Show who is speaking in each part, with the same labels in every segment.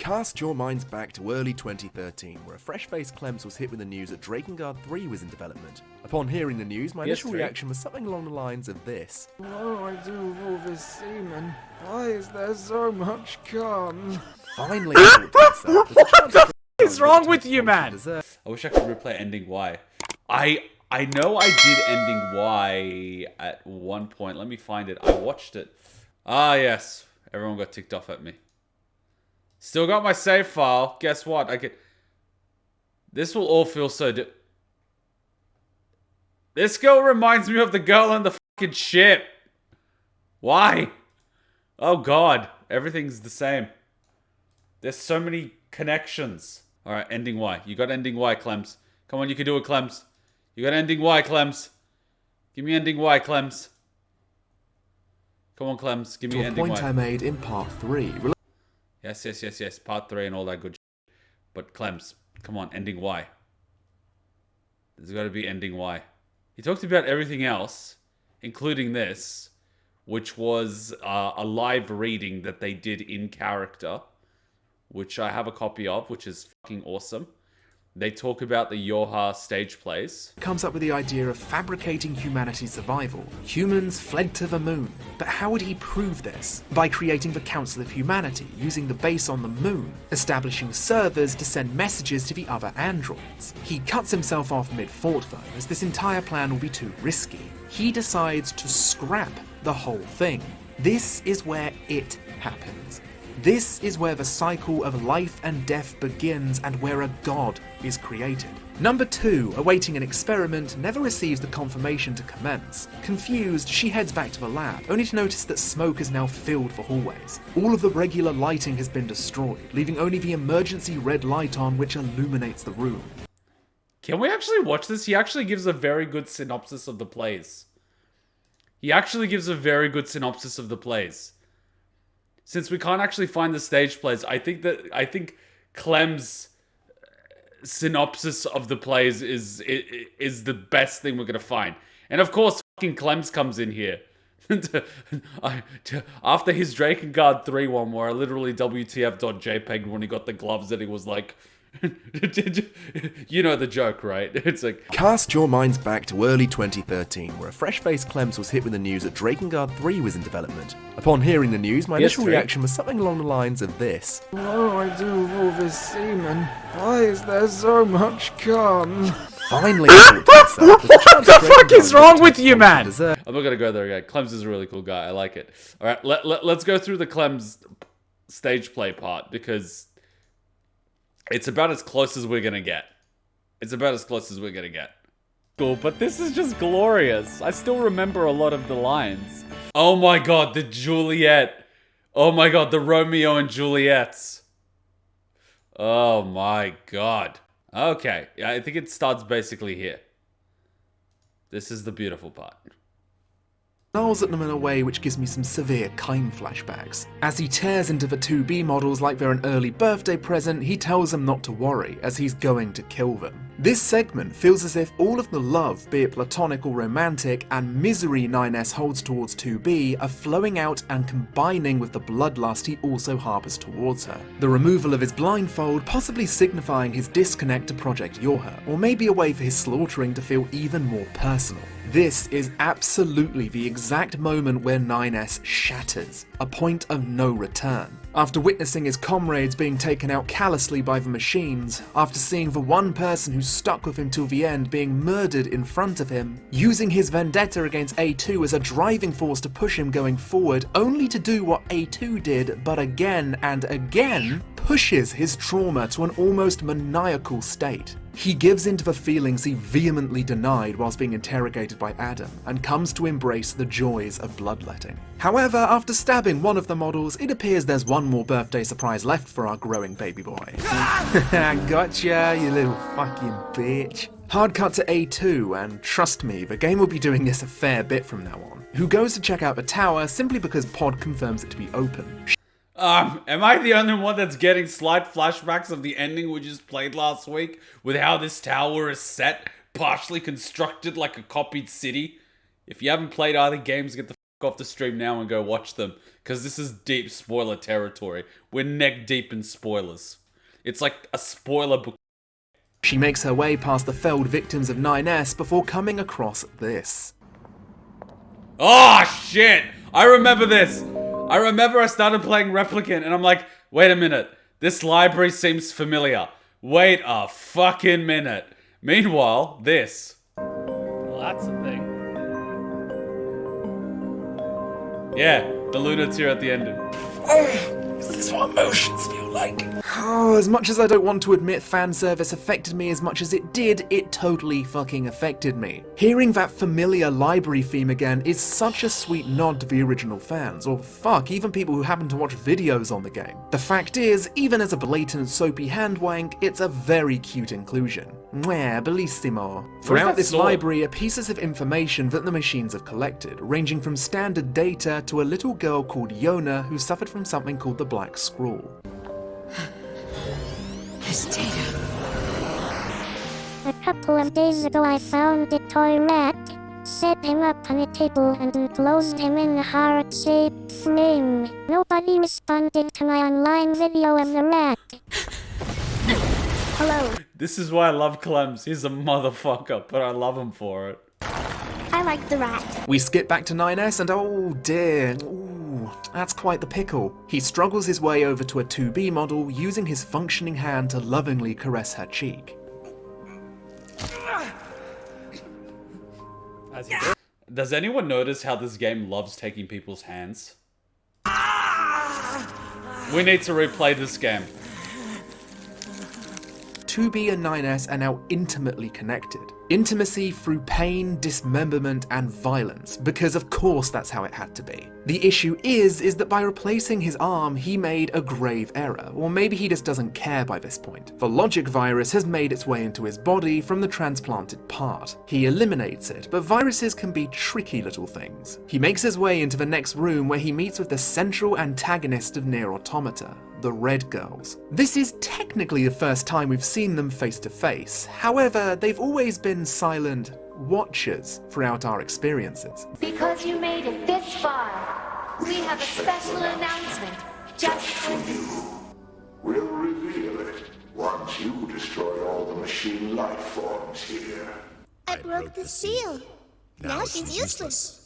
Speaker 1: Cast your minds back to early 2013, where a fresh-faced Clemps was hit with the news that Drakengard 3 was in development. Upon hearing the news, my initial reaction was something along the lines of this.
Speaker 2: What do I do with all this semen? Why is there so much cum?
Speaker 1: Finally, I thought to myself,
Speaker 3: what the f is wrong with you, man?
Speaker 4: I wish I could replay ending Y. I know I did ending Y at one point. Let me find it. I watched it. Ah, yes. Everyone got ticked off at me. Still got my save file. Guess what? This will all feel so This girl reminds me of the girl on the fucking ship. Why? Oh god. Everything's the same. There's so many connections. Alright, ending Y. You got ending Y, Clemps. Come on, you can do it, Clemps. You got ending Y, Clemps. Give me ending Y, Clemps. Come on, Clemps. Give me ending Y.
Speaker 1: To a point I made in part 3.
Speaker 4: Yes. Part 3 and all that good shit. But Clemps, come on, ending Y. There's got to be ending Y. He talked about everything else, including this, which was a live reading that they did in character, which I have a copy of, which is fucking awesome. They talk about the YoRHa stage plays.
Speaker 1: Comes up with the idea of fabricating humanity's survival. Humans fled to the moon. But how would he prove this? By creating the Council of Humanity, using the base on the moon, establishing servers to send messages to the other androids. He cuts himself off mid-thought though, as this entire plan will be too risky. He decides to scrap the whole thing. This is where it happens. This is where the cycle of life and death begins and where a god is created. Number 2, awaiting an experiment, never receives the confirmation to commence. Confused, she heads back to the lab, only to notice that smoke has now filled the hallways. All of the regular lighting has been destroyed, leaving only the emergency red light on which illuminates the room.
Speaker 4: Can we actually watch this? He actually gives a very good synopsis of the plays. Since we can't actually find the stage plays, I think Clem's synopsis of the plays is the best thing we're gonna find. And of course, fucking Clem's comes in here. After his Drakengard 3 one, where I literally WTF.jpg when he got the gloves and he was like, you know the joke, right? It's like...
Speaker 1: Cast your minds back to early 2013, where a fresh-faced Clemps was hit with the news that Drakengard 3 was in development. Upon hearing the news, my initial reaction was something along the lines of this.
Speaker 2: What do I do with all this semen? Why is there so much cum?
Speaker 1: Finally, I thought to myself,
Speaker 3: what the fuck is wrong with you, man?
Speaker 4: I'm not gonna go there again. Clem's is a really cool guy. I like it. Alright, let's go through the Clem's stage play part, because... it's about as close as we're gonna get.
Speaker 3: Cool, but this is just glorious. I still remember a lot of the lines.
Speaker 4: Oh my god, the Juliet. Oh my god, the Romeo and Juliets. Oh my god. Okay, I think it starts basically here. This is the beautiful part.
Speaker 1: Snarls at them in a way which gives me some severe Keim flashbacks. As he tears into the 2B models like they're an early birthday present, he tells them not to worry, as he's going to kill them. This segment feels as if all of the love, be it platonic or romantic, and misery 9S holds towards 2B are flowing out and combining with the bloodlust he also harbours towards her. The removal of his blindfold possibly signifying his disconnect to Project YoRHa, or maybe a way for his slaughtering to feel even more personal. This is absolutely the exact moment where 9S shatters, a point of no return. After witnessing his comrades being taken out callously by the machines, after seeing the one person who stuck with him till the end being murdered in front of him, using his vendetta against A2 as a driving force to push him going forward, only to do what A2 did, but again and again, pushes his trauma to an almost maniacal state. He gives into the feelings he vehemently denied whilst being interrogated by Adam, and comes to embrace the joys of bloodletting. However, after stabbing one of the models, it appears there's one more birthday surprise left for our growing baby boy. Gotcha, you little fucking bitch. Hard cut to A2, and trust me, the game will be doing this a fair bit from now on, who goes to check out the tower simply because Pod confirms it to be open.
Speaker 4: Am I the only one that's getting slight flashbacks of the ending we just played last week, with how this tower is set, partially constructed like a copied city? If you haven't played either games, get the off the stream now and go watch them, because this is deep spoiler territory. We're neck deep in spoilers. It's like a spoiler book.
Speaker 1: She makes her way past the felled victims of 9S before coming across this.
Speaker 4: Oh shit! I remember this! I remember I started playing Replicant and I'm like, wait a minute, this library seems familiar. Wait a fucking minute. Meanwhile, this.
Speaker 3: Well, that's the thing.
Speaker 4: Yeah, the Lunateer at the ending.
Speaker 1: Is this what emotions feel like? Oh, as much as I don't want to admit fan service affected me as much as it did, it totally fucking affected me. Hearing that familiar library theme again is such a sweet nod to the original fans, or fuck, even people who happen to watch videos on the game. The fact is, even as a blatant soapy handwank, it's a very cute inclusion. Mwah, bellissimo. Throughout this library are pieces of information that the machines have collected, ranging from standard data to a little girl called Yona who suffered from something called the Black Scrawl.
Speaker 5: His data. A couple of days ago I found the toy rat, set him up on a table and enclosed him in a heart-shaped frame. Nobody responded to my online video of the rat. Hello.
Speaker 4: This is why I love Clemps. He's a motherfucker, but I love him for it.
Speaker 5: I like the rat.
Speaker 1: We skip back to 9S and oh dear, ooh, that's quite the pickle. He struggles his way over to a 2B model using his functioning hand to lovingly caress her cheek.
Speaker 3: As you do.
Speaker 4: Does anyone notice how this game loves taking people's hands? We need to replay this game.
Speaker 1: 2B and 9S are now intimately connected. Intimacy through pain, dismemberment, and violence, because of course that's how it had to be. The issue is that by replacing his arm, he made a grave error, or maybe he just doesn't care by this point. The logic virus has made its way into his body from the transplanted part. He eliminates it, but viruses can be tricky little things. He makes his way into the next room where he meets with the central antagonist of NieR Automata, the Red Girls. This is technically the first time we've seen them face to face, however, they've always been silent watchers throughout our experiences.
Speaker 6: Because you made it this far, we have a special announcement just for you.
Speaker 7: We'll reveal it once you destroy all the machine life forms here.
Speaker 5: I broke the seal. Now she's useless.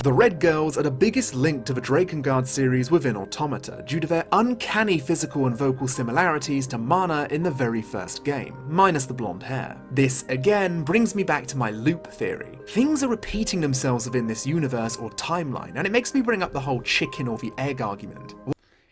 Speaker 1: The Red Girls are the biggest link to the Drakengard series within Automata, due to their uncanny physical and vocal similarities to Mana in the very first game, minus the blonde hair. This, again, brings me back to my loop theory. Things are repeating themselves within this universe or timeline, and it makes me bring up the whole chicken or the egg argument.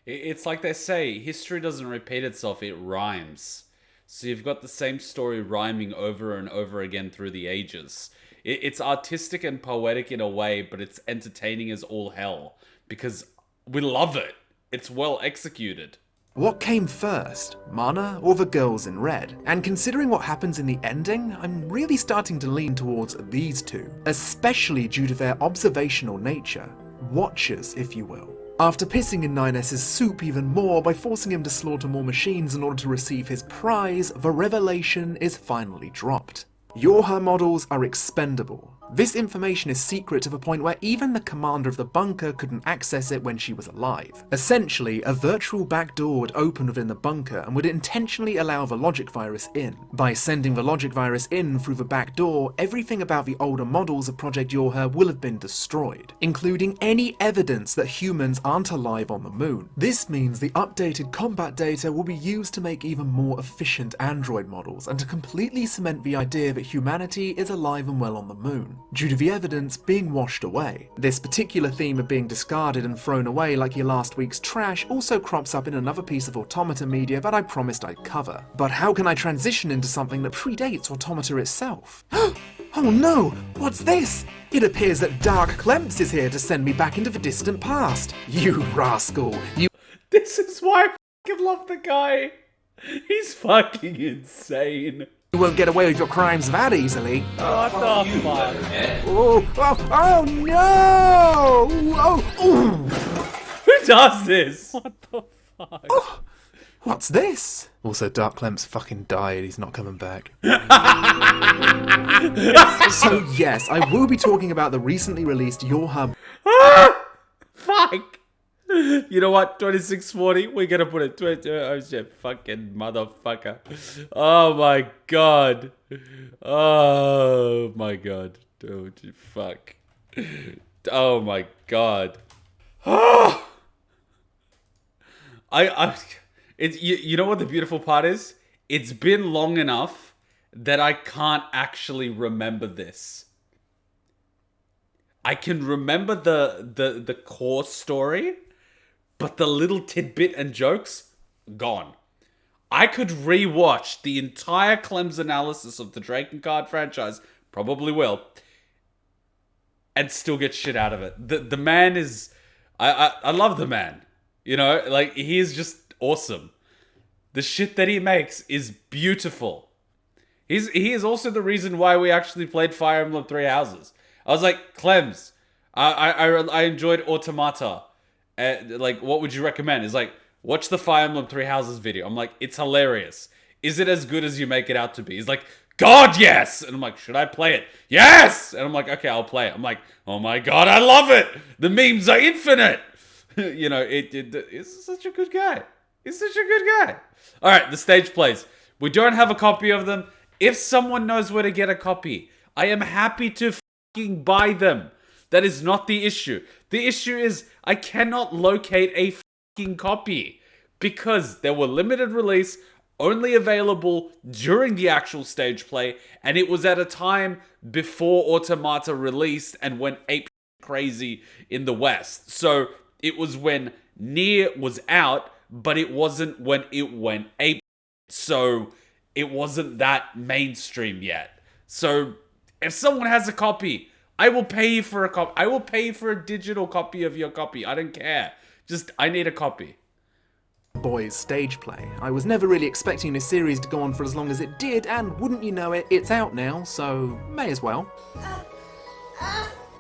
Speaker 4: It's like they say, history doesn't repeat itself, it rhymes. So you've got the same story rhyming over and over again through the ages. It's artistic and poetic in a way, but it's entertaining as all hell. Because we love it. It's well executed.
Speaker 1: What came first, Mana or the girls in red? And considering what happens in the ending, I'm really starting to lean towards these two, especially due to their observational nature. Watchers, if you will. After pissing in 9S's soup even more by forcing him to slaughter more machines in order to receive his prize, the revelation is finally dropped. YoRHa models are expendable. This information is secret to the point where even the commander of the bunker couldn't access it when she was alive. Essentially, a virtual backdoor would open within the bunker and would intentionally allow the logic virus in. By sending the logic virus in through the back door, everything about the older models of Project YoRHa will have been destroyed, including any evidence that humans aren't alive on the moon. This means the updated combat data will be used to make even more efficient android models and to completely cement the idea that humanity is alive and well on the moon, due to the evidence being washed away. This particular theme of being discarded and thrown away like your last week's trash also crops up in another piece of Automata media that I promised I'd cover. But how can I transition into something that predates Automata itself? Oh no! What's this? It appears that Dark Clemps is here to send me back into the distant past. You rascal! You—
Speaker 4: This is why I fucking love the guy. He's fucking insane.
Speaker 1: You won't get away with your crimes that easily.
Speaker 3: What the fuck?
Speaker 1: Oh no! Oh.
Speaker 4: Who does this?
Speaker 3: What the fuck?
Speaker 1: What's this? Also, Dark Clemps fucking died. He's not coming back. So yes, I will be talking about the recently released YoRHa.
Speaker 4: Fuck! You know what? 2640. We're gonna put it 20. Oh shit! Fucking motherfucker! Oh my god! Oh my god! Oh fuck! Oh my god! Oh! It's you know what the beautiful part is? It's been long enough that I can't actually remember this. I can remember the core story, but the little tidbit and jokes, gone. I could rewatch the entire Clem's analysis of the Drakengard franchise, probably will, and still get shit out of it. The man is... I love the man. You know, like, he is just awesome. The shit that he makes is beautiful. He is also the reason why we actually played Fire Emblem Three Houses. I was like, Clems, I enjoyed Automata. Like, what would you recommend? He's like, watch the Fire Emblem Three Houses video. I'm like, it's hilarious. Is it as good as you make it out to be? He's like, God, yes! And I'm like, should I play it? Yes! And I'm like, okay, I'll play it. I'm like, oh my god, I love it! The memes are infinite! You know, it's such a good guy. He's such a good guy. Alright, the stage plays. We don't have a copy of them. If someone knows where to get a copy, I am happy to fucking buy them. That is not the issue. The issue is I cannot locate a fucking copy because they were limited release, only available during the actual stage play, and it was at a time before Automata released and went ape crazy in the West. So it was when NieR was out, but it wasn't when it went ape. So it wasn't that mainstream yet. So if someone has a copy, I will pay you for a copy. I will pay you for a digital copy of your copy. I don't care. Just, I need a copy.
Speaker 1: Boys stage play. I was never really expecting this series to go on for as long as it did, and wouldn't you know it, it's out now, so may as well.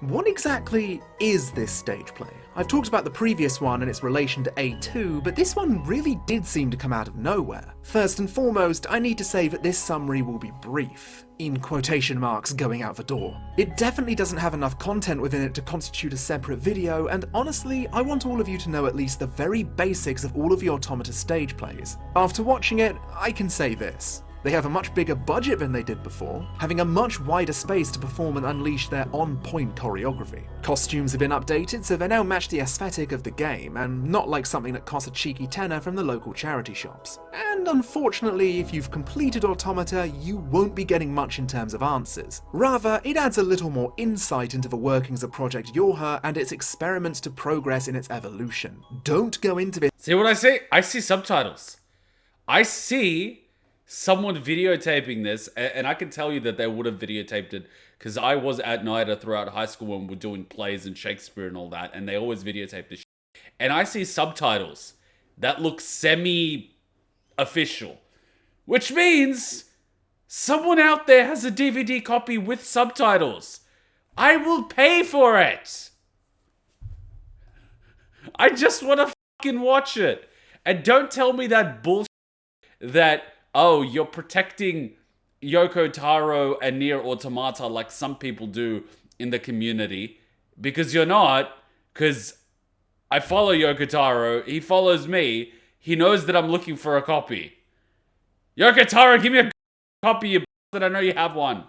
Speaker 1: What exactly is this stage play? I've talked about the previous one and its relation to A2, but this one really did seem to come out of nowhere. First and foremost, I need to say that this summary will be brief. In quotation marks going out the door. It definitely doesn't have enough content within it to constitute a separate video, and honestly, I want all of you to know at least the very basics of all of the Automata stage plays. After watching it, I can say this. They have a much bigger budget than they did before, having a much wider space to perform and unleash their on-point choreography. Costumes have been updated so they now match the aesthetic of the game, and not like something that costs a cheeky tenner from the local charity shops. And unfortunately, if you've completed Automata, you won't be getting much in terms of answers. Rather, it adds a little more insight into the workings of Project YoRHa and its experiments to progress in its evolution. Don't go into this.
Speaker 4: See what I see? I see subtitles. I see someone videotaping this, and I can tell you that they would have videotaped it because I was at NIDA throughout high school when we're doing plays and Shakespeare and all that, and they always videotape this shit. And I see subtitles that look semi-official, which means someone out there has a DVD copy with subtitles. I will pay for it. I just want to fucking watch it. And don't tell me that bullshit that, oh, you're protecting Yoko, Taro, and NieR Automata like some people do in the community. Because you're not. Because I follow Yoko Taro. He follows me. He knows that I'm looking for a copy. Yoko Taro, give me a copy, you bastard. I know you have one.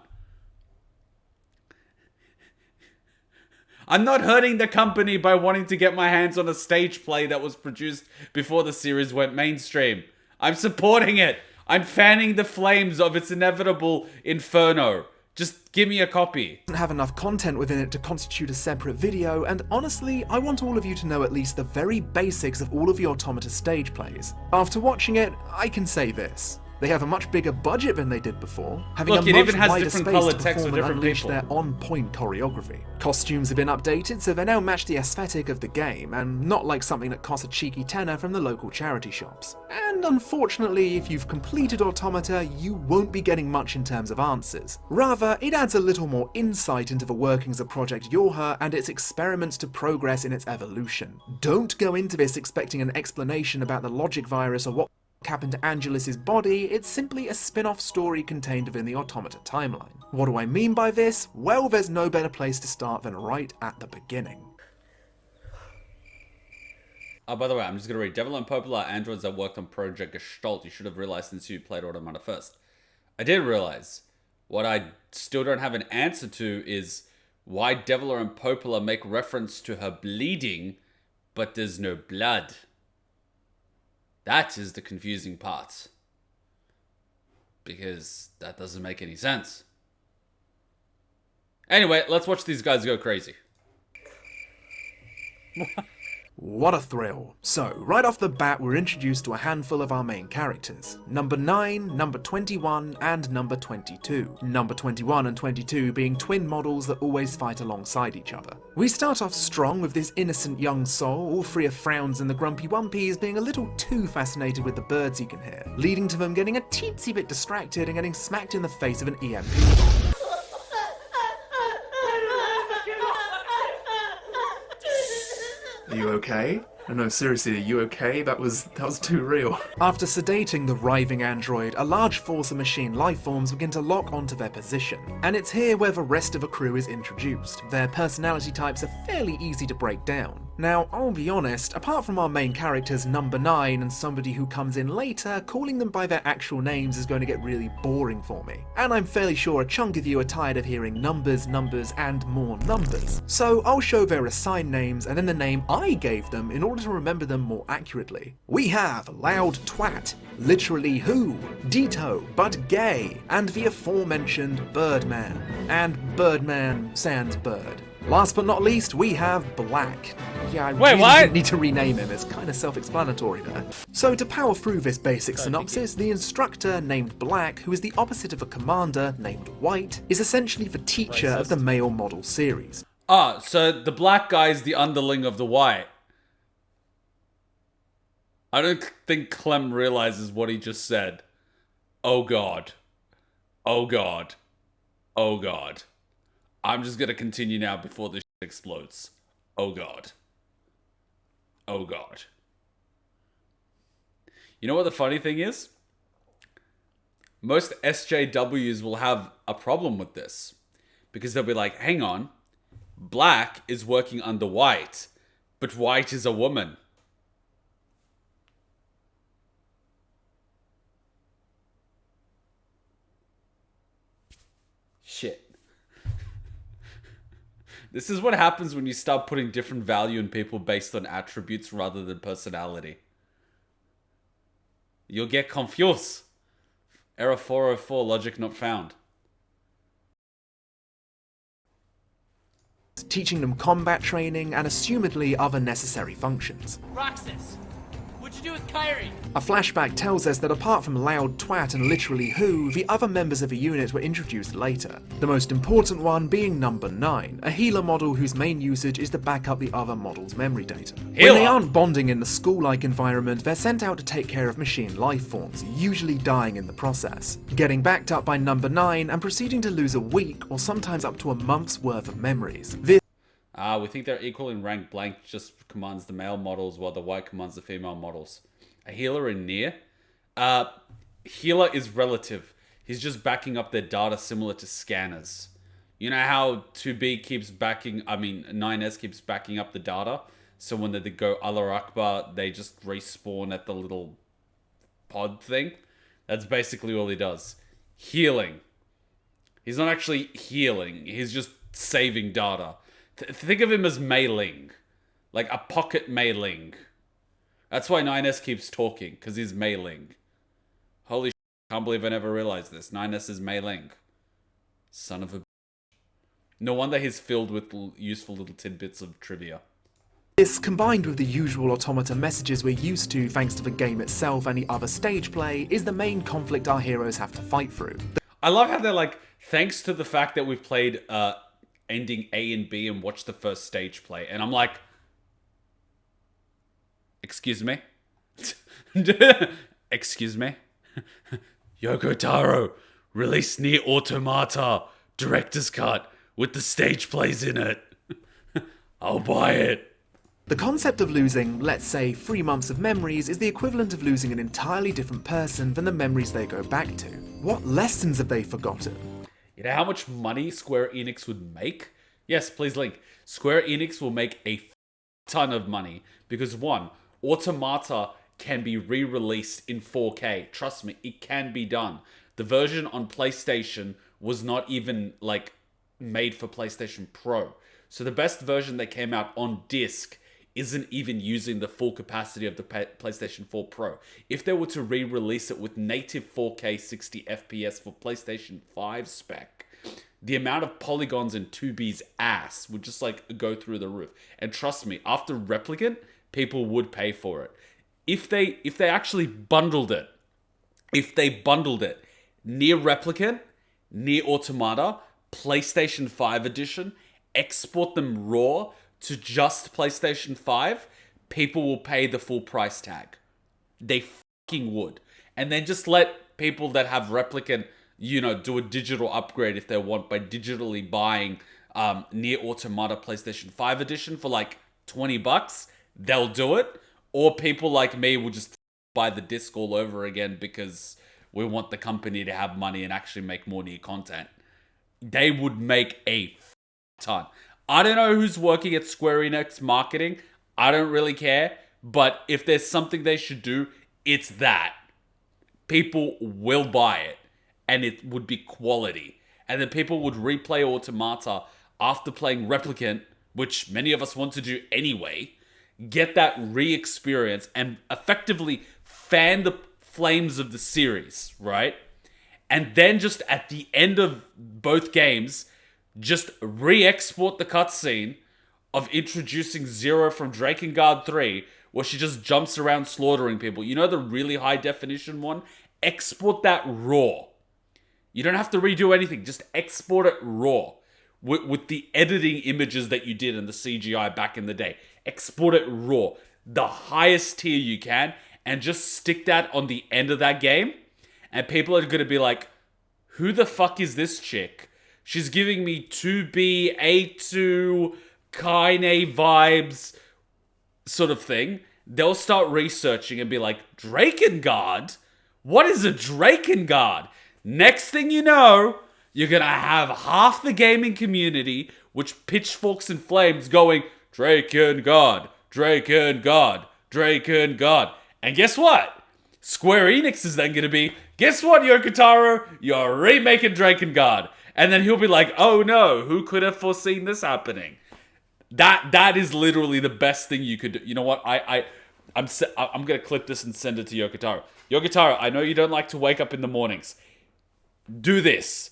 Speaker 4: I'm not hurting the company by wanting to get my hands on a stage play that was produced before the series went mainstream. I'm supporting it. I'm fanning the flames of its inevitable inferno. Just give me a copy.
Speaker 1: Doesn't have enough content within it to constitute a separate video, and honestly, I want all of you to know at least the very basics of all of the Automata stage plays. After watching it, I can say this. They have a much bigger budget than they did before, having
Speaker 4: Look,
Speaker 1: a
Speaker 4: it
Speaker 1: much
Speaker 4: even has
Speaker 1: wider
Speaker 4: different
Speaker 1: space
Speaker 4: colored
Speaker 1: to
Speaker 4: text for
Speaker 1: perform and
Speaker 4: different
Speaker 1: unleash
Speaker 4: people.
Speaker 1: their on-point choreography. Costumes have been updated so they now match the aesthetic of the game, and not like something that costs a cheeky tenner from the local charity shops. And unfortunately, if you've completed Automata, you won't be getting much in terms of answers. Rather, it adds a little more insight into the workings of Project YoRHa and its experiments to progress in its evolution. Don't go into this expecting an explanation about the logic virus or what cap into Angelus's body, it's simply a spin-off story contained within the Automata timeline. What do I mean by this? Well, there's no better place to start than right at the beginning.
Speaker 4: Oh, by the way, I'm just going to read. Devil and Popola are androids that worked on Project Gestalt. You should have realized since you played Automata first. I did realize. What I still don't have an answer to is why Devila and Popola make reference to her bleeding, but there's no blood. That is the confusing part. Because that doesn't make any sense. Anyway, let's watch these guys go crazy.
Speaker 1: What a thrill. So, right off the bat, we're introduced to a handful of our main characters. Number 9, number 21, and number 22. Number 21 and 22 being twin models that always fight alongside each other. We start off strong with this innocent young soul, all free of frowns, and the grumpy wumpies being a little too fascinated with the birds he can hear, leading to them getting a teensy bit distracted and getting smacked in the face of an EMP bomb. Are you okay? No, seriously, are you okay? That was too real. After sedating the writhing android, a large force of machine lifeforms begin to lock onto their position. And it's here where the rest of the crew is introduced. Their personality types are fairly easy to break down. Now, I'll be honest, apart from our main characters number 9 and somebody who comes in later, calling them by their actual names is going to get really boring for me. And I'm fairly sure a chunk of you are tired of hearing numbers, and more numbers. So I'll show their assigned names and then the name I gave them in order to remember them more accurately. We have Loud Twat, literally who, Dito, but gay, and the aforementioned Birdman, and Birdman sans bird. Last but not least, we have Black. Yeah, I really didn't need to rename him, it's kind of self-explanatory there. So to power through this basic synopsis, the instructor named Black, who is the opposite of a commander named White, is essentially the teacher of the male model series.
Speaker 4: Ah, so the black guy is the underling of the white. I don't think Clem realizes what he just said. Oh god. Oh god. Oh god. I'm just gonna continue now before this shit explodes. Oh god. Oh god. You know what the funny thing is? Most SJWs will have a problem with this. Because they'll be like, hang on. Black is working under White. But White is a woman. Shit. This is what happens when you start putting different value in people based on attributes rather than personality. You'll get confused. Error 404, logic not found.
Speaker 1: Teaching them combat training and assumedly other necessary functions.
Speaker 8: Roxas, what'd you do with Kyrie?
Speaker 1: A flashback tells us that apart from Loud Twat and literally who, the other members of the unit were introduced later. The most important one being number 9, a healer model whose main usage is to back up the other model's memory data. When they aren't bonding in the school-like environment, they're sent out to take care of machine life forms, usually dying in the process. Getting backed up by number 9 and proceeding to lose a week or sometimes up to a month's worth of memories.
Speaker 4: We think they're equal in rank. Blank just commands the male models while the White commands the female models. A healer in NieR? Healer is relative. He's just backing up their data similar to scanners. You know how 2B keeps backing, 9S keeps backing up the data? So when they go Allah Akbar, they just respawn at the little pod thing? That's basically all he does. Healing. He's not actually healing. He's just saving data. Think of him as Mei-Ling. Like a pocket Mei-Ling. That's why 9S keeps talking, because he's Mei-Ling. Holy shit, can't believe I never realized this. 9S is Mei-Ling. Son of a bitch. No wonder he's filled with useful little tidbits of trivia.
Speaker 1: This, combined with the usual Automata messages we're used to thanks to the game itself and the other stage play, is the main conflict our heroes have to fight through.
Speaker 4: I love how they're like, thanks to the fact that we've played ending A and B and watched the first stage play. And I'm like, excuse me? Excuse me? Yoko Taro, release NieR Automata, director's cut, with the stage plays in it. I'll buy it.
Speaker 1: The concept of losing, let's say, 3 months of memories is the equivalent of losing an entirely different person than the memories they go back to. What lessons have they forgotten?
Speaker 4: You know how much money Square Enix would make? Yes, please link. Square Enix will make a ton of money because 1, Automata can be re-released in 4K. Trust me, it can be done. The version on PlayStation was not even like made for PlayStation Pro. So the best version that came out on disc isn't even using the full capacity of the PlayStation 4 Pro. If they were to re-release it with native 4K 60 FPS for PlayStation 5 spec, the amount of polygons in 2B's ass would just like go through the roof. And trust me, after Replicant, people would pay for it. If they actually bundled it, NieR Replicant, NieR Automata, PlayStation 5 edition, export them raw to just PlayStation 5, people will pay the full price tag. They fucking would. And then just let people that have Replicant, you know, do a digital upgrade if they want by digitally buying NieR Automata PlayStation 5 edition for like $20. They'll do it. Or people like me will just buy the disc all over again because we want the company to have money and actually make more NieR content. They would make a ton. I don't know who's working at Square Enix marketing. I don't really care. But if there's something they should do, it's that. People will buy it. And it would be quality. And then people would replay Automata after playing Replicant, which many of us want to do anyway. Get that re-experience and effectively fan the flames of the series, right? And then just at the end of both games, just re-export the cutscene of introducing Zero from Drakengard 3, where she just jumps around slaughtering people. You know the really high definition one? Export that raw. You don't have to redo anything. Just export it raw. With the editing images that you did in the CGI back in the day. Export it raw. The highest tier you can. And just stick that on the end of that game. And people are going to be like, who the fuck is this chick? She's giving me 2B, A2, Kaine vibes sort of thing. They'll start researching and be like, Drakengard? What is a Drakengard? Next thing you know, you're going to have half the gaming community, which pitchforks and flames, going, Drakengard, Drakengard, Drakengard. And guess what? Square Enix is then going to be, guess what, Yoko Taro? You're remaking Drakengard. And then he'll be like, oh no, who could have foreseen this happening? That is literally the best thing you could do. You know what? I'm going to clip this and send it to Yoko Taro. Yoko Taro, I know you don't like to wake up in the mornings. Do this.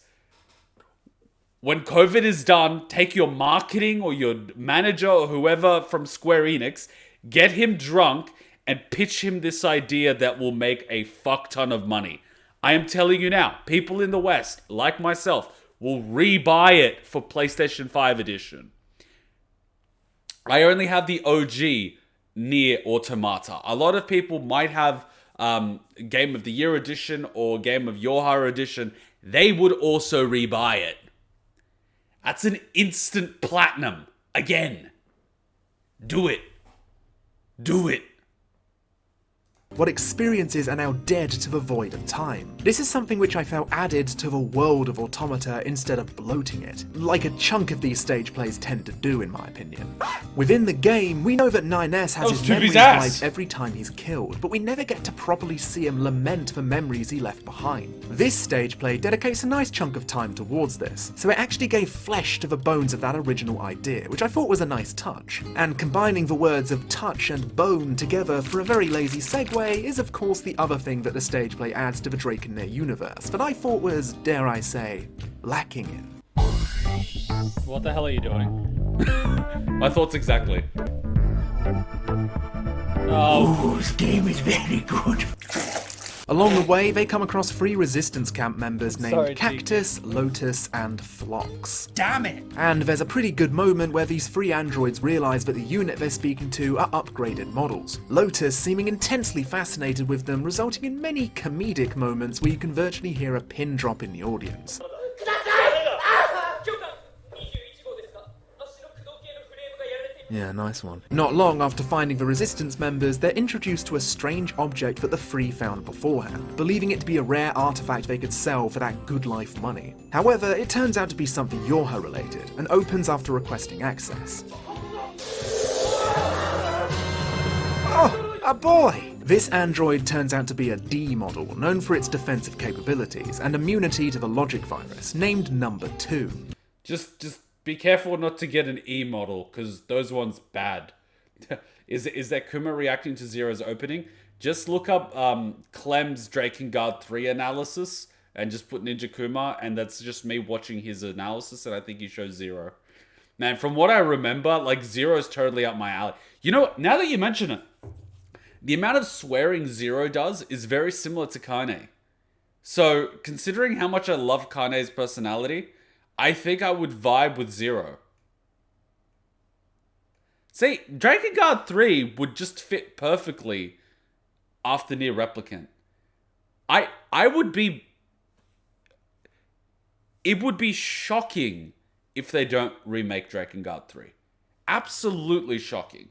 Speaker 4: When COVID is done, take your marketing or your manager or whoever from Square Enix, get him drunk and pitch him this idea that will make a fuck ton of money. I am telling you now, people in the West, like myself, will rebuy it for PlayStation 5 edition. I only have the OG NieR Automata. A lot of people might have Game of the Year edition or Game of YoRHa edition. They would also rebuy it. That's an instant platinum. Again. Do it. Do it.
Speaker 1: What experiences are now dead to the void of time. This is something which I felt added to the world of Automata instead of bloating it, like a chunk of these stage plays tend to do in my opinion. Within the game, we know that 9S has his memories wiped every time he's killed, but we never get to properly see him lament the memories he left behind. This stage play dedicates a nice chunk of time towards this, so it actually gave flesh to the bones of that original idea, which I thought was a nice touch. And combining the words of touch and bone together for a very lazy segue is of course the other thing that the stage play adds to the Drake and NieR universe, that I thought was, dare I say, lacking in.
Speaker 3: What the hell are you doing?
Speaker 4: My thoughts exactly.
Speaker 3: Oh,
Speaker 7: This game is very good.
Speaker 1: Along the way, they come across 3 resistance camp members named
Speaker 3: Sorry,
Speaker 1: Cactus, Lotus, and Phlox.
Speaker 8: Damn it!
Speaker 1: And there's a pretty good moment where these 3 androids realise that the unit they're speaking to are upgraded models. Lotus seeming intensely fascinated with them, resulting in many comedic moments where you can virtually hear a pin drop in the audience. Yeah, nice one. Not long after finding the Resistance members, they're introduced to a strange object that the Free found beforehand, believing it to be a rare artifact they could sell for that good life money. However, it turns out to be something YoRHa related, and opens after requesting access. Oh, a boy! This android turns out to be a D model, known for its defensive capabilities and immunity to the logic virus, named Number 2.
Speaker 4: Just be careful not to get an E model, because those ones bad. Is that Kuma reacting to Zero's opening? Just look up Clem's Drakengard 3 analysis and just put Ninja Kuma, and that's just me watching his analysis, and I think he shows Zero. Man, from what I remember, like, Zero's totally up my alley. You know, now that you mention it, the amount of swearing Zero does is very similar to Kane. So, considering how much I love Kane's personality, I think I would vibe with Zero. See, Drakengard 3 would just fit perfectly after NieR Replicant. I would be... It would be shocking if they don't remake Drakengard 3. Absolutely shocking.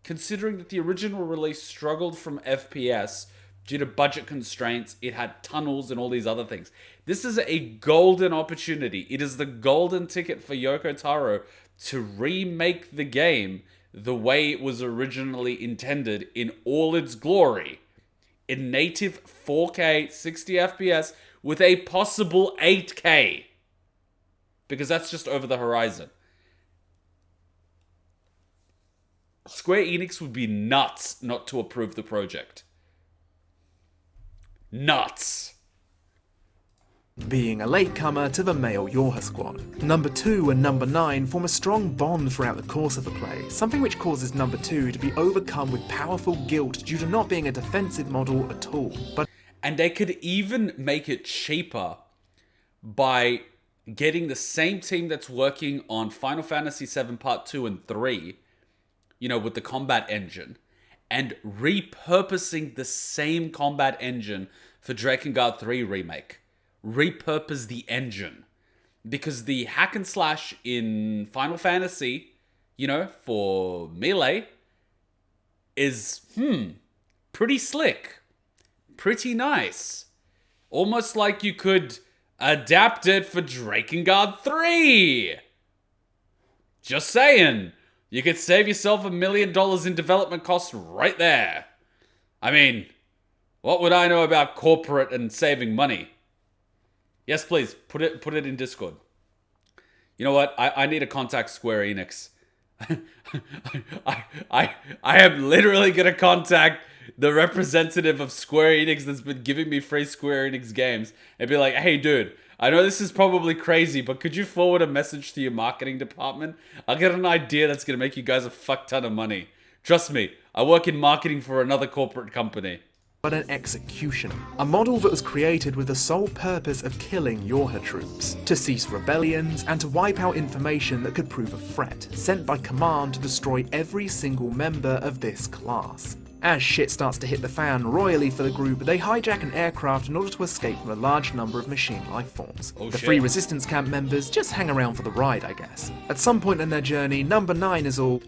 Speaker 4: Considering that the original release struggled from FPS due to budget constraints, it had tunnels and all these other things. This is a golden opportunity. It is the golden ticket for Yoko Taro to remake the game the way it was originally intended in all its glory. In native 4K 60 FPS with a possible 8K. Because that's just over the horizon. Square Enix would be nuts not to approve the project. Nuts.
Speaker 1: Being a latecomer to the male YoRHa squad. Number 2 and Number 9 form a strong bond throughout the course of the play, something which causes Number 2 to be overcome with powerful guilt due to not being a defensive model at all.
Speaker 4: And they could even make it cheaper by getting the same team that's working on Final Fantasy VII Part 2 and 3, you know, with the combat engine, and repurposing the same combat engine for Drakengard 3 remake. Repurpose the engine. Because the hack and slash in Final Fantasy, you know, for Melee, is, pretty slick. Pretty nice. Almost like you could adapt it for Drakengard 3. Just saying. You could save yourself $1 million in development costs right there. I mean, what would I know about corporate and saving money? Yes, please, put it in Discord. You know what? I need to contact Square Enix. I am literally going to contact the representative of Square Enix that's been giving me free Square Enix games and be like, hey, dude, I know this is probably crazy, but could you forward a message to your marketing department? I'll get an idea that's going to make you guys a fuck ton of money. Trust me, I work in marketing for another corporate company.
Speaker 1: But an executioner, a model that was created with the sole purpose of killing YoRHa troops, to cease rebellions, and to wipe out information that could prove a threat, sent by command to destroy every single member of this class. As shit starts to hit the fan royally for the group, they hijack an aircraft in order to escape from a large number of machine life forms. The Free Resistance camp members just hang around for the ride, I guess. At some point in their journey, Number 9 is all...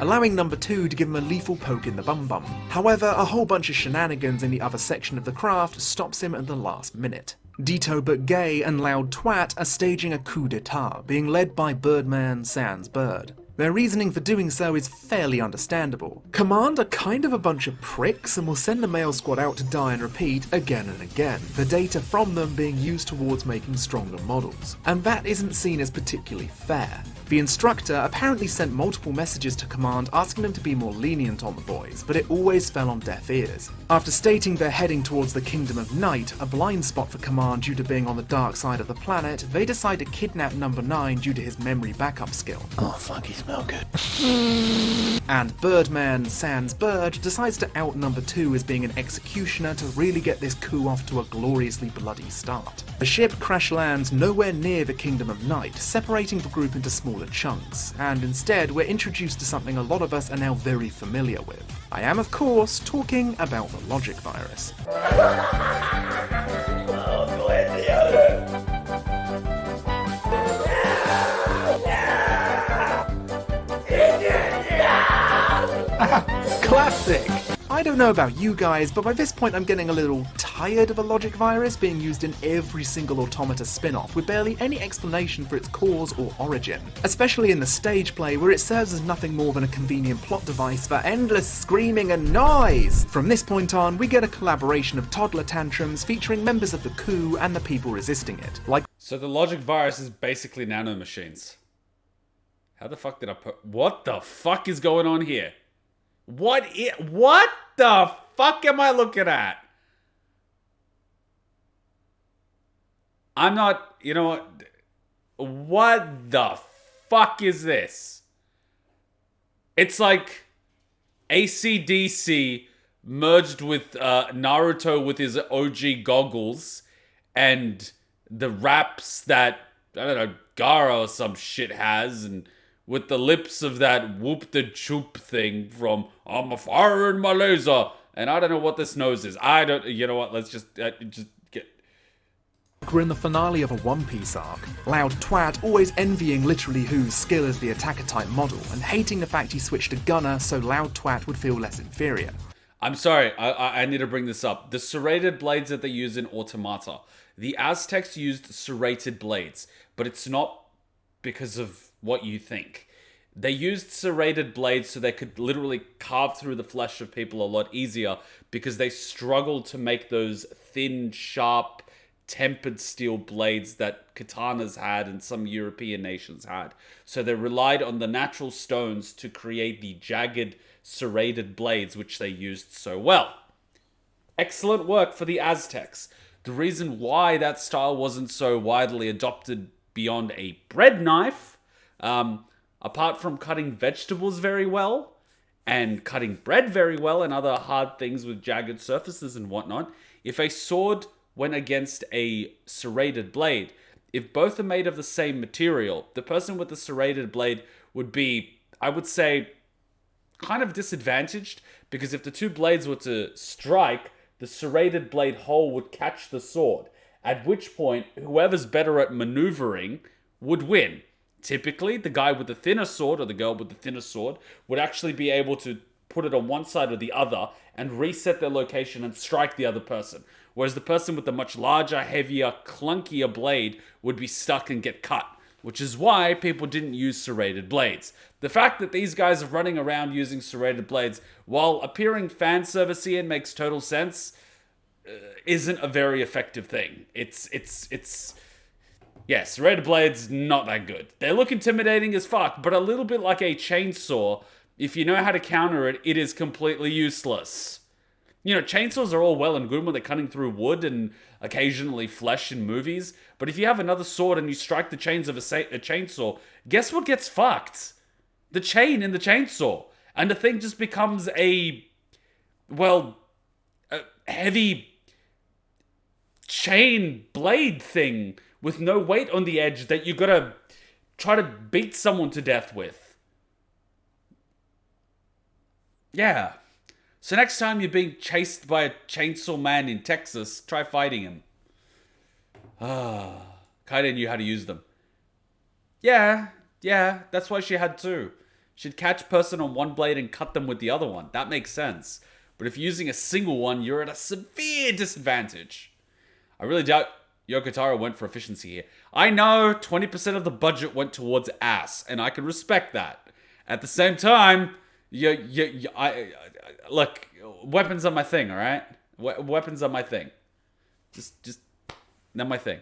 Speaker 1: allowing Number 2 to give him a lethal poke in the bum-bum. However, a whole bunch of shenanigans in the other section of the craft stops him at the last minute. Dito but gay and loud twat are staging a coup d'etat, being led by Birdman sans Bird. Their reasoning for doing so is fairly understandable. Command are kind of a bunch of pricks and will send the male squad out to die and repeat again and again, the data from them being used towards making stronger models. And that isn't seen as particularly fair. The instructor apparently sent multiple messages to Command asking them to be more lenient on the boys, but it always fell on deaf ears. After stating they're heading towards the Kingdom of Night, a blind spot for Command due to being on the dark side of the planet, they decide to kidnap Number 9 due to his memory backup skill.
Speaker 2: Oh fuck, he smells good.
Speaker 1: And Birdman sans Bird decides to out Number 2 as being an executioner to really get this coup off to a gloriously bloody start. The ship crash lands nowhere near the Kingdom of Night, separating the group into smaller chunks, and instead we're introduced to something a lot of us are now very familiar with. I am, of course, talking about the logic virus. Classic! I don't know about you guys, but by this point I'm getting a little tired of a logic virus being used in every single Automata spin-off with barely any explanation for its cause or origin. Especially in the stage play where it serves as nothing more than a convenient plot device for endless screaming and noise! From this point on, we get a collaboration of toddler tantrums featuring members of the coup and the people resisting it.
Speaker 4: So the logic virus is basically nanomachines. How the fuck did I put... What the fuck is going on here? What the fuck am I looking at? I'm not... You know what? What the fuck is this? It's like AC/DC merged with Naruto with his OG goggles and the raps that, I don't know, Gaara or some shit has, and with the lips of that whoop-de-choop thing from I'm a fire in my laser, and I don't know what this nose is. I don't, you know what, let's just get...
Speaker 1: We're in the finale of a One Piece arc. Loud Twat always envying literally Who's skill as the attacker type model, and hating the fact he switched to Gunner so Loud Twat would feel less inferior.
Speaker 4: I'm sorry, I need to bring this up. The serrated blades that they use in Automata. The Aztecs used serrated blades, but it's not because of what you think. They used serrated blades so they could literally carve through the flesh of people a lot easier because they struggled to make those thin, sharp, tempered steel blades that katanas had and some European nations had. So they relied on the natural stones to create the jagged, serrated blades which they used so well. Excellent work for the Aztecs. The reason why that style wasn't so widely adopted beyond a bread knife, apart from cutting vegetables very well and cutting bread very well and other hard things with jagged surfaces and whatnot, if a sword went against a serrated blade, if both are made of the same material, the person with the serrated blade would be, I would say, kind of disadvantaged, because if the two blades were to strike, the serrated blade hole would catch the sword, at which point whoever's better at maneuvering would win. Typically, the guy with the thinner sword, or the girl with the thinner sword, would actually be able to put it on one side or the other and reset their location and strike the other person. Whereas the person with the much larger, heavier, clunkier blade would be stuck and get cut. Which is why people didn't use serrated blades. The fact that these guys are running around using serrated blades, while appearing fan servicey and makes total sense, isn't a very effective thing. Yeah, serrated blades, not that good. They look intimidating as fuck, but a little bit like a chainsaw. If you know how to counter it, it is completely useless. You know, chainsaws are all well and good when they're cutting through wood and occasionally flesh in movies, but if you have another sword and you strike the chains of a chainsaw, guess what gets fucked? The chain in the chainsaw. And the thing just becomes a heavy chain blade thing with no weight on the edge that you gotta try to beat someone to death with. Yeah. So next time you're being chased by a chainsaw man in Texas, try fighting him. Kaide knew how to use them. Yeah, that's why she had two. She'd catch a person on one blade and cut them with the other one. That makes sense. But if you're using a single one, you're at a severe disadvantage. I really doubt Yoko Taro went for efficiency here. I know 20% of the budget went towards ass, and I can respect that. At the same time, look, weapons are my thing, all right? Weapons are my thing. Just, they're my thing.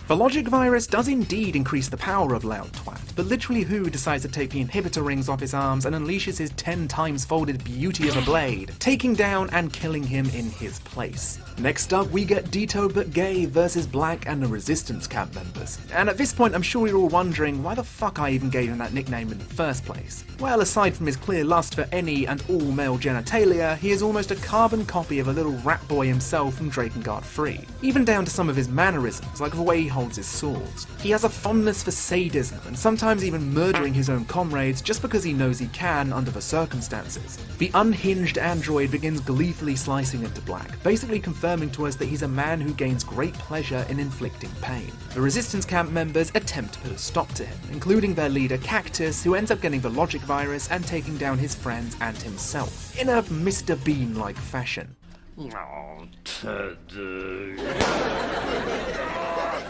Speaker 1: The logic virus does indeed increase the power of Loud Twat, but literally Who decides to take the inhibitor rings off his arms and unleashes his 10 times folded beauty of a blade, taking down and killing him in his place. Next up, we get Dito but Gay versus Black and the Resistance camp members. And at this point, I'm sure you're all wondering why the fuck I even gave him that nickname in the first place. Well, aside from his clear lust for any and all male genitalia, he is almost a carbon copy of a little rat boy himself from Drakengard 3. Even down to some of his mannerisms, like the way he holds his swords. He has a fondness for sadism and sometimes even murdering his own comrades just because he knows he can under the circumstances. The unhinged android begins gleefully slicing into Black, basically confirming to us that he's a man who gains great pleasure in inflicting pain. The resistance camp members attempt to put a stop to him, including their leader Cactus, who ends up getting the logic virus and taking down his friends and himself, in a Mr. Bean-like fashion.
Speaker 9: Oh, Teddy.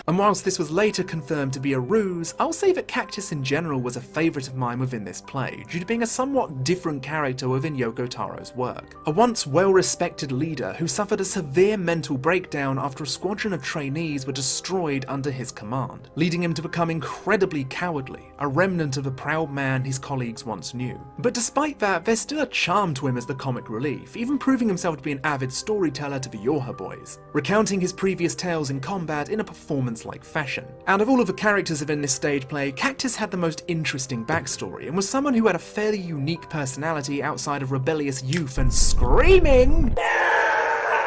Speaker 1: And whilst this was later confirmed to be a ruse, I'll say that Cactus in general was a favourite of mine within this play, due to being a somewhat different character within Yoko Taro's work. A once well-respected leader who suffered a severe mental breakdown after a squadron of trainees were destroyed under his command, leading him to become incredibly cowardly, a remnant of a proud man his colleagues once knew. But despite that, there's still a charm to him as the comic relief, even proving himself to be an avid storyteller to the YoRHa boys, recounting his previous tales in combat in a performance-like fashion. Out of all of the characters within this stage play, Cactus had the most interesting backstory and was someone who had a fairly unique personality outside of rebellious youth and screaming.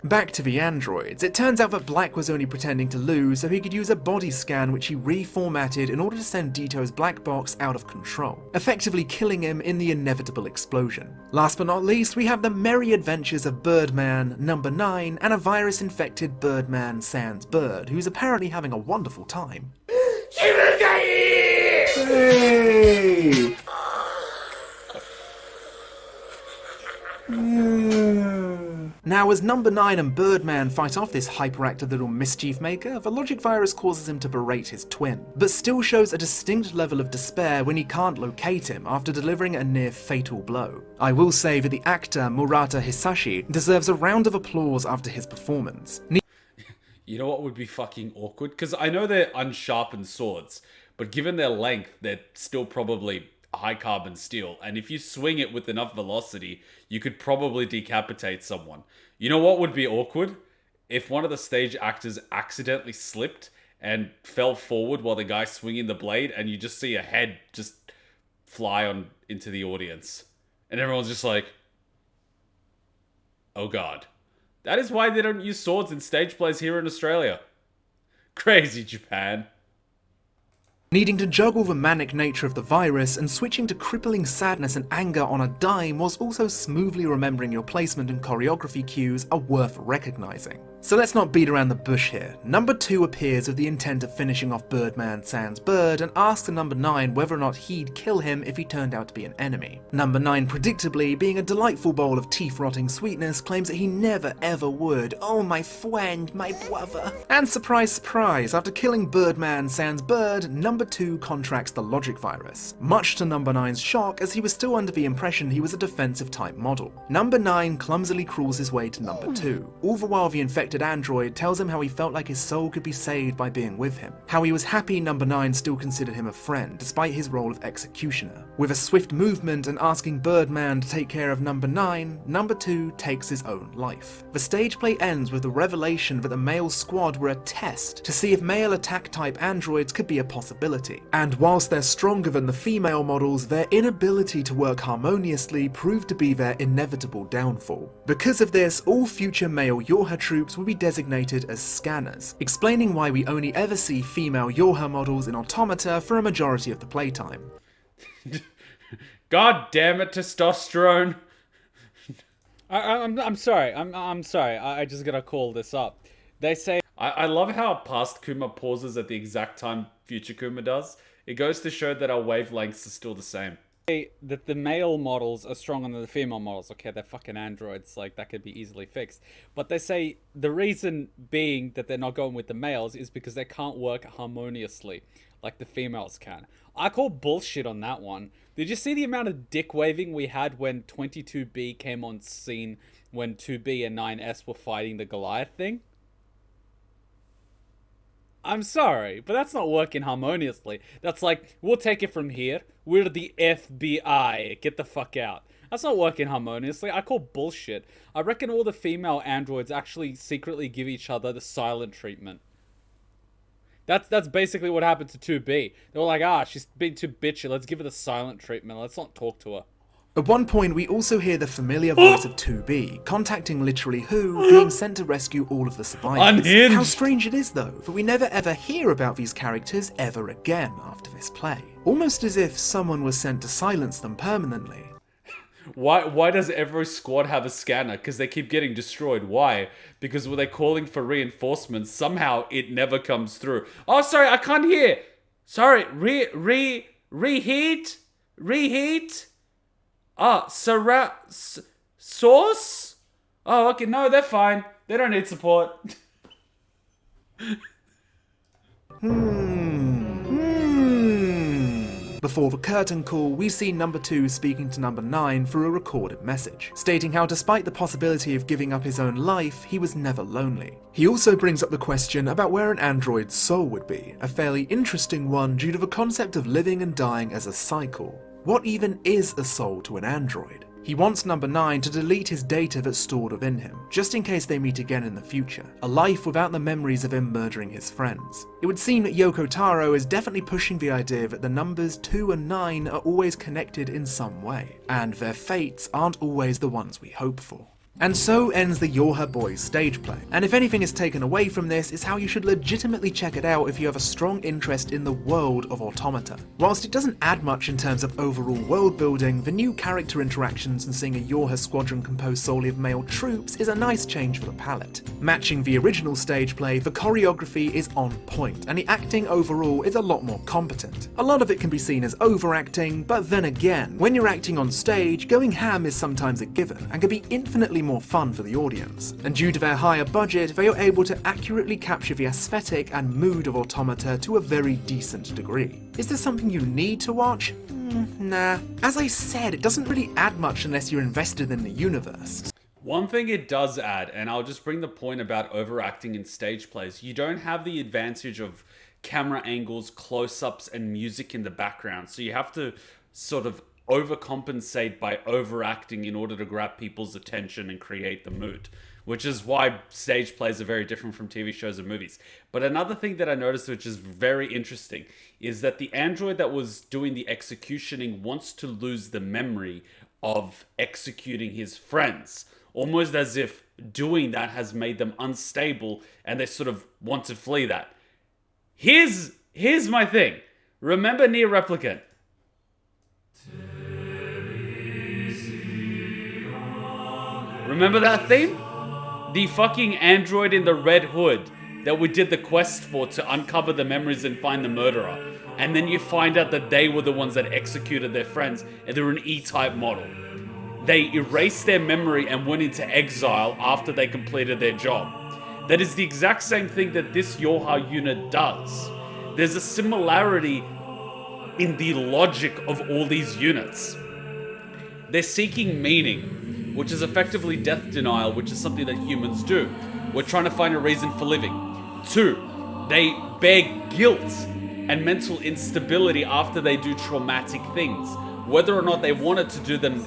Speaker 1: Back to the androids, it turns out that Black was only pretending to lose so he could use a body scan which he reformatted in order to send Dito's black box out of control, effectively killing him in the inevitable explosion. Last but not least, we have the merry adventures of Birdman, Number 9, and a virus-infected Birdman sans Bird, who's apparently having a wonderful time.
Speaker 2: Hey!
Speaker 1: Now, as Number 9 and Birdman fight off this hyperactive little mischief maker, the logic virus causes him to berate his twin, but still shows a distinct level of despair when he can't locate him after delivering a near fatal blow. I will say that the actor Murata Hisashi deserves a round of applause after his performance.
Speaker 4: You know what would be fucking awkward? Because I know they're unsharpened swords, but given their length, they're still probably high carbon steel, and if you swing it with enough velocity, you could probably decapitate someone. You know what would be awkward? If one of the stage actors accidentally slipped and fell forward while the guy's swinging the blade, and you just see a head just fly on into the audience. And everyone's just like, oh god. That is why they don't use swords in stage plays here in Australia. Crazy Japan.
Speaker 1: Needing to juggle the manic nature of the virus and switching to crippling sadness and anger on a dime whilst also smoothly remembering your placement and choreography cues are worth recognising. So let's not beat around the bush here. Number 2 appears with the intent of finishing off Birdman sans Bird and asks the Number 9 whether or not he'd kill him if he turned out to be an enemy. Number 9, predictably, being a delightful bowl of teeth-rotting sweetness, claims that he never ever would. Oh, my friend, my brother. And surprise, surprise, after killing Birdman sans Bird, Number 2 contracts the logic virus, much to Number 9's shock as he was still under the impression he was a defensive type model. Number 9 clumsily crawls his way to Number 2, all the while the infected android tells him how he felt like his soul could be saved by being with him, how he was happy Number 9 still considered him a friend despite his role of executioner. With a swift movement and asking Birdman to take care of Number 9, Number 2 takes his own life. The stage play ends with the revelation that the male squad were a test to see if male attack type androids could be a possibility, and whilst they're stronger than the female models, their inability to work harmoniously proved to be their inevitable downfall. Because of this, all future male YoRHa troops will be designated as scanners, explaining why we only ever see female YoRHa models in Automata for a majority of the playtime.
Speaker 4: God damn it, testosterone.
Speaker 3: I'm sorry. I'm sorry. I just gotta call this up. They say
Speaker 4: I love how past Kuma pauses at the exact time future Kuma does. It goes to show that our wavelengths are still the same.
Speaker 3: that the male models are stronger than the female models. Okay, they're fucking androids, like that could be easily fixed. But they say the reason being that they're not going with the males is because they can't work harmoniously like the females can. I call bullshit on that one. Did you see the amount of dick waving we had when 22B came on scene when 2B and 9S were fighting the Goliath thing? I'm sorry, but that's not working harmoniously. That's like, we'll take it from here. We're the FBI. Get the fuck out. That's not working harmoniously. I call bullshit. I reckon all the female androids actually secretly give each other the silent treatment. That's basically what happened to 2B. They were like, she's being too bitchy. Let's give her the silent treatment. Let's not talk to her.
Speaker 1: At one point, we also hear the familiar voice of 2B, contacting literally who, being sent to rescue all of the survivors.
Speaker 4: Unhinged.
Speaker 1: How strange it is though, that we never ever hear about these characters ever again after this play. Almost as if someone was sent to silence them permanently.
Speaker 4: Why does every squad have a scanner? Because they keep getting destroyed. Why? Because when they're calling for reinforcements, somehow it never comes through. Oh, sorry, I can't hear. Sorry, reheat? Reheat? Source? Oh, okay, no, they're fine. They don't need support.
Speaker 1: Before the curtain call, we see number 2 speaking to number 9 through a recorded message, stating how despite the possibility of giving up his own life, he was never lonely. He also brings up the question about where an android's soul would be, a fairly interesting one due to the concept of living and dying as a cycle. What even is a soul to an android? He wants number 9 to delete his data that's stored within him, just in case they meet again in the future, a life without the memories of him murdering his friends. It would seem that Yoko Taro is definitely pushing the idea that the numbers 2 and 9 are always connected in some way, and their fates aren't always the ones we hope for. And so ends the YoRHa Boys stage play. And if anything is taken away from this, is how you should legitimately check it out if you have a strong interest in the world of Automata. Whilst it doesn't add much in terms of overall world building, the new character interactions and seeing a YoRHa squadron composed solely of male troops is a nice change for the palette. Matching the original stage play, the choreography is on point, and the acting overall is a lot more competent. A lot of it can be seen as overacting, but then again, when you're acting on stage, going ham is sometimes a given, and can be infinitely more fun for the audience. And due to their higher budget, they are able to accurately capture the aesthetic and mood of Automata to a very decent degree. Is this something you need to watch? Nah. As I said, it doesn't really add much unless you're invested in the universe.
Speaker 4: One thing it does add, and I'll just bring the point about overacting in stage plays, you don't have the advantage of camera angles, close-ups, and music in the background, so you have to sort of overcompensate by overacting in order to grab people's attention and create the mood, which is why stage plays are very different from TV shows and movies. But another thing that I noticed, which is very interesting, is that the android that was doing the executioning wants to lose the memory of executing his friends, almost as if doing that has made them unstable and they sort of want to flee that. Here's my thing. Remember NieR Replicant? Remember that theme? The fucking android in the red hood that we did the quest for to uncover the memories and find the murderer. And then you find out that they were the ones that executed their friends and they're an E-type model. They erased their memory and went into exile after they completed their job. That is the exact same thing that this YoRHa unit does. There's a similarity in the logic of all these units. They're seeking meaning, which is effectively death denial, which is something that humans do. We're trying to find a reason for living. 2, they bear guilt and mental instability after they do traumatic things. Whether or not they wanted to do them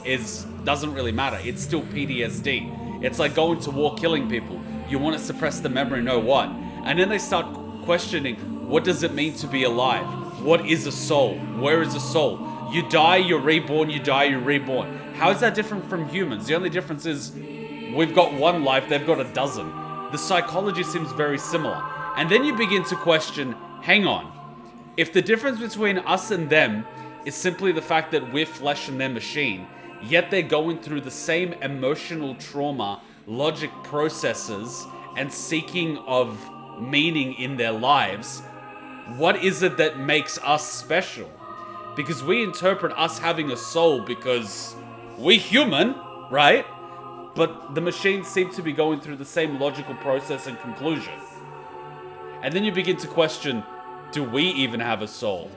Speaker 4: doesn't really matter. It's still PTSD. It's like going to war, killing people. You want to suppress the memory, no what? And then they start questioning, what does it mean to be alive? What is a soul? Where is a soul? You die, you're reborn, you die, you're reborn. How is that different from humans? The only difference is we've got one life, they've got a dozen. The psychology seems very similar. And then you begin to question, hang on, if the difference between us and them is simply the fact that we're flesh and they're machine, yet they're going through the same emotional trauma, logic processes, and seeking of meaning in their lives, what is it that makes us special? Because we interpret us having a soul because we're human, right? But the machines seem to be going through the same logical process and conclusion. And then you begin to question, do we even have a soul?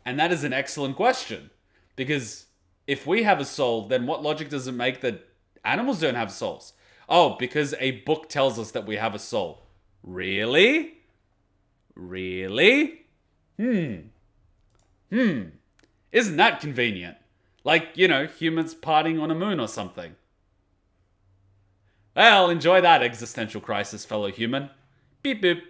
Speaker 4: And that is an excellent question. Because if we have a soul, then what logic does it make that animals don't have souls? Oh, because a book tells us that we have a soul. Really? Really? Isn't that convenient? Like, you know, humans partying on a moon or something. Well, enjoy that existential crisis, fellow human. Beep boop.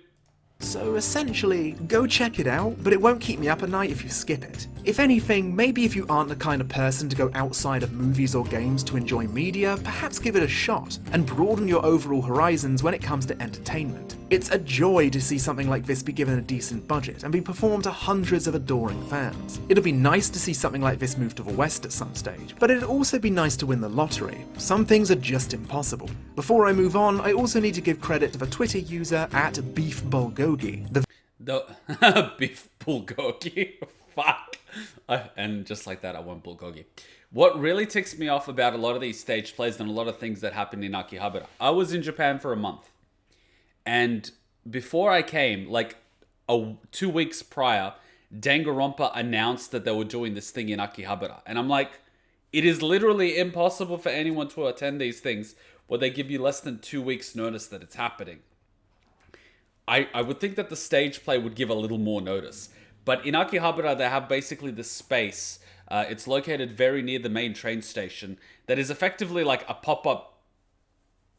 Speaker 1: So essentially, go check it out, but it won't keep me up at night if you skip it. If anything, maybe if you aren't the kind of person to go outside of movies or games to enjoy media, perhaps give it a shot, and broaden your overall horizons when it comes to entertainment. It's a joy to see something like this be given a decent budget and be performed to hundreds of adoring fans. It'd be nice to see something like this move to the West at some stage, but it'd also be nice to win the lottery. Some things are just impossible. Before I move on, I also need to give credit to the Twitter user @BeefBulgogi. The
Speaker 4: Beef bulgogi. Fuck. And just like that, I want bulgogi. What really ticks me off about a lot of these stage plays and a lot of things that happen in Akihabara, I was in Japan for a month. And before I came, like 2 weeks prior, Danganronpa announced that they were doing this thing in Akihabara. And I'm like, it is literally impossible for anyone to attend these things where they give you less than 2 weeks notice that it's happening. I would think that the stage play would give a little more notice. But in Akihabara, they have basically this space. It's located very near the main train station that is effectively like a pop-up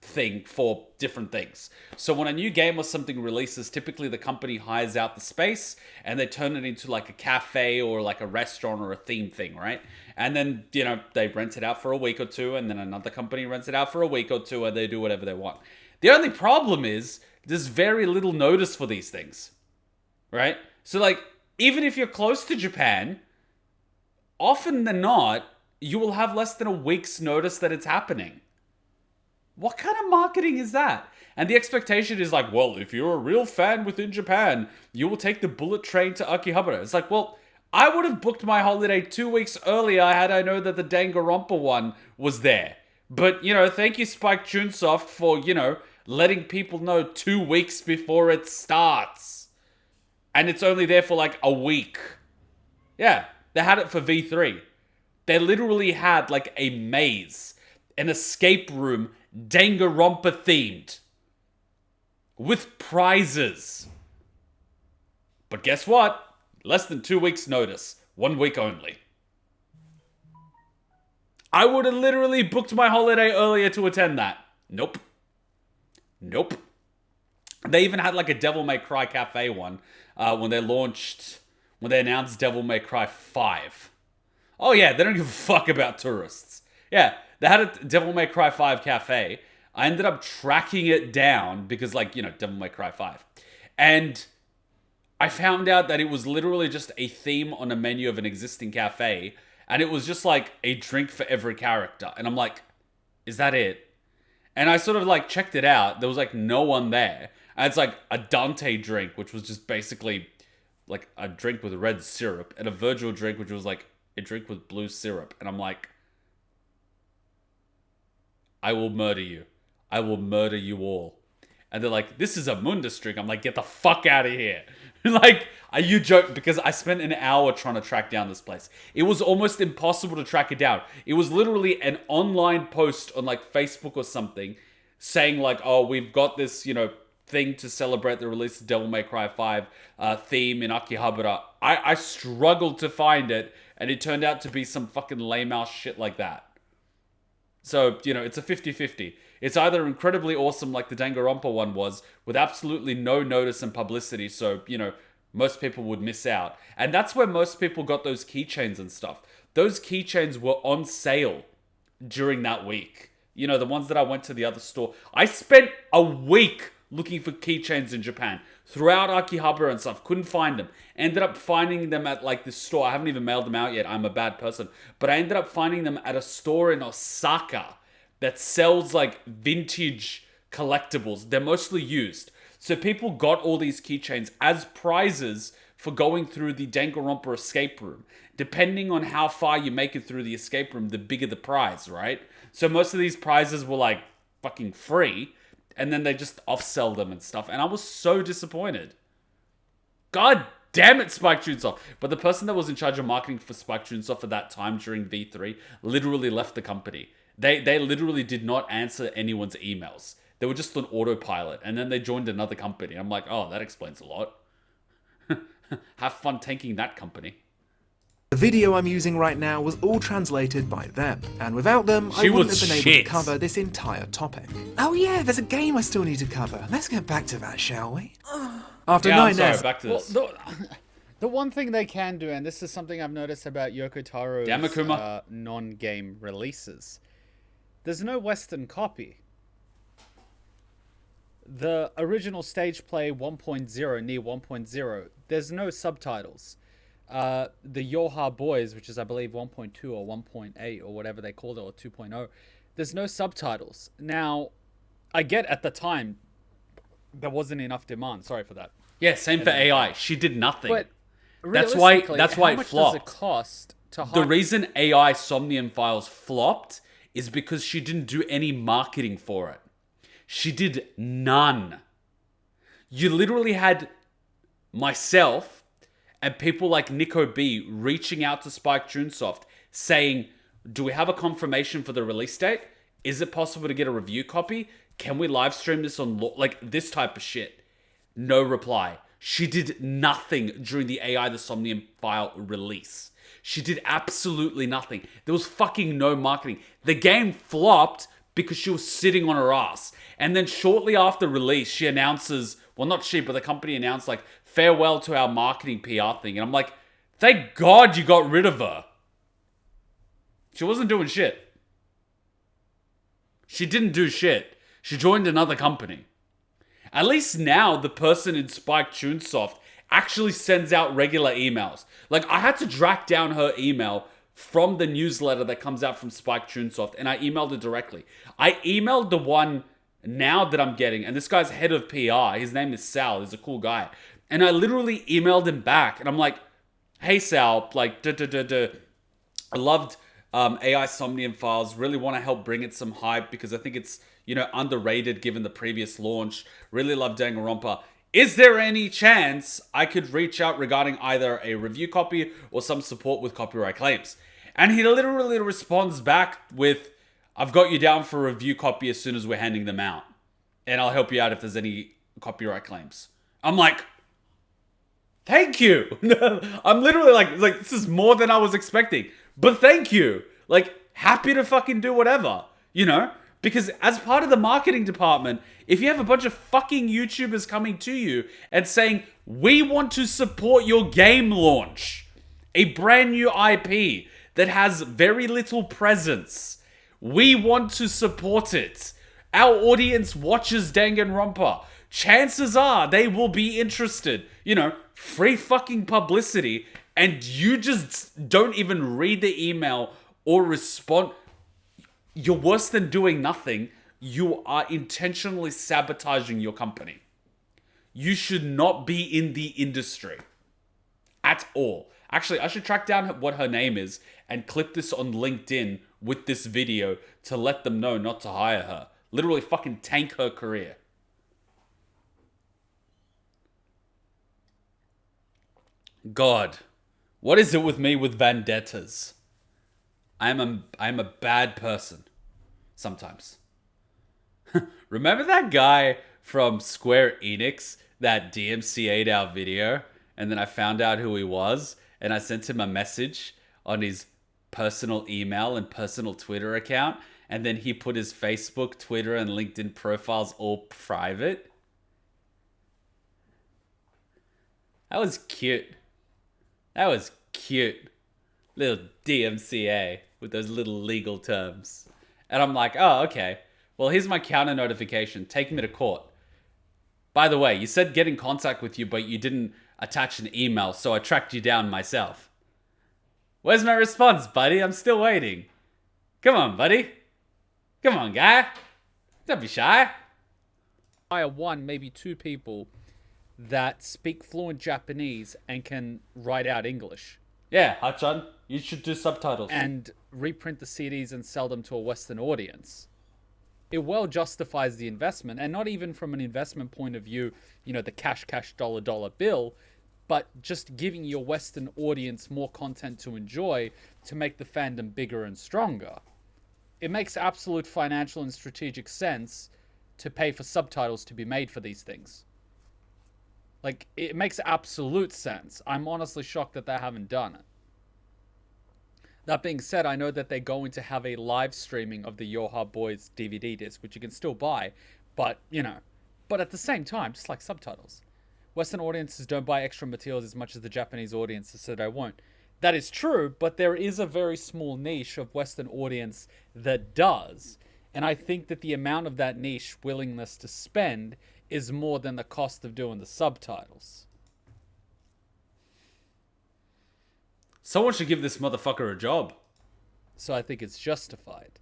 Speaker 4: thing for different things. So when a new game or something releases, typically the company hires out the space and they turn it into like a cafe or like a restaurant or a theme thing, right? And then, you know, they rent it out for a week or two, and then another company rents it out for a week or two, and they do whatever they want. The only problem is there's very little notice for these things, right? So like, even if you're close to Japan, often than not, you will have less than a week's notice that it's happening. What kind of marketing is that? And the expectation is like, well, if you're a real fan within Japan, you will take the bullet train to Akihabara. It's like, well, I would have booked my holiday 2 weeks earlier had I known that the Danganronpa one was there. But, you know, thank you, Spike Chunsoft, for, you know, letting people know 2 weeks before it starts. And it's only there for like a week. Yeah, they had it for V3. They literally had like a maze, an escape room, Danganronpa themed, with prizes. But guess what? Less than 2 weeks notice. 1 week only. I would have literally booked my holiday earlier to attend that. Nope. Nope. They even had like a Devil May Cry Cafe one when they announced Devil May Cry 5. Oh yeah, they don't give a fuck about tourists. Yeah, they had a Devil May Cry 5 cafe. I ended up tracking it down because, like, you know, Devil May Cry 5. And I found out that it was literally just a theme on a menu of an existing cafe. And it was just like a drink for every character. And I'm like, is that it? And I sort of like checked it out. There was like no one there. And it's like a Dante drink, which was just basically like a drink with red syrup. And a Virgil drink, which was like a drink with blue syrup. And I'm like, I will murder you. I will murder you all. And they're like, this is a Mundus drink. I'm like, get the fuck out of here. Like, are you joking? Because I spent an hour trying to track down this place. It was almost impossible to track it down. It was literally an online post on like Facebook or something saying like, oh, we've got this, you know, thing to celebrate the release of Devil May Cry 5 theme in Akihabara. I struggled to find it, and it turned out to be some fucking lame-ass shit like that. So, you know, it's a 50-50. It's either incredibly awesome like the Danganronpa one was, with absolutely no notice and publicity, so, you know, most people would miss out. And that's where most people got those keychains and stuff. Those keychains were on sale during that week. You know, the ones that I went to the other store. I spent a week looking for keychains in Japan throughout Akihabara and stuff. Couldn't find them. Ended up finding them at like this store. I haven't even mailed them out yet. I'm a bad person. But I ended up finding them at a store in Osaka that sells like vintage collectibles. They're mostly used. So people got all these keychains as prizes for going through the Danganronpa escape room. Depending on how far you make it through the escape room, the bigger the prize, right? So most of these prizes were like fucking free. And then they just off-sell them and stuff. And I was so disappointed. God damn it, Spike Chunsoft. But the person that was in charge of marketing for Spike Chunsoft at that time during V3 literally left the company. They literally did not answer anyone's emails. They were just on autopilot. And then they joined another company. I'm like, oh, that explains a lot. Have fun tanking that company.
Speaker 1: The video I'm using right now was all translated by them, and without them, I wouldn't have been able to cover this entire topic. Oh yeah, there's a game I still need to cover. Let's get back to that, shall we? After
Speaker 4: Yeah, I'm
Speaker 1: 9S,
Speaker 4: sorry, back to
Speaker 3: Well,
Speaker 4: this.
Speaker 3: the one thing they can do, and this is something I've noticed about Yoko Taro's
Speaker 4: Damn it, Kuma.
Speaker 3: non-game releases, there's no Western copy. The original stage play 1.0, NieR 1.0, there's no subtitles. The YoRHa boys, which is I believe 1.2 or 1.8 or whatever they called it, or 2.0, there's no subtitles. Now, I get at the time there wasn't enough demand. Sorry for that.
Speaker 4: Yeah, same for AI. She did nothing.
Speaker 3: But
Speaker 4: That's why
Speaker 3: realistically,
Speaker 4: it
Speaker 3: how much
Speaker 4: flopped.
Speaker 3: does it cost to
Speaker 4: The
Speaker 3: hire?
Speaker 4: reason AI Somnium Files flopped is because she didn't do any marketing for it. She did none. You literally had myself and people like NicoB reaching out to Spike Chunsoft saying, do we have a confirmation for the release date? Is it possible to get a review copy? Can we live stream this on like this type of shit? No reply. She did nothing during the AI the Somnium File release. She did absolutely nothing. There was fucking no marketing. The game flopped because she was sitting on her ass. And then shortly after release, she announces, well, not she, but the company announced like, farewell to our marketing PR thing. And I'm like, thank God you got rid of her. She wasn't doing shit. She didn't do shit. She joined another company. At least now, the person in Spike Chunsoft actually sends out regular emails. Like, I had to track down her email from the newsletter that comes out from Spike Chunsoft, and I emailed her directly. I emailed the one now that I'm getting, and this guy's head of PR. His name is Sal. He's a cool guy. And I literally emailed him back, and I'm like, hey, Sal, like, I loved AI Somnium Files. Really want to help bring it some hype because I think it's, you know, underrated given the previous launch. Really love Danganronpa. Is there any chance I could reach out regarding either a review copy or some support with copyright claims? And he literally responds back with, I've got you down for a review copy as soon as we're handing them out. And I'll help you out if there's any copyright claims. I'm like, thank you. I'm literally like, this is more than I was expecting. But thank you. Like, happy to fucking do whatever, you know? Because as part of the marketing department, if you have a bunch of fucking YouTubers coming to you and saying, we want to support your game launch, a brand new IP that has very little presence, we want to support it. Our audience watches Danganronpa. Chances are they will be interested. You know, free fucking publicity, and you just don't even read the email or respond. You're worse than doing nothing. You are intentionally sabotaging your company. You should not be in the industry at all. Actually, I should track down what her name is and clip this on LinkedIn with this video to let them know not to hire her. Literally fucking tank her career. God, what is it with me with vendettas? I am a bad person. Sometimes. Remember that guy from Square Enix that DMCA'd our video? And then I found out who he was. And I sent him a message on his personal email and personal Twitter account. And then he put his Facebook, Twitter, and LinkedIn profiles all private. That was cute. That was cute. Little DMCA with those little legal terms. And I'm like, oh, okay. Well, here's my counter notification. Take me to court. By the way, you said get in contact with you, but you didn't attach an email, so I tracked you down myself. Where's my response, buddy? I'm still waiting. Come on, buddy. Come on, guy. Don't be shy.
Speaker 3: Hire one, maybe two people that speak fluent Japanese and can write out English.
Speaker 4: Yeah, Hachan, you should do subtitles.
Speaker 3: And reprint the CDs and sell them to a Western audience. It well justifies the investment, and not even from an investment point of view, you know, the cash, dollar bill, but just giving your Western audience more content to enjoy to make the fandom bigger and stronger. It makes absolute financial and strategic sense to pay for subtitles to be made for these things. Like, it makes absolute sense. I'm honestly shocked that they haven't done it. That being said, I know that they're going to have a live streaming of the YoRHa Boys DVD disc, which you can still buy, but, you know, but at the same time, just like subtitles. Western audiences don't buy extra materials as much as the Japanese audiences, so they won't. That is true, but there is a very small niche of Western audience that does. And I think that the amount of that niche willingness to spend is more than the cost of doing the subtitles.
Speaker 4: Someone should give this motherfucker a job.
Speaker 3: So I think it's justified.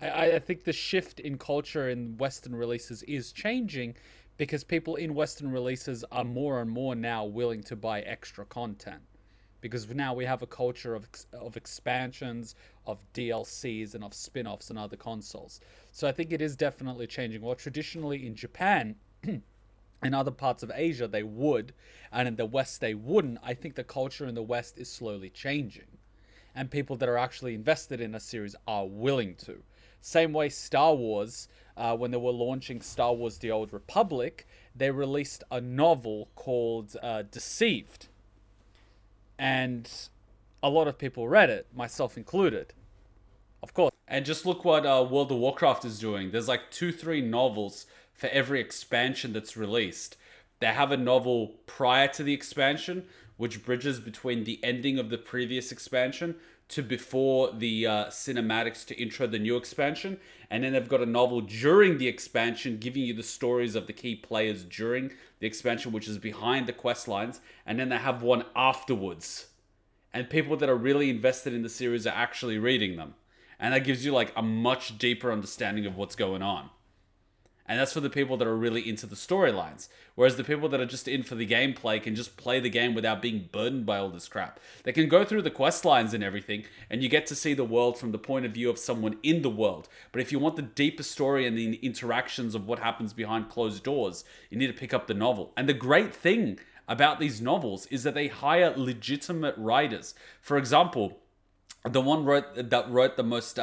Speaker 3: I think the shift in culture in Western releases is changing because people in Western releases are more and more now willing to buy extra content. Because now we have a culture of expansions, of DLCs, and of spin-offs and other consoles. So I think it is definitely changing. While traditionally in Japan and other parts of Asia they would, and in the West they wouldn't, I think the culture in the West is slowly changing. And people that are actually invested in a series are willing to. Same way Star Wars, when they were launching Star Wars The Old Republic, they released a novel called Deceived. And a lot of people read it, myself included. Of course.
Speaker 4: And just look what World of Warcraft is doing. There's like 2-3 novels for every expansion that's released. They have a novel prior to the expansion, which bridges between the ending of the previous expansion to before the cinematics to intro the new expansion. And then they've got a novel during the expansion, giving you the stories of the key players during the expansion, which is behind the quest lines. And then they have one afterwards. And people that are really invested in the series are actually reading them. And that gives you like a much deeper understanding of what's going on. And that's for the people that are really into the storylines. Whereas the people that are just in for the gameplay can just play the game without being burdened by all this crap. They can go through the quest lines and everything, and you get to see the world from the point of view of someone in the world. But if you want the deeper story and the interactions of what happens behind closed doors, you need to pick up the novel. And the great thing about these novels is that they hire legitimate writers. For example, the one that wrote the most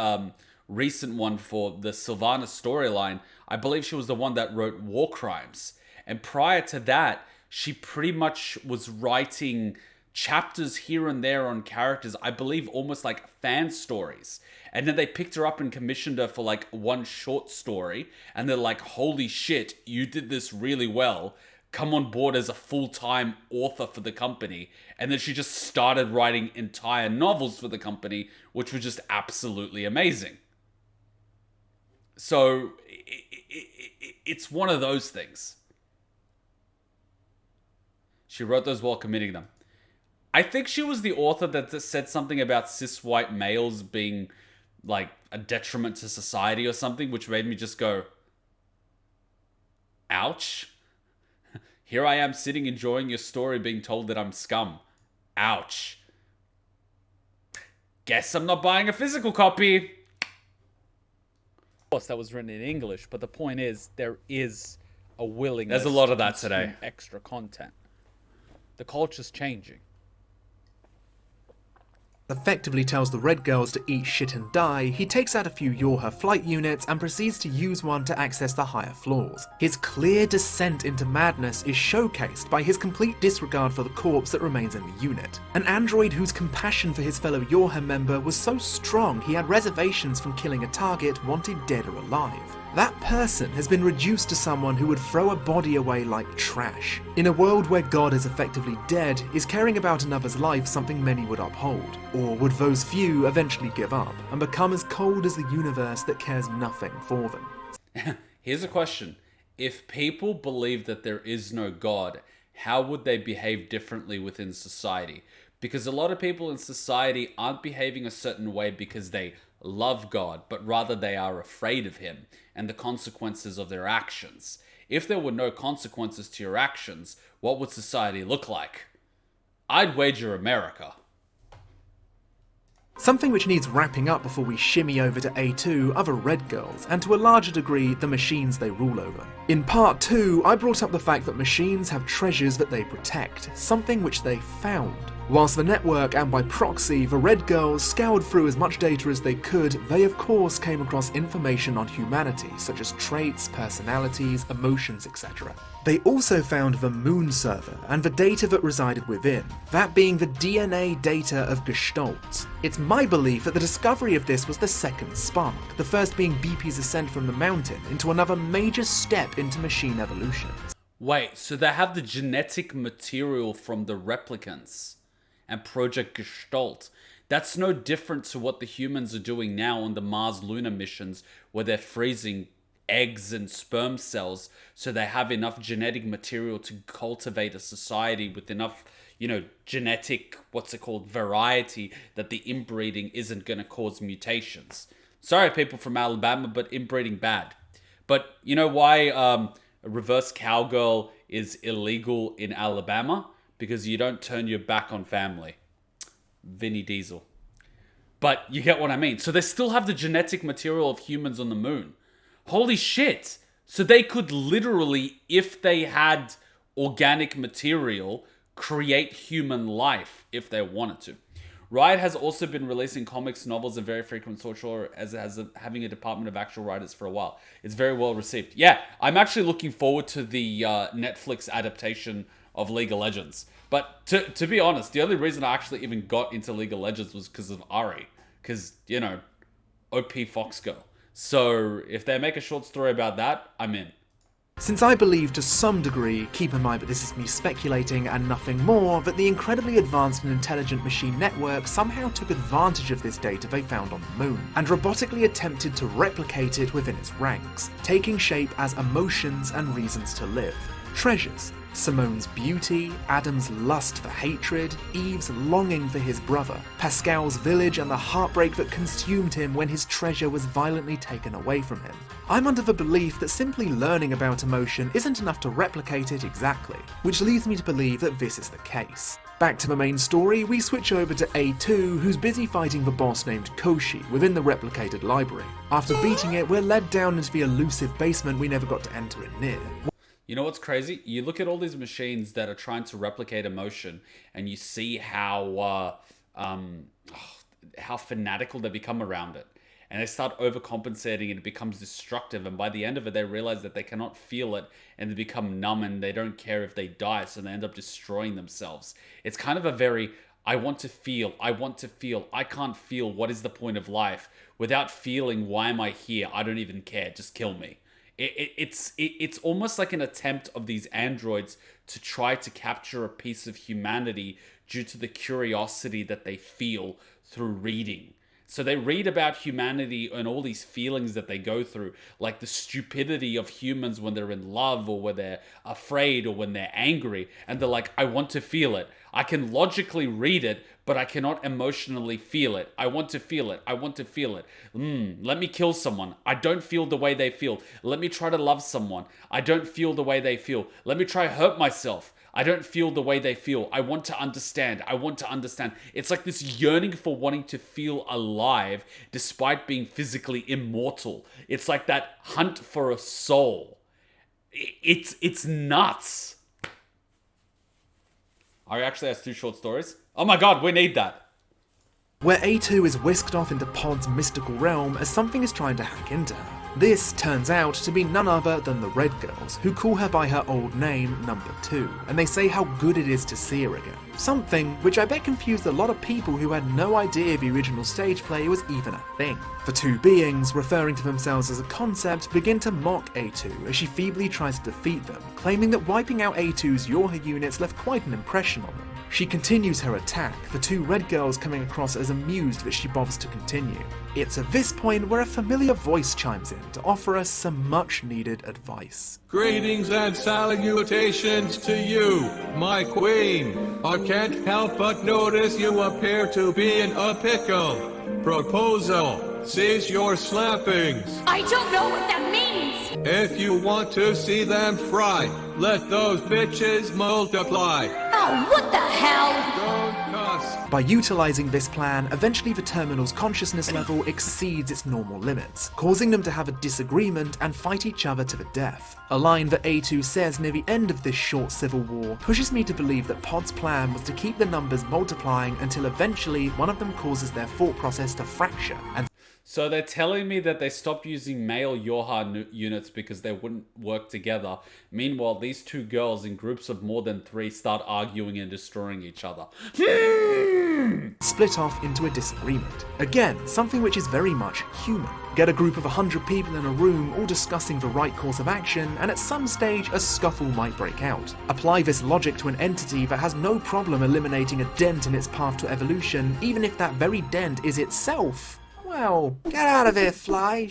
Speaker 4: recent one for the Sylvana storyline, I believe she was the one that wrote War Crimes. And prior to that, she pretty much was writing chapters here and there on characters, I believe almost like fan stories. And then they picked her up and commissioned her for like one short story. And they're like, holy shit, you did this really well. Come on board as a full-time author for the company. And then she just started writing entire novels for the company, which was just absolutely amazing. So it's one of those things. She wrote those while committing them. I think she was the author that said something about cis white males being like a detriment to society or something, which made me just go, ouch. Here I am sitting enjoying your story being told that I'm scum. Ouch. Guess I'm not buying a physical copy.
Speaker 3: Of course, that was written in English, but the point is there is a willingness.
Speaker 4: There's a lot of
Speaker 3: to
Speaker 4: that today.
Speaker 3: consume extra content. The culture's changing.
Speaker 1: Effectively tells the Red Girls to eat shit and die, he takes out a few YoRHa flight units and proceeds to use one to access the higher floors. His clear descent into madness is showcased by his complete disregard for the corpse that remains in the unit. An android whose compassion for his fellow YoRHa member was so strong he had reservations from killing a target wanted dead or alive. That person has been reduced to someone who would throw a body away like trash. In a world where God is effectively dead, is caring about another's life something many would uphold? Or would those few eventually give up and become as cold as the universe that cares nothing for them?
Speaker 4: Here's a question. If people believe that there is no God, how would they behave differently within society? Because a lot of people in society aren't behaving a certain way because they love God, but rather they are afraid of him and the consequences of their actions. If there were no consequences to your actions, what would society look like? I'd wager America.
Speaker 1: Something which needs wrapping up before we shimmy over to A2 are the Red Girls, and to a larger degree, the machines they rule over. In part 2, I brought up the fact that machines have treasures that they protect, something which they found. Whilst the network and by proxy, the Red Girls scoured through as much data as they could, they of course came across information on humanity, such as traits, personalities, emotions, etc. They also found the Moon server and the data that resided within, that being the DNA data of Gestalts. It's my belief that the discovery of this was the second spark, the first being BP's ascent from the mountain into another major step into machine evolution.
Speaker 4: Wait, so they have the genetic material from the replicants and Project Gestalt. That's no different to what the humans are doing now on the Mars lunar missions, where they're freezing eggs and sperm cells so they have enough genetic material to cultivate a society with enough, genetic, variety, that the inbreeding isn't going to cause mutations. Sorry, people from Alabama, but inbreeding bad. But you know why a reverse cowgirl is illegal in Alabama? Because you don't turn your back on family. Vinny Diesel. But you get what I mean. So they still have the genetic material of humans on the moon. Holy shit. So they could literally, if they had organic material, create human life if they wanted to. Riot has also been releasing comics, novels, and very frequent social as it has having a department of actual writers for a while. It's very well received. Yeah, I'm actually looking forward to the Netflix adaptation of League of Legends. But to be honest, the only reason I actually even got into League of Legends was because of Ari. Because, OP Fox Girl. So if they make a short story about that, I'm in.
Speaker 1: Since I believe to some degree, keep in mind that this is me speculating and nothing more, that the incredibly advanced and intelligent machine network somehow took advantage of this data they found on the moon, and robotically attempted to replicate it within its ranks, taking shape as emotions and reasons to live. Treasures. Simone's beauty, Adam's lust for hatred, Eve's longing for his brother, Pascal's village and the heartbreak that consumed him when his treasure was violently taken away from him. I'm under the belief that simply learning about emotion isn't enough to replicate it exactly, which leads me to believe that this is the case. Back to the main story, we switch over to A2, who's busy fighting the boss named Koshi within the replicated library. After beating it, we're led down into the elusive basement we never got to enter in NieR.
Speaker 4: You know what's crazy? You look at all these machines that are trying to replicate emotion, and you see how fanatical they become around it. And they start overcompensating, and it becomes destructive. And by the end of it, they realize that they cannot feel it, and they become numb, and they don't care if they die, so they end up destroying themselves. It's kind of a very, I want to feel, I can't feel, what is the point of life? Without feeling, why am I here? I don't even care, just kill me. It's almost like an attempt of these androids to try to capture a piece of humanity due to the curiosity that they feel through reading. So they read about humanity and all these feelings that they go through, like the stupidity of humans when they're in love or when they're afraid or when they're angry, and they're like, I want to feel it. I can logically read it, but I cannot emotionally feel it. I want to feel it. I want to feel it. Let me kill someone. I don't feel the way they feel. Let me try to love someone. I don't feel the way they feel. Let me try hurt myself. I don't feel the way they feel. I want to understand. I want to understand. It's like this yearning for wanting to feel alive despite being physically immortal. It's like that hunt for a soul. It's nuts. Ari actually has 2 short stories. Oh my god, we need that.
Speaker 1: Where A2 is whisked off into Pod's mystical realm as something is trying to hack into her. This turns out to be none other than the Red Girls, who call her by her old name, Number 2, and they say how good it is to see her again. Something which I bet confused a lot of people who had no idea the original stage play was even a thing. The two beings, referring to themselves as a concept, begin to mock A2 as she feebly tries to defeat them, claiming that wiping out A2's YoRHa units left quite an impression on them. She continues her attack, the 2 Red Girls coming across as amused that she bothers to continue. It's at this point where a familiar voice chimes in to offer us some much needed advice.
Speaker 10: Greetings and salutations to you, my queen. I can't help but notice you appear to be in a pickle. Proposal, cease your slappings.
Speaker 6: I don't know what that means!
Speaker 10: If you want to see them fry, let those bitches multiply.
Speaker 6: Oh, what the hell?
Speaker 10: Don't cuss.
Speaker 1: By utilizing this plan, eventually the terminal's consciousness level exceeds its normal limits, causing them to have a disagreement and fight each other to the death. A line that A2 says near the end of this short civil war pushes me to believe that Pod's plan was to keep the numbers multiplying until eventually one of them causes their thought process to fracture and
Speaker 4: So they're telling me that they stopped using male YoRHa units because they wouldn't work together. Meanwhile, these 2 girls in groups of more than 3 start arguing and destroying each other.
Speaker 1: split off into a disagreement. Again, something which is very much human. Get a group of 100 people in a room all discussing the right course of action, and at some stage a scuffle might break out. Apply this logic to an entity that has no problem eliminating a dent in its path to evolution, even if that very dent is itself. Well, get out of here, fly.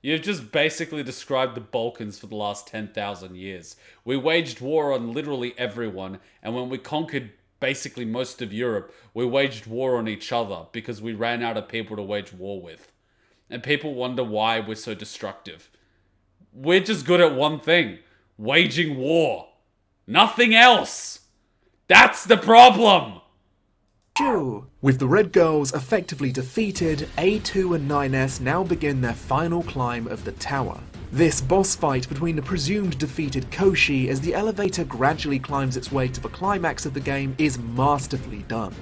Speaker 4: You've just basically described the Balkans for the last 10,000 years. We waged war on literally everyone, and when we conquered basically most of Europe, we waged war on each other because we ran out of people to wage war with. And people wonder why we're so destructive. We're just good at one thing: waging war. Nothing else. That's the problem.
Speaker 1: With the Red Girls effectively defeated, A2 and NieR's now begin their final climb of the tower. This boss fight between the presumed defeated Koshi as the elevator gradually climbs its way to the climax of the game is masterfully done.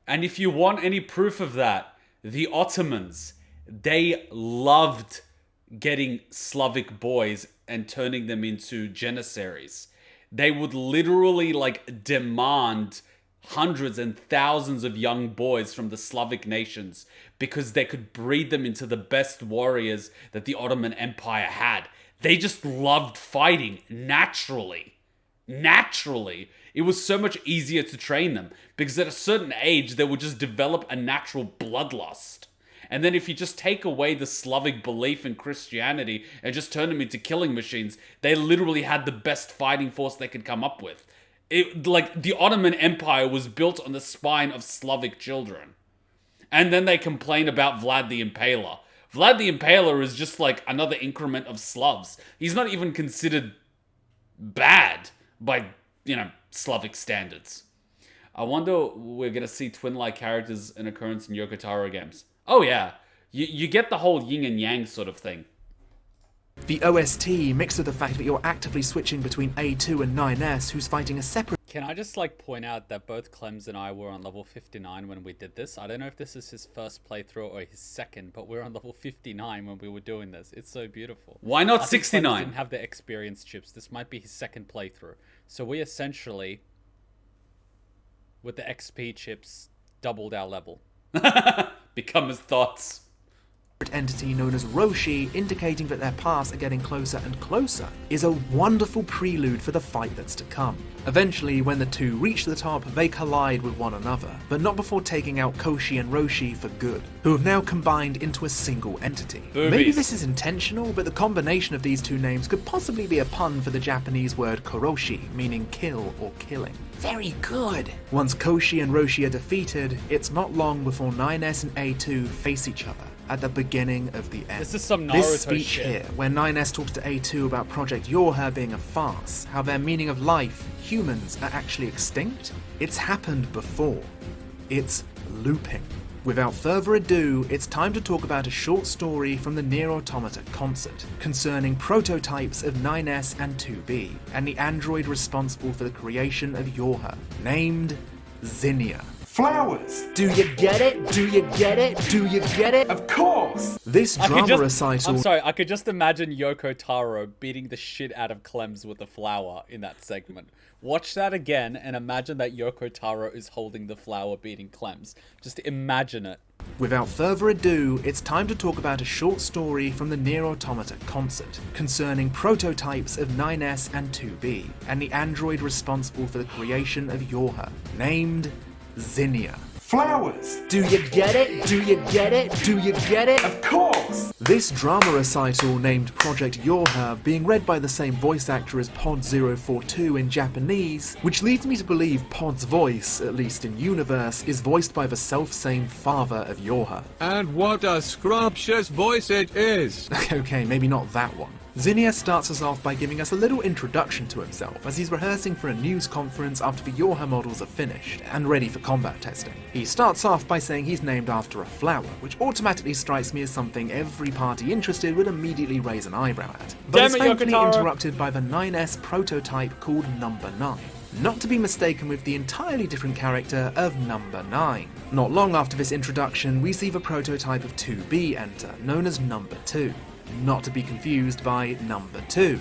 Speaker 4: And if you want any proof of that, the Ottomans, they loved getting Slavic boys and turning them into janissaries. They would literally demand hundreds and thousands of young boys from the Slavic nations because they could breed them into the best warriors that the Ottoman Empire had. They just loved fighting naturally. Naturally. It was so much easier to train them because at a certain age they would just develop a natural bloodlust. And then if you just take away the Slavic belief in Christianity and just turn them into killing machines, they literally had the best fighting force they could come up with. The Ottoman Empire was built on the spine of Slavic children. And then they complain about Vlad the Impaler. Vlad the Impaler is just another increment of Slavs. He's not even considered bad by, Slavic standards. I wonder we're going to see twin-like characters in occurrence in Yoko Taro games. Oh yeah, you get the whole yin and yang sort of thing.
Speaker 1: The OST, mixed with the fact that you're actively switching between A2 and NieR's, who's fighting a separate...
Speaker 3: Can I just point out that both Clemps and I were on level 59 when we did this? I don't know if this is his first playthrough or his second, but we're on level 59 when we were doing this. It's so beautiful.
Speaker 4: Why not
Speaker 3: I think
Speaker 4: 69?
Speaker 3: Clemps didn't have the experience chips. This might be his second playthrough. So we essentially, with the XP chips, doubled our level.
Speaker 4: Become his thoughts.
Speaker 1: Entity known as YoRHa, indicating that their paths are getting closer and closer, is a wonderful prelude for the fight that's to come. Eventually, when the two reach the top, they collide with one another, but not before taking out Koshi and YoRHa for good, who have now combined into a single entity.
Speaker 4: Boobies.
Speaker 1: Maybe this is intentional, but the combination of these two names could possibly be a pun for the Japanese word koroshi, meaning kill or killing. Very good! Once Koshi and YoRHa are defeated, it's not long before NieR's and A2 face each other at the beginning of the end.
Speaker 3: This is some Naruto
Speaker 1: This speech
Speaker 3: shit.
Speaker 1: here, where NieR's talks to A2 about Project YoRHa being a farce, how their meaning of life, humans, are actually extinct, it's happened before. It's looping. Without further ado, it's time to talk about a short story from the NieR Automata concert, concerning prototypes of 9S and 2B, and the android responsible for the creation of YoRHa, named NieR.
Speaker 7: Flowers!
Speaker 1: Do you get it? Do you get it? Do you get it?
Speaker 7: Of course!
Speaker 1: This drama recital...
Speaker 3: I'm sorry, I could just imagine Yoko Taro beating the shit out of Clemps with a flower in that segment. Watch that again and imagine that Yoko Taro is holding the flower beating Clemps. Just imagine it.
Speaker 1: Without further ado, it's time to talk about a short story from the NieR Automata concert, concerning prototypes of 9S and 2B, and the android responsible for the creation of YoRHa, named NieR.
Speaker 7: Flowers!
Speaker 1: Do you get it? Do you get it? Do you get it?
Speaker 7: Of course!
Speaker 1: This drama recital, named Project YoRHa, being read by the same voice actor as Pod 042 in Japanese, which leads me to believe Pod's voice, at least in universe, is voiced by the self-same father of YoRHa.
Speaker 10: And what a scrumptious voice it is!
Speaker 1: Okay, maybe not that one. NieR starts us off by giving us a little introduction to himself as he's rehearsing for a news conference after the YoRHa models are finished and ready for combat testing. He starts off by saying he's named after a flower, which automatically strikes me as something every party interested would immediately raise an eyebrow at. But
Speaker 3: Damn
Speaker 1: it's
Speaker 3: it,
Speaker 1: thankfully
Speaker 3: Yoko Taro.
Speaker 1: interrupted by the 9S prototype called Number 9. Not to be mistaken with the entirely different character of Number 9. Not long after this introduction, we see the prototype of 2B enter, known as Number 2. Not to be confused by Number 2.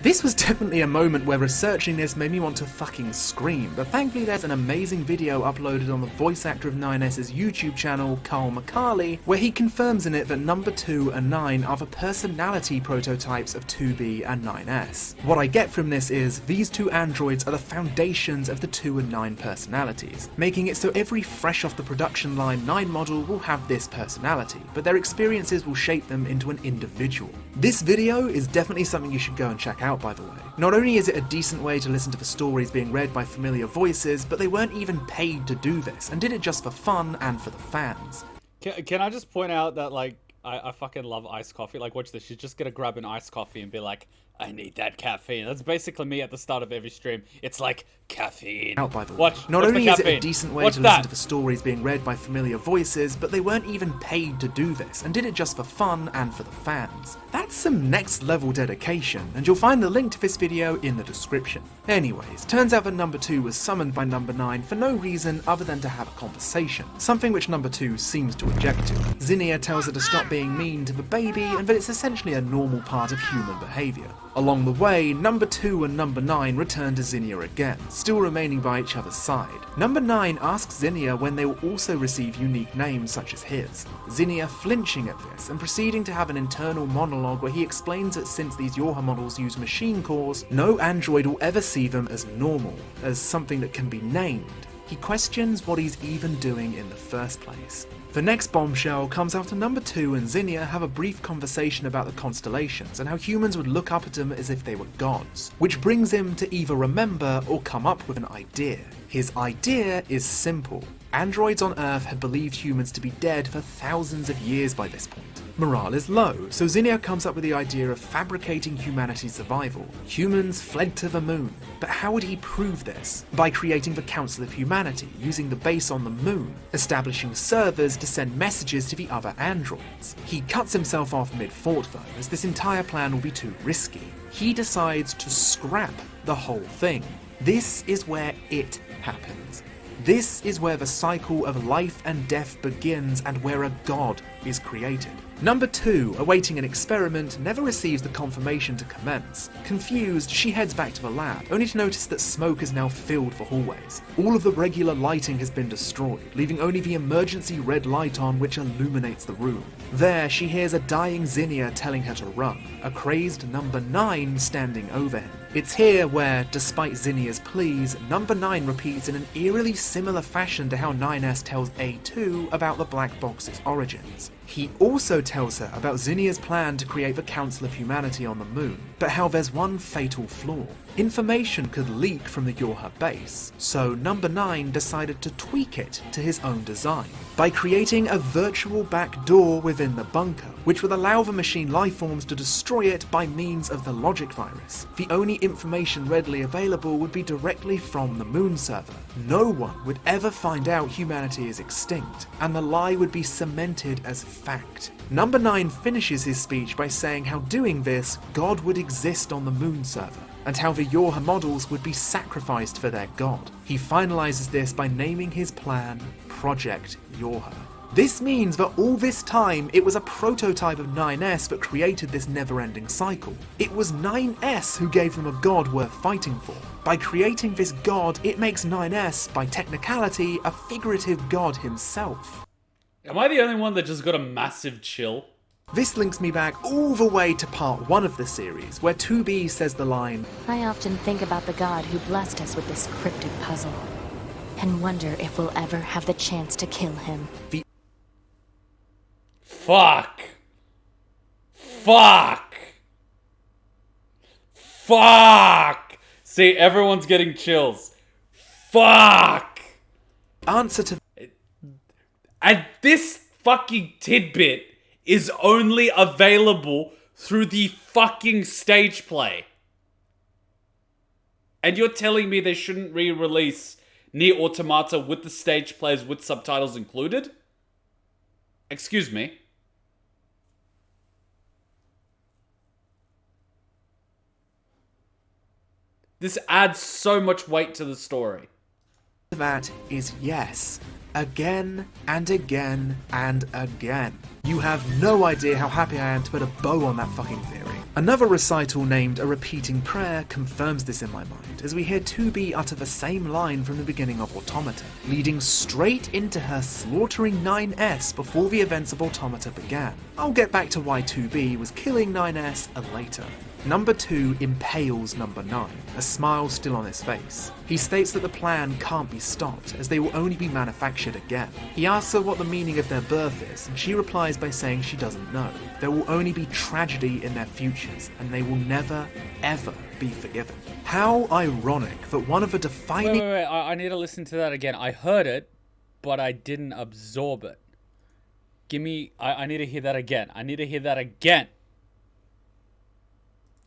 Speaker 1: This was definitely a moment where researching this made me want to fucking scream, but thankfully there's an amazing video uploaded on the voice actor of 9S's YouTube channel, Carl McCarley, where he confirms in it that number 2 and 9 are the personality prototypes of 2B and 9S. What I get from this is, these two androids are the foundations of the 2 and 9 personalities, making it so every fresh off the production line 9 model will have this personality, but their experiences will shape them into an individual. This video is definitely something you should go and check out, by the way. Not only is it a decent way to listen to the stories being read by familiar voices, but they weren't even paid to do this, and did it just for fun and for the fans.
Speaker 3: Can I just point out that, like, I fucking love iced coffee. Like, watch this. She's just gonna grab an iced coffee and be like, I need that caffeine. That's basically me at the start of every stream. It's like, caffeine.
Speaker 1: Out, by the way.
Speaker 3: Watch
Speaker 1: Not
Speaker 3: the
Speaker 1: only is it
Speaker 3: caffeine.
Speaker 1: a decent way
Speaker 3: Watch
Speaker 1: to
Speaker 3: that.
Speaker 1: listen to the stories being read by familiar voices, but they weren't even paid to do this, and did it just for fun and for the fans. That's some next level dedication, and you'll find the link to this video in the description. Anyways, turns out that number 2 was summoned by number 9 for no reason other than to have a conversation, something which number 2 seems to object to. Zinnia tells her to stop being mean to the baby, and that it's essentially a normal part of human behaviour. Along the way, number 2 and number 9 return to Zinnia again, still remaining by each other's side. Number 9 asks Zinnia when they will also receive unique names such as his. Zinnia flinching at this and proceeding to have an internal monologue where he explains that since these YoRHa models use machine cores, no android will ever see them as normal, as something that can be named. He questions what he's even doing in the first place. The next bombshell comes after number 2 and Zinnia have a brief conversation about the constellations and how humans would look up at them as if they were gods, which brings him to either remember or come up with an idea. His idea is simple. Androids on Earth had believed humans to be dead for thousands of years by this point. Morale is low, so Zinnia comes up with the idea of fabricating humanity's survival. Humans fled to the moon, but how would he prove this? By creating the Council of Humanity, using the base on the moon, establishing servers to send messages to the other androids. He cuts himself off mid-thought though, as this entire plan will be too risky. He decides to scrap the whole thing. This is where it happens. This is where the cycle of life and death begins and where a god is created. Number 2, awaiting an experiment, never receives the confirmation to commence. Confused, she heads back to the lab, only to notice that smoke is now filled the hallways. All of the regular lighting has been destroyed, leaving only the emergency red light on which illuminates the room. There, she hears a dying Zinnia telling her to run, a crazed number 9 standing over him. It's here where, despite Zinnia's pleas, number 9 repeats in an eerily similar fashion to how 9S tells A2 about the black box's origins. He also tells her about Zinnia's plan to create the Council of Humanity on the moon, but how there's one fatal flaw. Information could leak from the YoRHa base, so number 9 decided to tweak it to his own design, by creating a virtual back door within the bunker, which would allow the machine lifeforms to destroy it by means of the logic virus. The only information readily available would be directly from the moon server. No one would ever find out humanity is extinct, and the lie would be cemented as fact. Number 9 finishes his speech by saying how doing this, God would exist on the moon server, and how the YoRHa models would be sacrificed for their god. He finalizes this by naming his plan Project YoRHa. This means that all this time it was a prototype of 9S that created this never-ending cycle. It was 9S who gave them a god worth fighting for. By creating this god, it makes 9S, by technicality, a figurative god himself.
Speaker 4: Am I the only one that just got a massive chill?
Speaker 1: This links me back all the way to part 1 of the series, where 2B says the line,
Speaker 11: I often think about the god who blessed us with this cryptic puzzle, and wonder if we'll ever have the chance to kill him.
Speaker 4: Fuck. Fuck. Fuck. See, everyone's getting chills. Fuck.
Speaker 1: Answer to...
Speaker 4: And this fucking tidbit is only available through the fucking stage play. And you're telling me they shouldn't re-release NieR Automata with the stage plays with subtitles included? Excuse me. This adds so much weight to the story.
Speaker 1: That is yes. Again and again and again. You have no idea how happy I am to put a bow on that fucking theory. Another recital named A Repeating Prayer confirms this in my mind, as we hear 2B utter the same line from the beginning of Automata, leading straight into her slaughtering 9S before the events of Automata began. I'll get back to why 2B was killing 9S later. Number 2 impales Number 9, a smile still on his face. He states that the plan can't be stopped, as they will only be manufactured again. He asks her what the meaning of their birth is, and she replies by saying she doesn't know. There will only be tragedy in their futures, and they will never, ever be forgiven. How ironic that one of the defining...
Speaker 3: Wait, I need to listen to that again. I heard it, but I didn't absorb it. I need to hear that again. I need to hear that again.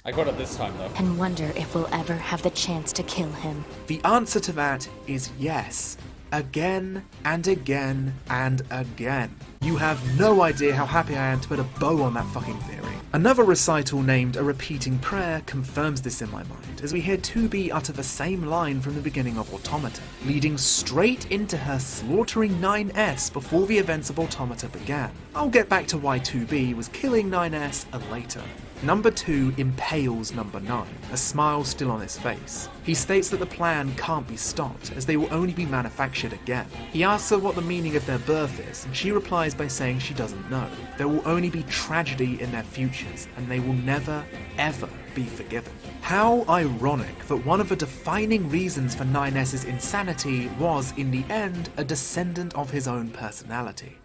Speaker 3: I got it this time, though.
Speaker 11: And wonder if we'll ever have the chance to kill him.
Speaker 1: The answer to that is yes. Again and again and again. You have no idea how happy I am to put a bow on that fucking theory. Another recital named A Repeating Prayer confirms this in my mind, as we hear 2B utter the same line from the beginning of Automata, leading straight into her slaughtering 9S before the events of Automata began. I'll get back to why 2B was killing 9S later. Number 2 impales Number 9, a smile still on his face. He states that the plan can't be stopped, as they will only be manufactured again. He asks her what the meaning of their birth is, and she replies by saying she doesn't know. There will only be tragedy in their futures, and they will never, ever be forgiven. How ironic that one of the defining reasons for 9S's insanity was, in the end, a descendant of his own personality.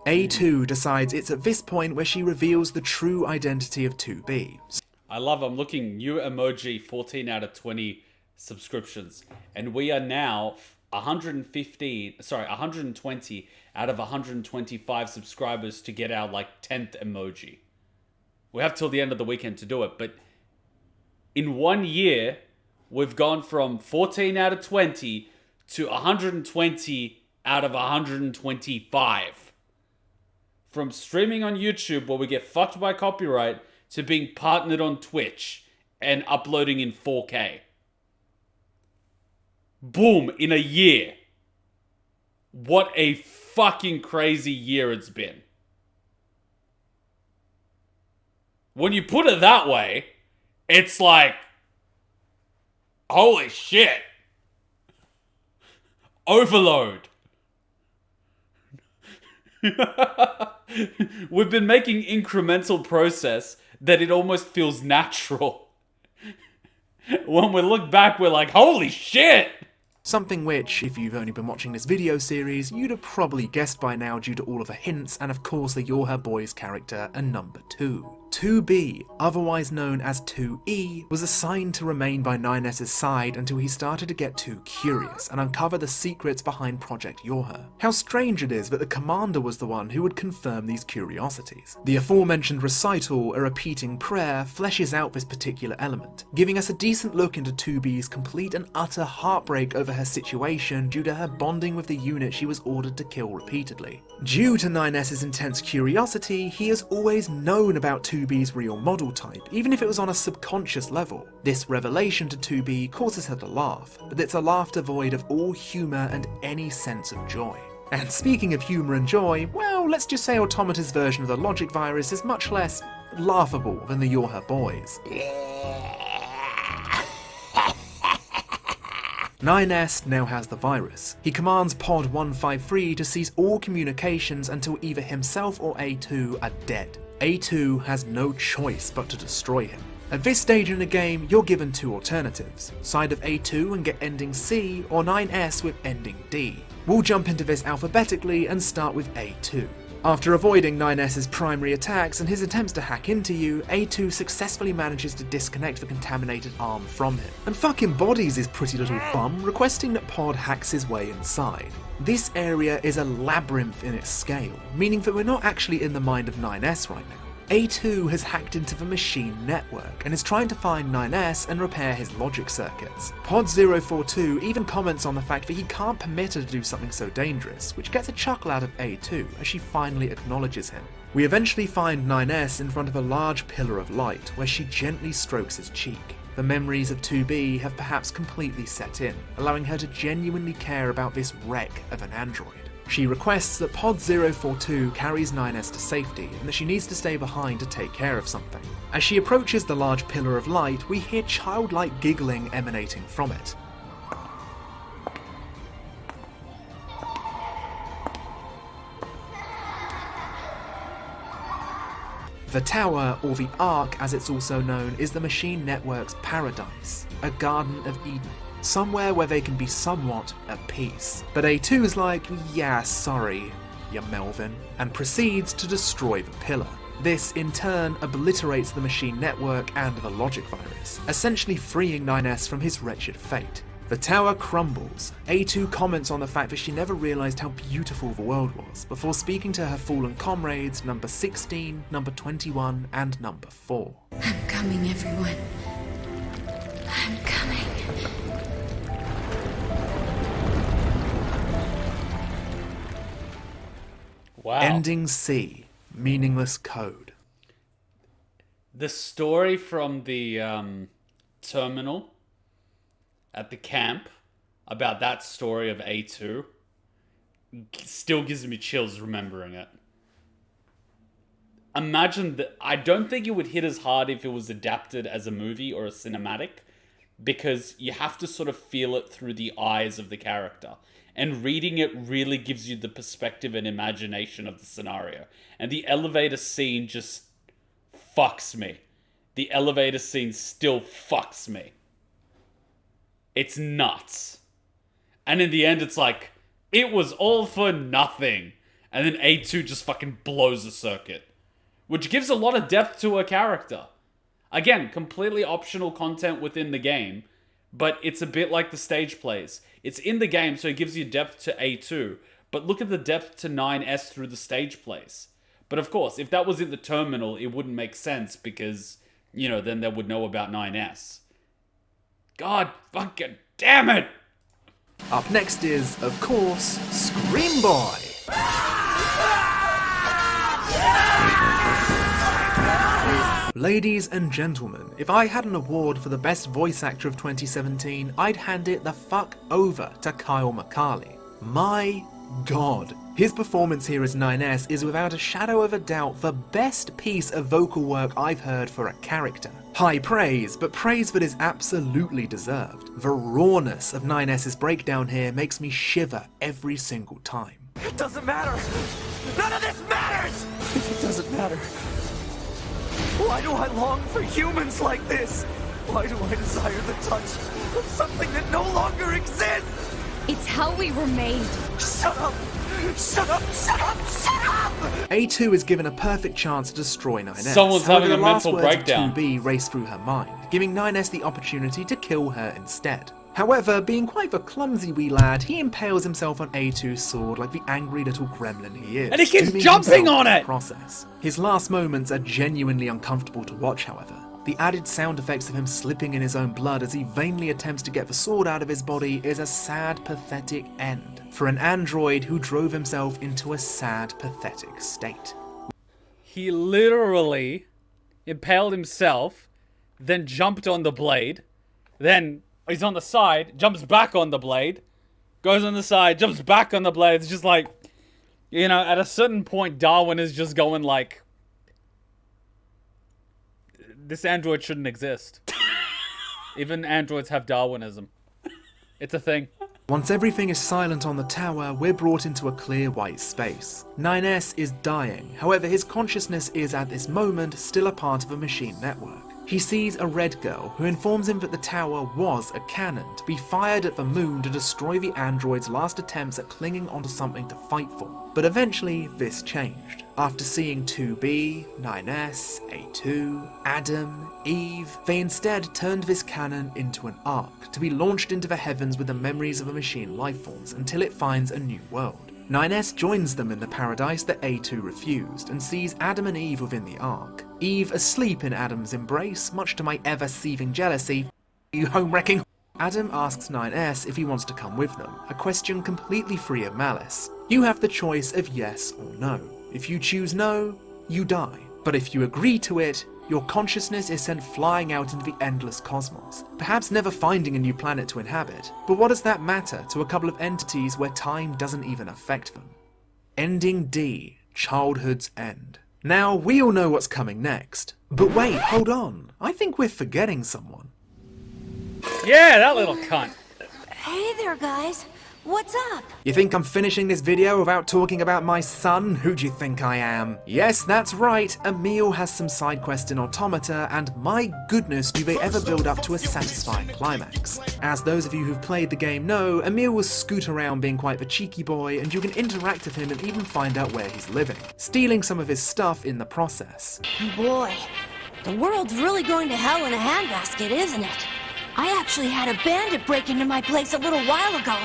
Speaker 1: A2 decides it's at this point where she reveals the true identity of 2B.
Speaker 4: I love, I'm looking, new emoji, 14 out of 20 subscriptions. And we are now 120 out of 125 subscribers to get our, 10th emoji. We have till the end of the weekend to do it, but in 1 year, we've gone from 14 out of 20 to 120 out of 125. From streaming on YouTube, where we get fucked by copyright, to being partnered on Twitch and uploading in 4K. Boom, in a year. What a fucking crazy year it's been. When you put it that way, it's like, holy shit. Overload. We've been making incremental progress that it almost feels natural. When we look back, we're like, holy shit!
Speaker 1: Something which, if you've only been watching this video series, you'd have probably guessed by now due to all of the hints and of course the YoRHa boys character and Number 2. 2B, otherwise known as 2E, was assigned to remain by 9S's side until he started to get too curious and uncover the secrets behind Project YoRHa. How strange it is that the commander was the one who would confirm these curiosities. The aforementioned recital, A Repeating Prayer, fleshes out this particular element, giving us a decent look into 2B's complete and utter heartbreak over her situation due to her bonding with the unit she was ordered to kill repeatedly. Due to 9S's intense curiosity, he has always known about 2B's real model type, even if it was on a subconscious level. This revelation to 2B causes her to laugh, but it's a laugh devoid of all humour and any sense of joy. And speaking of humour and joy, well, let's just say Automata's version of the logic virus is much less laughable than the YoRHa boys. 9S now has the virus. He commands Pod 153 to cease all communications until either himself or A2 are dead. A2 has no choice but to destroy him. At this stage in the game, you're given two alternatives: side of A2 and get ending C, or 9S with ending D. We'll jump into this alphabetically and start with A2. After avoiding 9S's primary attacks and his attempts to hack into you, A2 successfully manages to disconnect the contaminated arm from him, and fucking bodies his pretty little bum, requesting that Pod hacks his way inside. This area is a labyrinth in its scale, meaning that we're not actually in the mind of 9S right now. A2 has hacked into the machine network and is trying to find 9S and repair his logic circuits. Pod 042 even comments on the fact that he can't permit her to do something so dangerous, which gets a chuckle out of A2 as she finally acknowledges him. We eventually find 9S in front of a large pillar of light where she gently strokes his cheek. The memories of 2B have perhaps completely set in, allowing her to genuinely care about this wreck of an android. She requests that Pod 042 carries 9S to safety and that she needs to stay behind to take care of something. As she approaches the large pillar of light, we hear childlike giggling emanating from it. The tower, or the Ark as it's also known, is the machine network's paradise, a Garden of Eden, somewhere where they can be somewhat at peace. But A2 is like, yeah, sorry, you Melvin, and proceeds to destroy the pillar. This, in turn, obliterates the machine network and the logic virus, essentially freeing 9S from his wretched fate. The tower crumbles. A2 comments on the fact that she never realised how beautiful the world was, before speaking to her fallen comrades, number 16, number 21, and number 4.
Speaker 12: I'm coming, everyone. I'm coming.
Speaker 3: Wow.
Speaker 1: Ending C. Meaningless code.
Speaker 4: The story from the terminal at the camp about that story of A2 still gives me chills remembering it. Imagine that. I don't think it would hit as hard if it was adapted as a movie or a cinematic, because you have to sort of feel it through the eyes of the character. And reading it really gives you the perspective and imagination of the scenario. And the elevator scene just fucks me. The elevator scene still fucks me. It's nuts. And in the end, it's like, it was all for nothing. And then A2 just fucking blows the circuit. Which gives a lot of depth to her character. Again, completely optional content within the game. But it's a bit like the stage plays. It's in the game, so it gives you depth to A2. But look at the depth to 9S through the stage plays. But of course, if that was in the terminal, it wouldn't make sense because, you know, then they would know about 9S. God fucking damn it!
Speaker 1: Up next is, of course, Scream Boy. Ladies and gentlemen, if I had an award for the best voice actor of 2017, I'd hand it the fuck over to Kyle McCarley. My god. His performance here as 9S is without a shadow of a doubt the best piece of vocal work I've heard for a character. High praise, but praise that is absolutely deserved. The rawness of 9S's breakdown here makes me shiver every single time.
Speaker 13: It doesn't matter! None of this matters! It doesn't matter. Why do I long for humans like this? Why do I desire the touch of something that no longer exists?
Speaker 12: It's how we were made.
Speaker 13: Shut up! Shut up! Shut up! Shut up!
Speaker 1: A2 is given a perfect chance to destroy 9S.
Speaker 4: Someone's
Speaker 1: However,
Speaker 4: having a
Speaker 1: the last
Speaker 4: mental
Speaker 1: words
Speaker 4: breakdown.
Speaker 1: Of 2B race through her mind, giving 9S the opportunity to kill her instead. However, being quite the clumsy wee lad, he impales himself on A2's sword like the angry little gremlin he is.
Speaker 3: And he keeps
Speaker 1: dooming
Speaker 3: jumping
Speaker 1: himself
Speaker 3: on
Speaker 1: to the
Speaker 3: it!
Speaker 1: Process. His last moments are genuinely uncomfortable to watch, however. The added sound effects of him slipping in his own blood as he vainly attempts to get the sword out of his body is a sad, pathetic end for an android who drove himself into a sad, pathetic state.
Speaker 3: He literally impaled himself, then jumped on the blade, then he's on the side, jumps back on the blade, goes on the side, jumps back on the blade. It's just like, you know, at a certain point, Darwin is just going like, this android shouldn't exist. Even androids have Darwinism. It's a thing.
Speaker 1: Once everything is silent on the tower, we're brought into a clear white space. 9S is dying, however his consciousness is at this moment still a part of a machine network. He sees a red girl who informs him that the tower was a cannon to be fired at the moon to destroy the android's last attempts at clinging onto something to fight for. But eventually this changed. After seeing 2B, 9S, A2, Adam, Eve, they instead turned this cannon into an ark to be launched into the heavens with the memories of the machine lifeforms until it finds a new world. 9S joins them in the paradise that A2 refused and sees Adam and Eve within the ark. Eve asleep in Adam's embrace, much to my ever-seething jealousy. You home-wrecking. Adam asks 9S if he wants to come with them, a question completely free of malice. You have the choice of yes or no. If you choose no, you die. But if you agree to it, your consciousness is sent flying out into the endless cosmos, perhaps never finding a new planet to inhabit. But what does that matter to a couple of entities where time doesn't even affect them? Ending D, Childhood's End. Now, we all know what's coming next. But wait, hold on. I think we're forgetting someone.
Speaker 3: Yeah, that little cunt.
Speaker 6: Hey there, guys. What's up?
Speaker 1: You think I'm finishing this video without talking about my son? Who do you think I am? Yes, that's right. Emil has some side quests in Automata, and my goodness, do they ever build up to a satisfying climax. As those of you who've played the game know, Emil will scoot around being quite the cheeky boy, and you can interact with him and even find out where he's living, stealing some of his stuff in the process.
Speaker 6: Boy, the world's really going to hell in a handbasket, isn't it? I actually had a bandit break into my place a little while ago.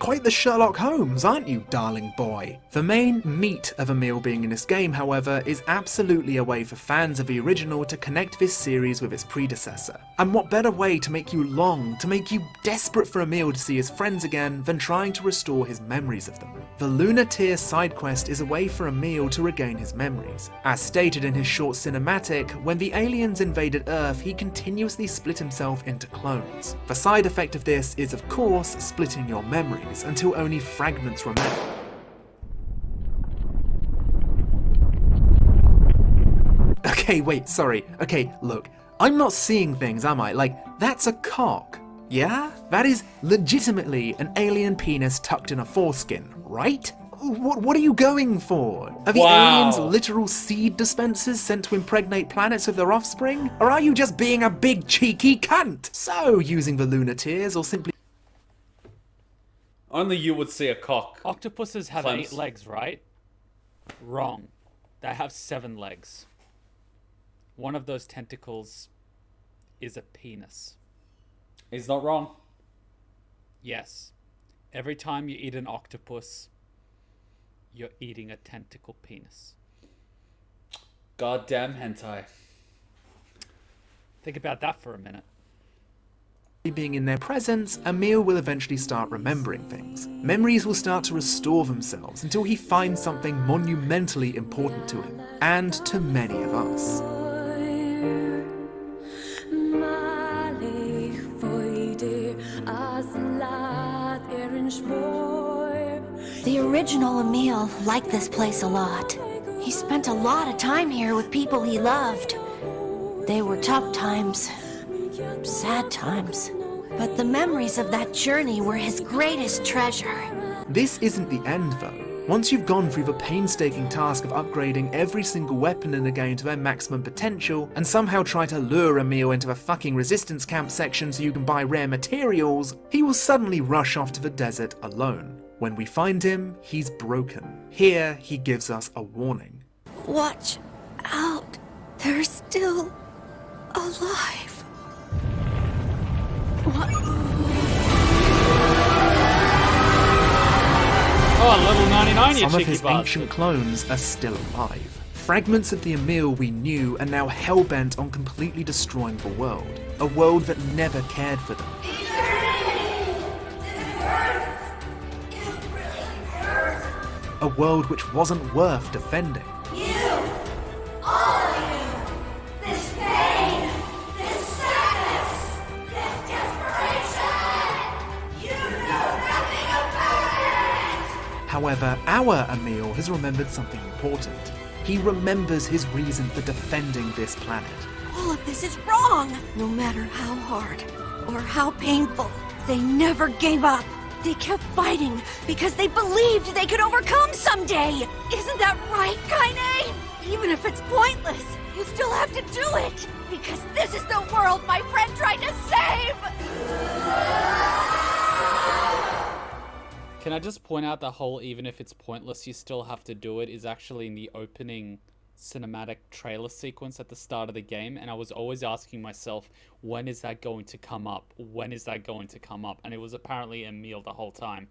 Speaker 1: Quite the Sherlock Holmes, aren't you, darling boy? The main meat of Emil being in this game, however, is absolutely a way for fans of the original to connect this series with its predecessor. And what better way to make you long, to make you desperate for Emil to see his friends again, than trying to restore his memories of them. The Lunar Tier side quest is a way for Emil to regain his memories. As stated in his short cinematic, when the aliens invaded Earth, he continuously split himself into clones. The side effect of this is, of course, splitting your memories until only fragments remain. Okay, wait, sorry. Okay, look. I'm not seeing things, am I? Like, that's a cock. Yeah? That is legitimately an alien penis tucked in a foreskin, right? What are you going for? Are the aliens literal seed dispensers sent to impregnate planets with their offspring? Or are you just being a big cheeky cunt? So, using the lunar tiers or simply...
Speaker 4: Only you would see a cock.
Speaker 3: Octopuses have
Speaker 4: Clemps.
Speaker 3: 8 legs, right? Wrong. They have 7 legs. One of those tentacles is a penis.
Speaker 4: He's not wrong.
Speaker 3: Yes. Every time you eat an octopus, you're eating a tentacle penis.
Speaker 4: Goddamn hentai.
Speaker 3: Think about that for a minute.
Speaker 1: Being in their presence, Emil will eventually start remembering things. Memories will start to restore themselves until he finds something monumentally important to him, and to many of us.
Speaker 6: The original Emil liked this place a lot. He spent a lot of time here with people he loved. They were tough times, sad times, but the memories of that journey were his greatest treasure.
Speaker 1: This isn't the end though. Once you've gone through the painstaking task of upgrading every single weapon in the game to their maximum potential, and somehow try to lure Emil into the fucking resistance camp section so you can buy rare materials, he will suddenly rush off to the desert alone. When we find him, he's broken. Here, he gives us a warning.
Speaker 6: Watch out, they're still alive. What?
Speaker 3: Oh, level 99, you
Speaker 1: Some of
Speaker 3: cheeky
Speaker 1: his
Speaker 3: bastard.
Speaker 1: ancient clones are still alive. Fragments of the Emil we knew are now hell-bent on completely destroying the world. A world that never cared for them. A world which wasn't worth defending. However, our Emil has remembered something important. He remembers his reason for defending this planet.
Speaker 6: All of this is wrong! No matter how hard or how painful, they never gave up. They kept fighting because they believed they could overcome someday! Isn't that right, Kaine? Even if it's pointless, you still have to do it! Because this is the world my friend tried to save!
Speaker 3: Can I just point out the whole even if it's pointless you still have to do it is actually in the opening cinematic trailer sequence at the start of the game, and I was always asking myself, when is that going to come up? When is that going to come up? And it was apparently Emil the whole time.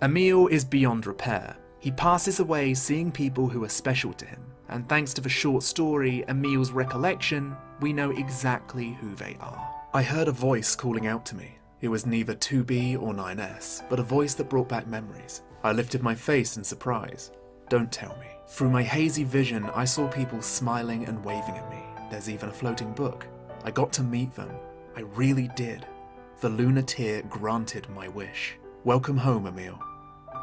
Speaker 1: Emil is beyond repair. He passes away seeing people who are special to him, and thanks to the short story, Emil's recollection, we know exactly who they are. I heard a voice calling out to me. It was neither 2B or 9S, but a voice that brought back memories. I lifted my face in surprise. Don't tell me. Through my hazy vision, I saw people smiling and waving at me. There's even a floating book. I got to meet them. I really did. The Lunar Tier granted my wish. Welcome home, Emil.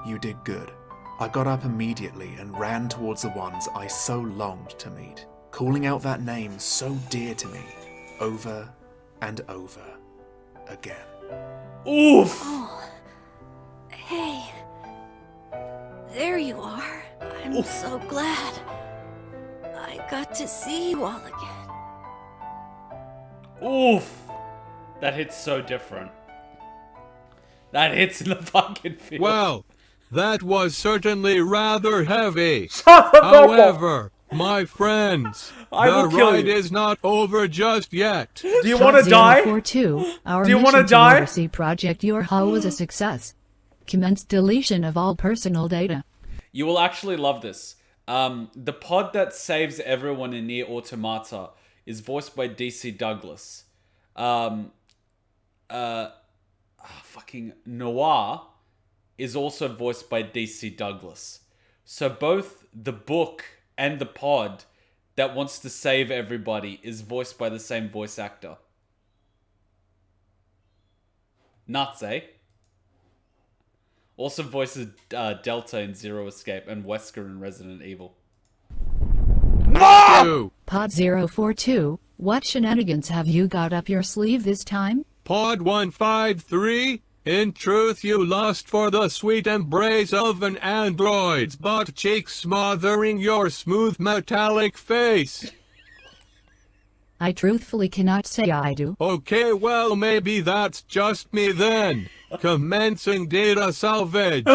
Speaker 1: You did good. I got up immediately and ran towards the ones I so longed to meet, calling out that name so dear to me, over and over again.
Speaker 4: Oof!
Speaker 6: Oh. Hey. There you are. I'm so glad. I got to see you all again.
Speaker 4: Oof! That hits so different. That hits in the fucking field.
Speaker 10: Well, that was certainly rather heavy.
Speaker 4: Shut the fuck up!
Speaker 10: However, my friends,
Speaker 4: I will
Speaker 10: the
Speaker 4: kill
Speaker 10: ride
Speaker 4: you.
Speaker 10: is not over just yet.
Speaker 4: Do you want to die?
Speaker 14: 042, our
Speaker 4: Do you want to
Speaker 14: mission
Speaker 4: die?
Speaker 14: oversee Project YoRHa was a success. Commence deletion of all personal data.
Speaker 4: You will actually love this. The pod that saves everyone in NieR Automata is voiced by DC Douglas. Fucking Noir is also voiced by DC Douglas. So both the book and the pod that wants to save everybody is voiced by the same voice actor. Nuts, eh? Also voices Delta in Zero Escape and Wesker in Resident Evil.
Speaker 14: Pod 042, what shenanigans have you got up your sleeve this time?
Speaker 10: Pod 153, in truth you lust for the sweet embrace of an android's butt cheek smothering your smooth metallic face.
Speaker 14: I truthfully cannot say I do.
Speaker 10: Okay, well maybe that's just me then. Commencing data salvage.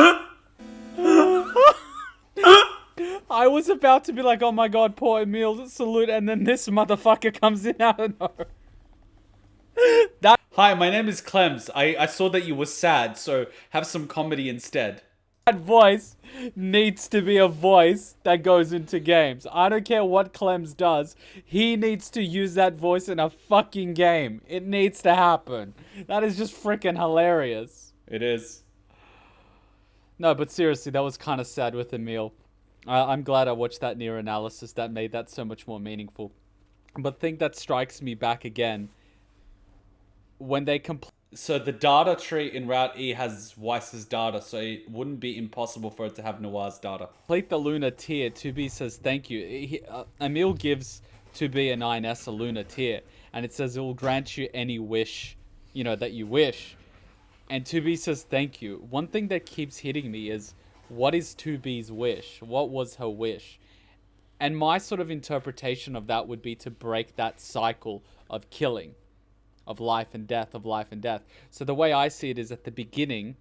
Speaker 3: I was about to be like, oh my god, poor Emil, salute, and then this motherfucker comes in out of nowhere.
Speaker 4: Hi, my name is Clemps. I saw that you were sad, so have some comedy instead.
Speaker 3: That voice needs to be a voice that goes into games. I don't care what Clemps does. He needs to use that voice in a fucking game. It needs to happen. That is just freaking hilarious.
Speaker 4: It is.
Speaker 3: No, but seriously, that was kind of sad with Emil. I'm glad I watched that NieR analysis. That made that so much more meaningful. But thing that strikes me back again, when they
Speaker 4: so the data tree in Route E has Weiss's data, so it wouldn't be impossible for it to have Noir's data.
Speaker 3: complete the Lunar tier, 2B says thank you. Emil gives 2B a 9S a Lunar tier, and it says it will grant you any wish, that you wish. And 2B says thank you. One thing that keeps hitting me is, what is 2B's wish? What was her wish? And my sort of interpretation of that would be to break that cycle of killing. Of life and death, of life and death. So the way I see it is, at the beginning,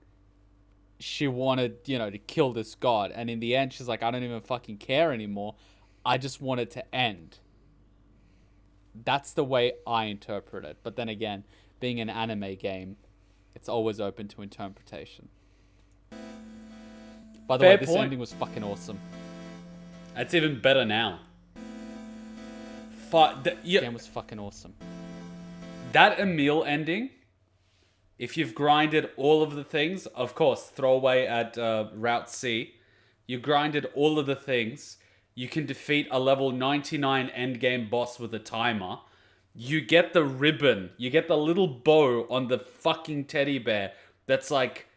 Speaker 3: she wanted, to kill this god. And in the end, she's like, I don't even fucking care anymore. I just want it to end. That's the way I interpret it. But then again, being an anime game, it's always open to interpretation. By the way, this ending was fucking awesome.
Speaker 4: It's even better now.
Speaker 3: The game was fucking awesome.
Speaker 4: That Emil ending, if you've grinded all of the things, of course, throwaway at Route C, you grinded all of the things, you can defeat a level 99 endgame boss with a timer, you get the ribbon, you get the little bow on the fucking teddy bear that's like,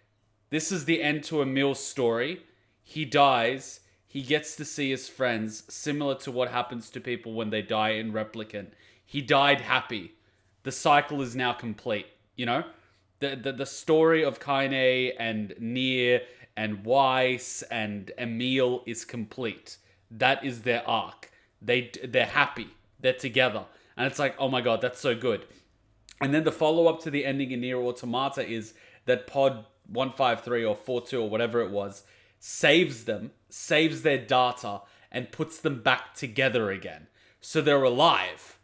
Speaker 4: this is the end to Emil's story. He dies, he gets to see his friends, similar to what happens to people when they die in Replicant. He died happy. The cycle is now complete, The story of Kaine and NieR and Weiss and Emil is complete. That is their arc. They're happy. They're together. And it's like, oh my god, that's so good. And then the follow-up to the ending in NieR Automata is that Pod 153 or 42 or whatever it was, saves them, saves their data, and puts them back together again. So they're alive.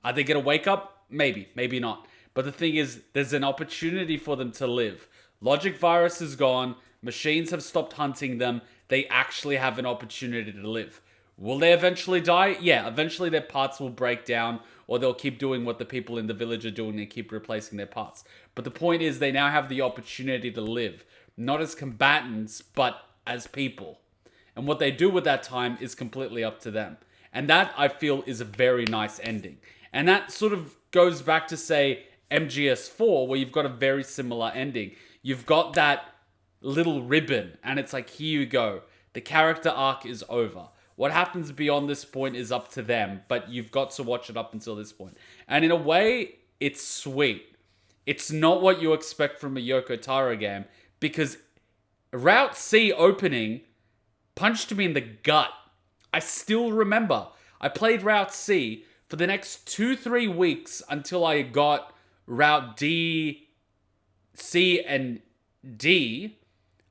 Speaker 4: Are they going to wake up? Maybe, maybe not. But the thing is, there's an opportunity for them to live. Logic Virus is gone. Machines have stopped hunting them. They actually have an opportunity to live. Will they eventually die? Yeah, eventually their parts will break down, or they'll keep doing what the people in the village are doing and keep replacing their parts. But the point is, they now have the opportunity to live. Not as combatants, but as people. And what they do with that time is completely up to them. And that, I feel, is a very nice ending. And that sort of goes back to, say, MGS4, where you've got a very similar ending. you've got that little ribbon, and it's like, here you go. The character arc is over. What happens beyond this point is up to them, but you've got to watch it up until this point. And in a way, it's sweet. It's not what you expect from a Yoko Taro game, because Route C opening punched me in the gut. I still remember. I played Route C for the next 2-3 weeks until I got Route D, C, and D.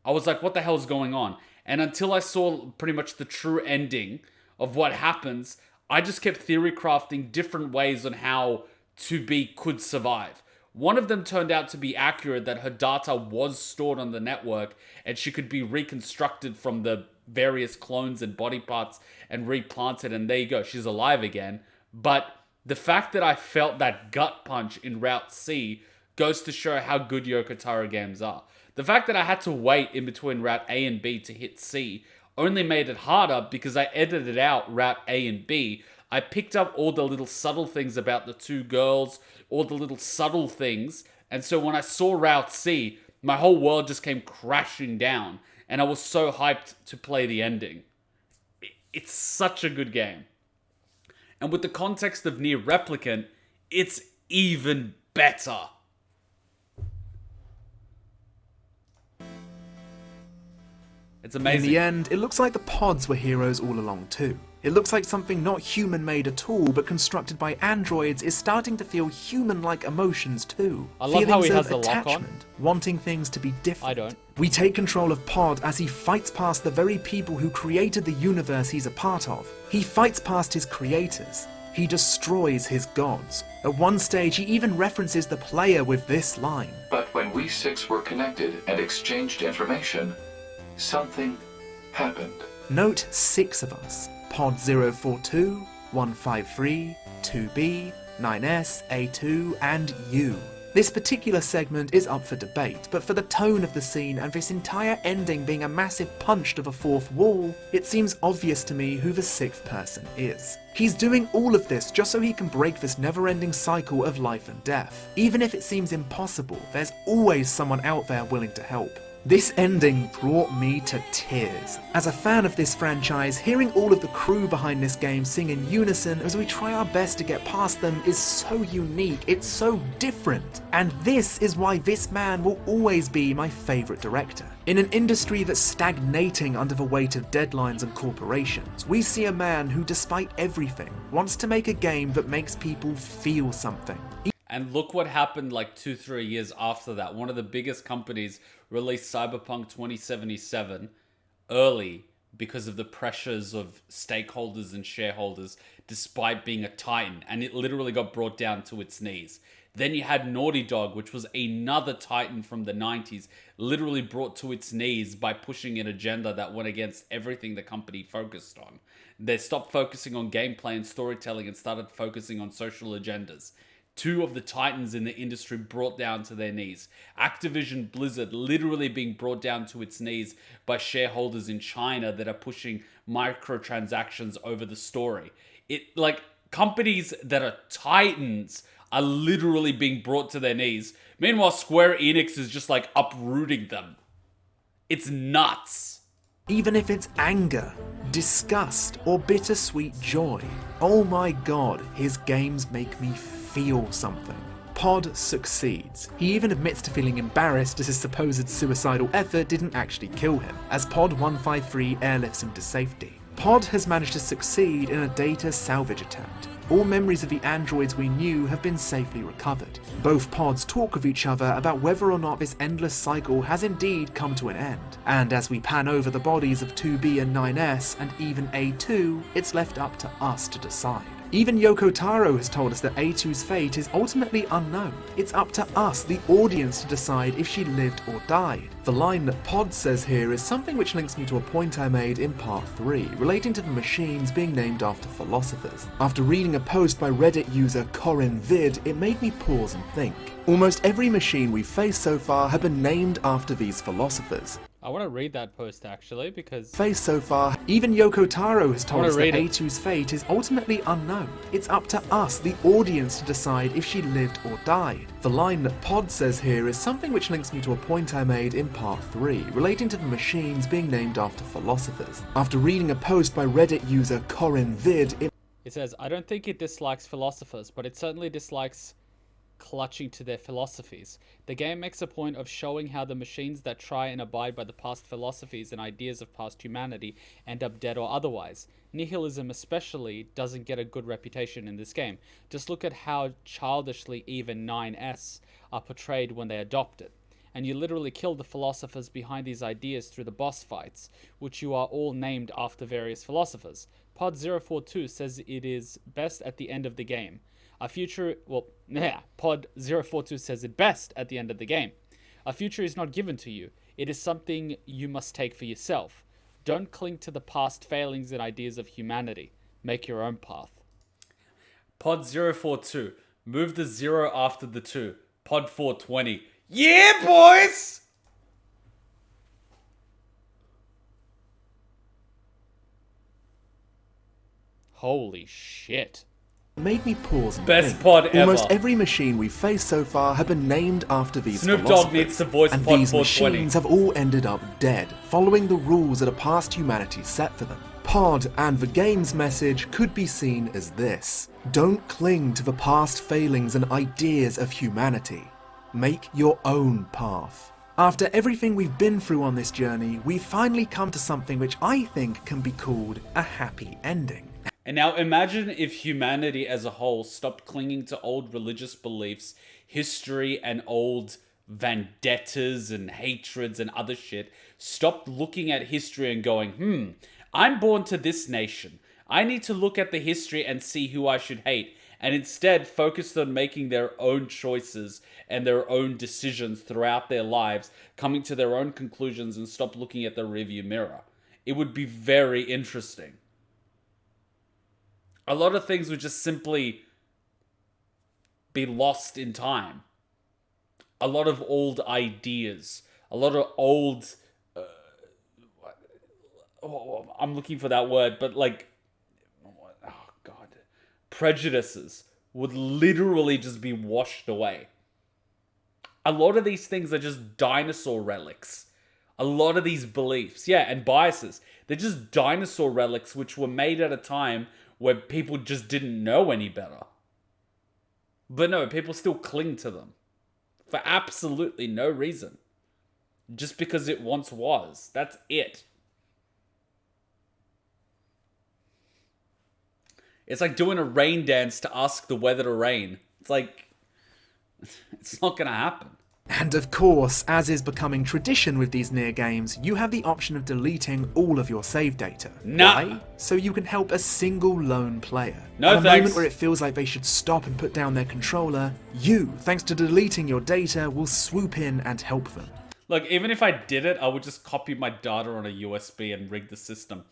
Speaker 4: I was like, what the hell is going on? And until I saw pretty much the true ending of what happens, I just kept theory crafting different ways on how 2B could survive. One of them turned out to be accurate, that her data was stored on the network and she could be reconstructed from the various clones and body parts and replanted, and there you go, she's alive again. But the fact that I felt that gut punch in Route C goes to show how good Yoko Taro games are. The fact that I had to wait in between Route A and B to hit C only made it harder because I edited out Route A and B. I picked up all the little subtle things about the two girls, all the little subtle things, and so when I saw Route C, my whole world just came crashing down, and I was so hyped to play the ending. It's such a good game. And with the context of NieR Replicant, it's even better. It's amazing.
Speaker 1: In the end, it looks like the pods were heroes all along too. It looks like something not human-made at all, but constructed by androids is starting to feel human-like emotions too.
Speaker 3: I love how he has the lock on.
Speaker 1: Attachment, wanting things to be different.
Speaker 3: I don't.
Speaker 1: We take control of Pod as he fights past the very people who created the universe he's a part of. He fights past his creators. He destroys his gods. At one stage, he even references the player with this line.
Speaker 15: But when we six were connected and exchanged information, something happened.
Speaker 1: Note 6 of us. Pod 042, 153, 2B, 9S, A2, and U. This particular segment is up for debate, but for the tone of the scene and this entire ending being a massive punch to the fourth wall, it seems obvious to me who the 6th person is. He's doing all of this just so he can break this never-ending cycle of life and death. Even if it seems impossible, there's always someone out there willing to help. This ending brought me to tears. As a fan of this franchise, hearing all of the crew behind this game sing in unison as we try our best to get past them is so unique, it's so different. And this is why this man will always be my favourite director. In an industry that's stagnating under the weight of deadlines and corporations, we see a man who, despite everything, wants to make a game that makes people feel something.
Speaker 4: And look what happened like 2-3 years after that. One of the biggest companies released Cyberpunk 2077 early because of the pressures of stakeholders and shareholders, despite being a titan, and it literally got brought down to its knees. Then you had Naughty Dog, which was another titan from the 90s, literally brought to its knees by pushing an agenda that went against everything the company focused on. They stopped focusing on gameplay and storytelling and started focusing on social agendas. Two of the titans in the industry brought down to their knees. Activision Blizzard literally being brought down to its knees by shareholders in China that are pushing microtransactions over the story. Companies that are titans are literally being brought to their knees. Meanwhile, Square Enix is just like uprooting them. It's nuts.
Speaker 1: Even if it's anger, disgust, or bittersweet joy. Oh my god, his games make me feel something. Pod succeeds. He even admits to feeling embarrassed as his supposed suicidal effort didn't actually kill him, as Pod 153 airlifts him to safety. Pod has managed to succeed in a data salvage attempt. All memories of the androids we knew have been safely recovered. Both pods talk with each other about whether or not this endless cycle has indeed come to an end. And as we pan over the bodies of 2B and 9S and even A2, it's left up to us to decide. Even Yoko Taro has told us that A2's fate is ultimately unknown. It's up to us, the audience, to decide if she lived or died. The line that Pod says here is something which links me to a point I made in part 3, relating to the machines being named after philosophers. After reading a post by Reddit user Corin Vid, it made me pause and think. Almost every machine we've faced so far have been named after these philosophers.
Speaker 3: I want to read that post actually because
Speaker 1: faced so far, even Yoko Taro has told
Speaker 3: wanna
Speaker 1: us that
Speaker 3: read it.
Speaker 1: A2's fate is ultimately unknown. It's up to us, the audience, to decide if she lived or died. The line that Pod says here is something which links me to a point I made in part 3, relating to the machines being named after philosophers. After reading a post by Reddit user Corin Vid,
Speaker 3: it says, I don't think it dislikes philosophers, but it certainly dislikes clutching to their philosophies. The game makes a point of showing how the machines that try and abide by the past philosophies and ideas of past humanity end up dead or otherwise. Nihilism especially doesn't get a good reputation in this game. Just look at how childishly even 9S are portrayed when they adopt it. And you literally kill the philosophers behind these ideas through the boss fights, which you are all named after various philosophers. Pod 042 says it is best at the end of the game. Pod 042 says it best at the end of the game. A future is not given to you. It is something you must take for yourself. Don't cling to the past failings and ideas of humanity. Make your own path.
Speaker 4: Pod 042. Move the 0 after the 2. Pod 420. Yeah, boys!
Speaker 3: Holy shit.
Speaker 1: made me pause and
Speaker 4: Best
Speaker 1: think.
Speaker 4: pod ever.
Speaker 1: Almost every machine we've faced so far have been named after these
Speaker 4: Snoop Dogg
Speaker 1: philosophers,
Speaker 4: needs to voice
Speaker 1: and
Speaker 4: pod
Speaker 1: these
Speaker 4: 420.
Speaker 1: machines have all ended up dead, following the rules that a past humanity set for them. Pod and the game's message could be seen as this: don't cling to the past failings and ideas of humanity. Make your own path. After everything we've been through on this journey, we've finally come to something which I think can be called a happy ending.
Speaker 4: And now imagine if humanity as a whole stopped clinging to old religious beliefs, history, and old vendettas and hatreds and other shit. Stopped looking at history and going, I'm born to this nation. I need to look at the history and see who I should hate. And instead focused on making their own choices and their own decisions throughout their lives, coming to their own conclusions and stop looking at the rearview mirror. It would be very interesting. A lot of things would just simply be lost in time. A lot of old ideas. A lot of old... I'm looking for that word, but like... Oh, God. Prejudices would literally just be washed away. A lot of these things are just dinosaur relics. A lot of these beliefs, and biases. They're just dinosaur relics which were made at a time where people just didn't know any better. But no, people still cling to them. For absolutely no reason. Just because it once was. That's it. It's like doing a rain dance to ask the weather to rain. It's like, it's not gonna happen.
Speaker 1: And of course, as is becoming tradition with these NieR games, you have the option of deleting all of your save data.
Speaker 4: Nah.
Speaker 1: Why? So you can help a single lone player.
Speaker 4: No
Speaker 1: At a
Speaker 4: thanks.
Speaker 1: moment where it feels like they should stop and put down their controller, you, thanks to deleting your data, will swoop in and help them.
Speaker 4: Look, even if I did it, I would just copy my data on a USB and rig the system.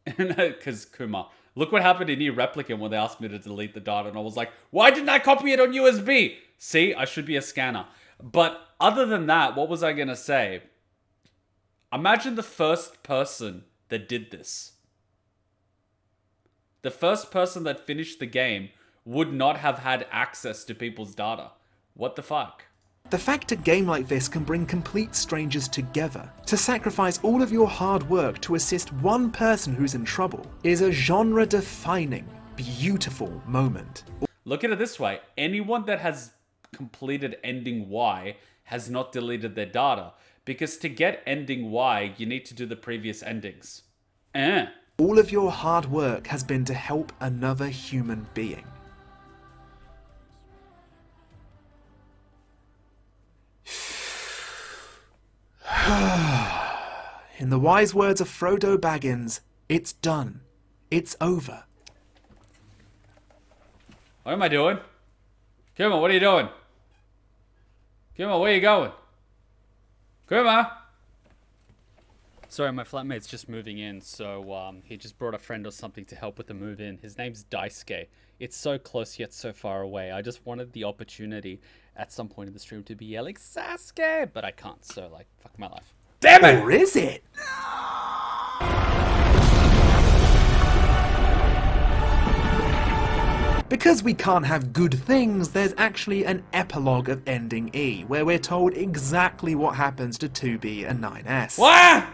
Speaker 4: Because Kuma. Look what happened in NieR Replicant when they asked me to delete the data, and I was like, why didn't I copy it on USB? See, I should be a scanner. But other than that, what was I going to say? Imagine the first person that did this. The first person that finished the game would not have had access to people's data. What the fuck?
Speaker 1: The fact a game like this can bring complete strangers together, to sacrifice all of your hard work to assist one person who's in trouble, is a genre-defining, beautiful moment.
Speaker 4: Look at it this way. Anyone that has completed ending Y has not deleted their data. Because to get ending Y, you need to do the previous endings.
Speaker 1: All of your hard work has been to help another human being. In the wise words of Frodo Baggins, it's done. It's over.
Speaker 4: What am I doing? Kuma, what are you doing? Kuma, where are you going? Kuma!
Speaker 3: Sorry, my flatmate's just moving in, so he just brought a friend or something to help with the move in. His name's Daisuke. It's so close yet so far away. I just wanted the opportunity at some point in the stream to be yelling Sasuke, but I can't, so like, fuck my life.
Speaker 4: Damn it!
Speaker 1: Or is it? Because we can't have good things, there's actually an epilogue of Ending E, where we're told exactly what happens to 2B and 9S.
Speaker 4: What?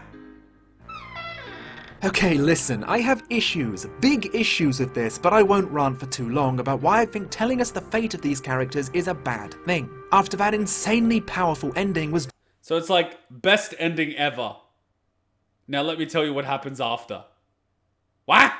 Speaker 1: Okay, listen, I have issues, big issues with this, but I won't rant for too long about why I think telling us the fate of these characters is a bad thing. After that insanely powerful ending was...
Speaker 4: So it's like, best ending ever. Now let me tell you what happens after. What?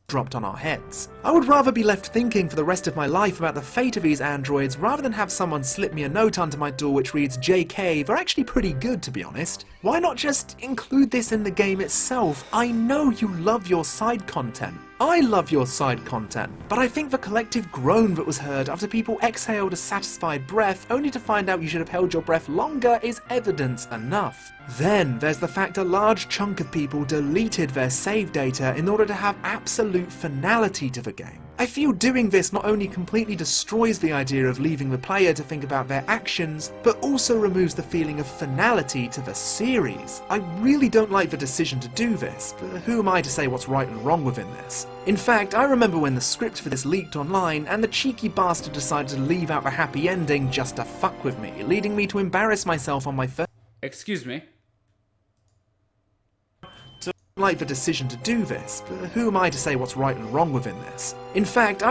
Speaker 1: dropped on our heads. I would rather be left thinking for the rest of my life about the fate of these androids rather than have someone slip me a note under my door which reads JK. They're actually pretty good, to be honest. Why not just include this in the game itself? I know you love your side content. I love your side content, but I think the collective groan that was heard after people exhaled a satisfied breath only to find out you should have held your breath longer is evidence enough. Then there's the fact a large chunk of people deleted their save data in order to have absolute finality to the game. I feel doing this not only completely destroys the idea of leaving the player to think about their actions, but also removes the feeling of finality to the series. I really don't like the decision to do this, but who am I to say what's right and wrong within this? In fact, I remember when the script for this leaked online and the cheeky bastard decided to leave out the happy ending just to fuck with me, leading me to embarrass myself on my first...
Speaker 4: Excuse me?
Speaker 1: like the decision to do this, but who am I to say what's right and wrong within this? In fact,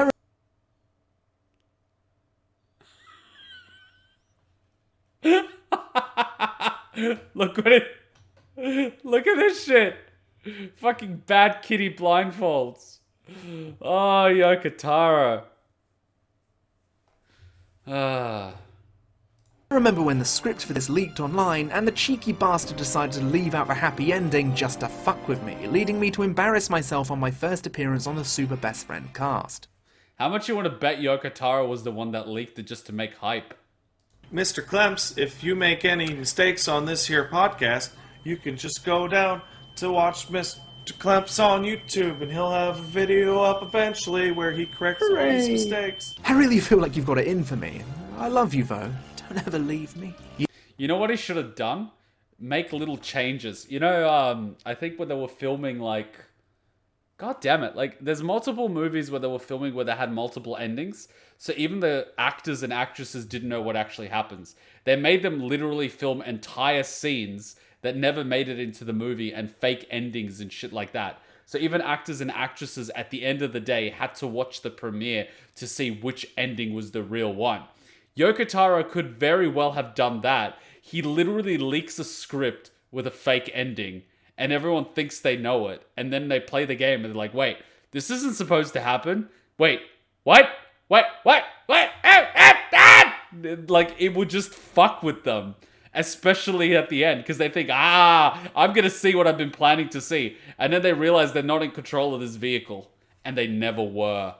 Speaker 4: Look at this shit. Fucking bad kitty blindfolds. Oh, Yoko, Taro.
Speaker 1: I remember when the script for this leaked online and the cheeky bastard decided to leave out the happy ending just to fuck with me, leading me to embarrass myself on my first appearance on the Super Best Friend cast.
Speaker 4: How much you want to bet Yoko Taro was the one that leaked it just to make hype?
Speaker 16: Mr. Clemps, if you make any mistakes on this here podcast, you can just go down to watch Mr. Clemps on YouTube and he'll have a video up eventually where he corrects all his mistakes.
Speaker 1: I really feel like you've got it in for me. I love you though. Don't ever leave me.
Speaker 4: You know what he should have done? Make little changes. You know, I think when they were filming, like... God damn it. Like, there's multiple movies where they were filming where they had multiple endings. So even the actors and actresses didn't know what actually happens. They made them literally film entire scenes that never made it into the movie and fake endings and shit like that. So even actors and actresses at the end of the day had to watch the premiere to see which ending was the real one. Yoko Taro could very well have done that. He literally leaks a script with a fake ending, and everyone thinks they know it, and then they play the game, and they're like, wait, this isn't supposed to happen? Wait, what? What? Like, it would just fuck with them, especially at the end, because they think, I'm gonna see what I've been planning to see, and then they realize they're not in control of this vehicle, and they never were.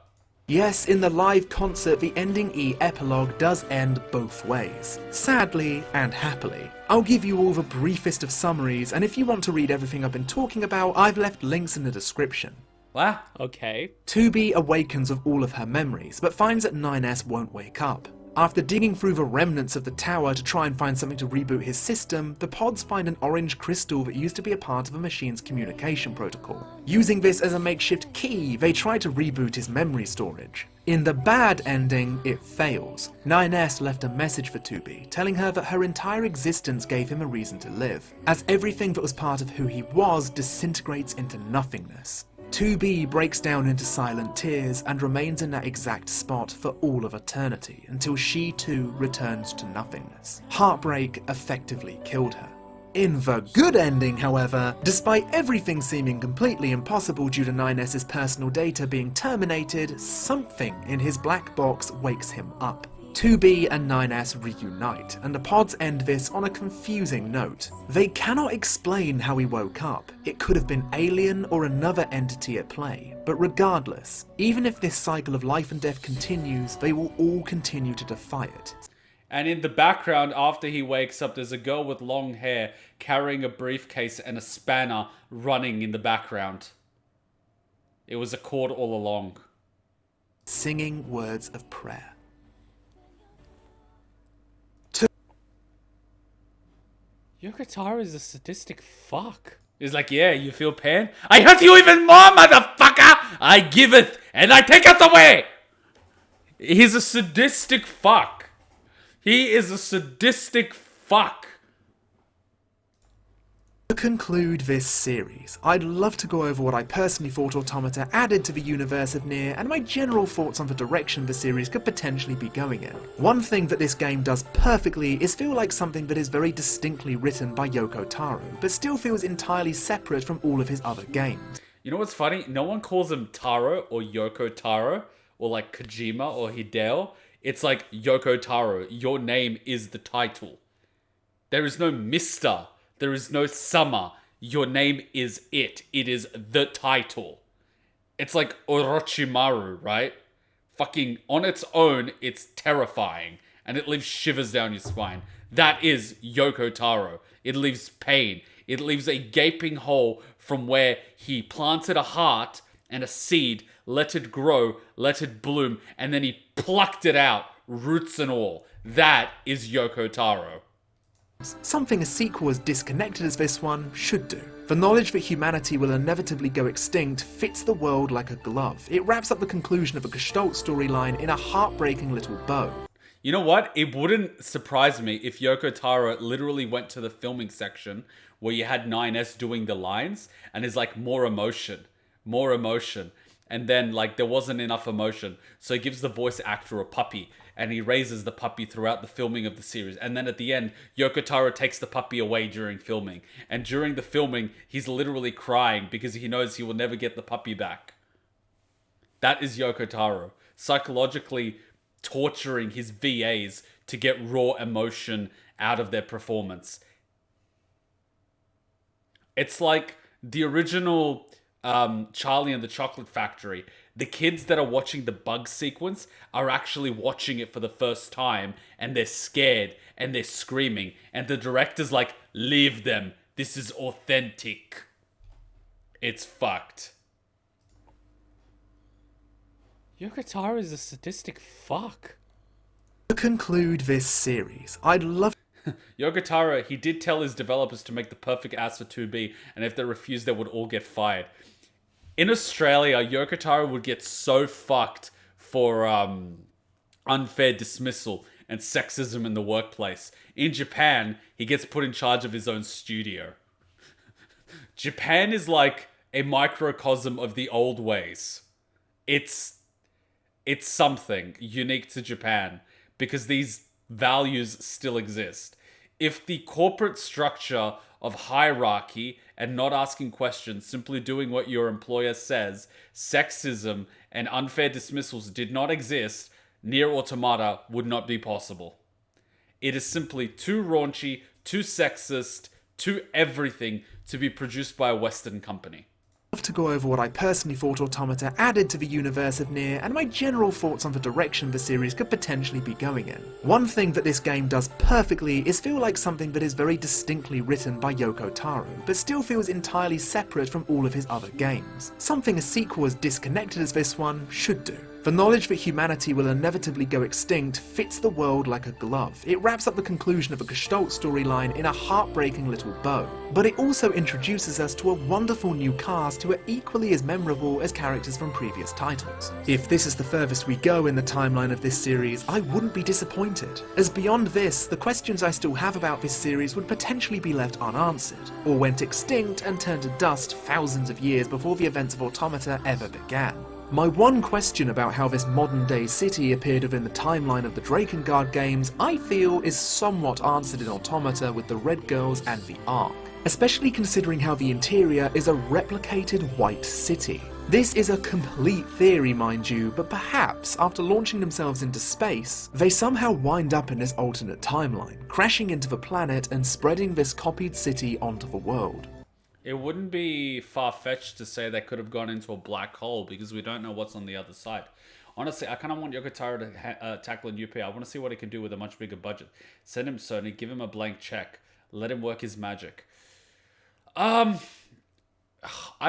Speaker 1: Yes, in the live concert, the Ending E epilogue does end both ways. Sadly and happily. I'll give you all the briefest of summaries, and if you want to read everything I've been talking about, I've left links in the description.
Speaker 3: What? Okay.
Speaker 1: 2B awakens of all of her memories, but finds that 9S won't wake up. After digging through the remnants of the tower to try and find something to reboot his system, the pods find an orange crystal that used to be a part of a machine's communication protocol. Using this as a makeshift key, they try to reboot his memory storage. In the bad ending, it fails. 9S left a message for 2B, telling her that her entire existence gave him a reason to live, as everything that was part of who he was disintegrates into nothingness. 2B breaks down into silent tears and remains in that exact spot for all of eternity until she too returns to nothingness. Heartbreak effectively killed her. In the good ending, however, despite everything seeming completely impossible due to 9S's personal data being terminated, something in his black box wakes him up. 2B and 9S reunite, and the pods end this on a confusing note. They cannot explain how he woke up. It could have been alien or another entity at play, but regardless, even if this cycle of life and death continues, they will all continue to defy it.
Speaker 4: And in the background, after he wakes up, there's a girl with long hair carrying a briefcase and a spanner running in the background. It was a cord all along.
Speaker 1: Singing words of prayer.
Speaker 3: Yoko Taro is a sadistic fuck.
Speaker 4: He's like, yeah, you feel pain? I hurt you even more, motherfucker! I give it, and I take it away! He's a sadistic fuck. He is a sadistic fuck.
Speaker 1: To conclude this series, I'd love to go over what I personally thought Automata added to the universe of NieR and my general thoughts on the direction the series could potentially be going in. One thing that this game does perfectly is feel like something that is very distinctly written by Yoko Taro, but still feels entirely separate from all of his other games.
Speaker 4: You know what's funny? No one calls him Taro or Yoko Taro or like Kojima or Hideo. It's like Yoko Taro. Your name is the title. There is no Mr. There is no Summer. Your name is it. It is the title. It's like Orochimaru, right? Fucking on its own, it's terrifying. And it leaves shivers down your spine. That is Yoko Taro. It leaves pain. It leaves a gaping hole from where he planted a heart and a seed, let it grow, let it bloom, and then he plucked it out, roots and all. That is Yoko Taro.
Speaker 1: Something a sequel as disconnected as this one should do. The knowledge that humanity will inevitably go extinct fits the world like a glove. It wraps up the conclusion of a Gestalt storyline in a heartbreaking little bow.
Speaker 4: You know what? It wouldn't surprise me if Yoko Taro literally went to the filming section where you had 9S doing the lines and is like, more emotion. And then like there wasn't enough emotion. So he gives the voice actor a puppy and he raises the puppy throughout the filming of the series. And then at the end, Yoko Taro takes the puppy away during filming. And during the filming, he's literally crying because he knows he will never get the puppy back. That is Yoko Taro. Psychologically torturing his VAs to get raw emotion out of their performance. It's like the original Charlie and the Chocolate Factory. The kids that are watching the bug sequence are actually watching it for the first time and they're scared and they're screaming and the director's like, leave them. This is authentic. It's fucked.
Speaker 3: Yoko Taro is a sadistic fuck.
Speaker 1: To conclude this series, I'd love...
Speaker 4: Yoko Taro, he did tell his developers to make the perfect ass for 2B, and if they refused, they would all get fired. In Australia, Yoko Taro would get so fucked for unfair dismissal and sexism in the workplace. In Japan, he gets put in charge of his own studio. Japan is like a microcosm of the old ways. It's something unique to Japan because these values still exist. If the corporate structure of hierarchy and not asking questions, simply doing what your employer says, sexism and unfair dismissals did not exist, NieR Automata would not be possible. It is simply too raunchy, too sexist, too everything to be produced by a Western company.
Speaker 1: To go over what I personally thought Automata added to the universe of NieR and my general thoughts on the direction the series could potentially be going in. One thing that this game does perfectly is feel like something that is very distinctly written by Yoko Taro, but still feels entirely separate from all of his other games. Something a sequel as disconnected as this one should do. The knowledge that humanity will inevitably go extinct fits the world like a glove. It wraps up the conclusion of a Gestalt storyline in a heartbreaking little bow. But it also introduces us to a wonderful new cast who are equally as memorable as characters from previous titles. If this is the furthest we go in the timeline of this series, I wouldn't be disappointed, as beyond this, the questions I still have about this series would potentially be left unanswered, or went extinct and turned to dust thousands of years before the events of Automata ever began. My one question about how this modern-day city appeared within the timeline of the Drakengard games, I feel is somewhat answered in Automata with the Red Girls and the Ark, especially considering how the interior is a replicated white city. This is a complete theory, mind you, but perhaps, after launching themselves into space, they somehow wind up in this alternate timeline, crashing into the planet and spreading this copied city onto the world.
Speaker 4: It wouldn't be far-fetched to say they could have gone into a black hole because we don't know what's on the other side. Honestly, I kind of want Yoko Taro to tackle a new IP. I want to see what he can do with a much bigger budget. Send him Sony, give him a blank check. Let him work his magic. I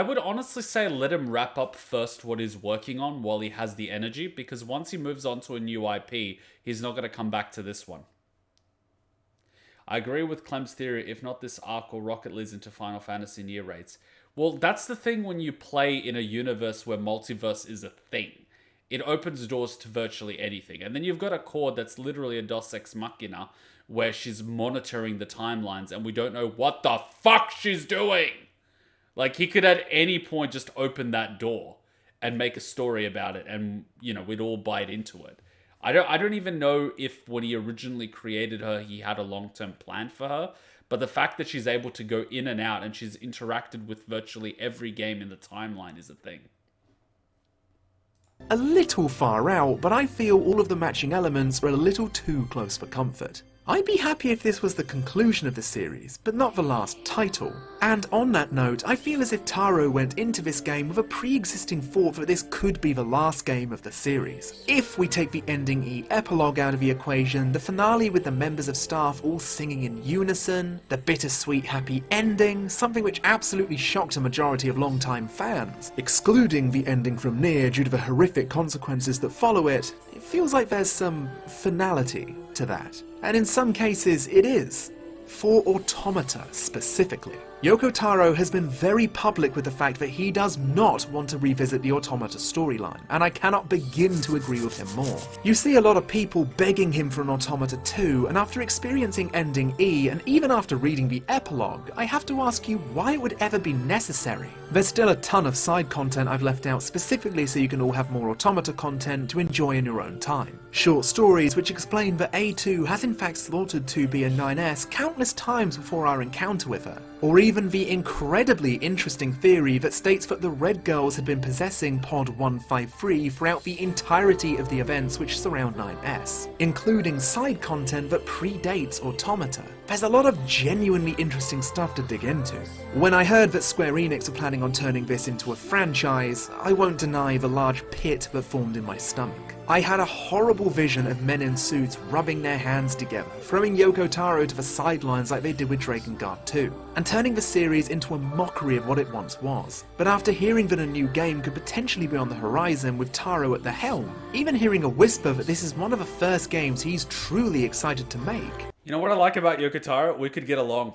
Speaker 4: would honestly say let him wrap up first what he's working on while he has the energy, because once he moves on to a new IP, he's not going to come back to this one. I agree with Clemps' theory. If not this arc or Rocket leads into Final Fantasy NieR raids. Well, that's the thing when you play in a universe where multiverse is a thing. It opens doors to virtually anything. And then you've got a Cord that's literally a Deus Ex Machina where she's monitoring the timelines and we don't know what the fuck she's doing. Like, he could at any point just open that door and make a story about it and, you know, we'd all bite into it. I don't even know if when he originally created her, he had a long-term plan for her. But the fact that she's able to go in and out and she's interacted with virtually every game in the timeline is a thing.
Speaker 1: A little far out, but I feel all of the matching elements are a little too close for comfort. I'd be happy if this was the conclusion of the series, but not the last title. And on that note, I feel as if Taro went into this game with a pre-existing thought that this could be the last game of the series. If we take the ending E epilogue out of the equation, the finale with the members of staff all singing in unison, the bittersweet happy ending, something which absolutely shocked a majority of long-time fans, excluding the ending from NieR due to the horrific consequences that follow it, it feels like there's some finality to that. And in some cases, it is. For Automata, specifically. Yoko Taro has been very public with the fact that he does not want to revisit the Automata storyline, and I cannot begin to agree with him more. You see a lot of people begging him for an Automata 2, and after experiencing Ending E, and even after reading the epilogue, I have to ask you why it would ever be necessary. There's still a ton of side content I've left out specifically so you can all have more Automata content to enjoy in your own time. Short stories which explain that A2 has in fact slaughtered 2B and 9S countless times before our encounter with her, or even the incredibly interesting theory that states that the Red Girls had been possessing Pod 153 throughout the entirety of the events which surround 9S, including side content that predates Automata. There's a lot of genuinely interesting stuff to dig into. When I heard that Square Enix are planning on turning this into a franchise, I won't deny the large pit that formed in my stomach. I had a horrible vision of men in suits rubbing their hands together, throwing Yoko Taro to the sidelines like they did with Drakengard 2, and turning the series into a mockery of what it once was. But after hearing that a new game could potentially be on the horizon with Taro at the helm, even hearing a whisper that this is one of the first games he's truly excited to make.
Speaker 4: You know what I like about Yoko Taro? We could get along.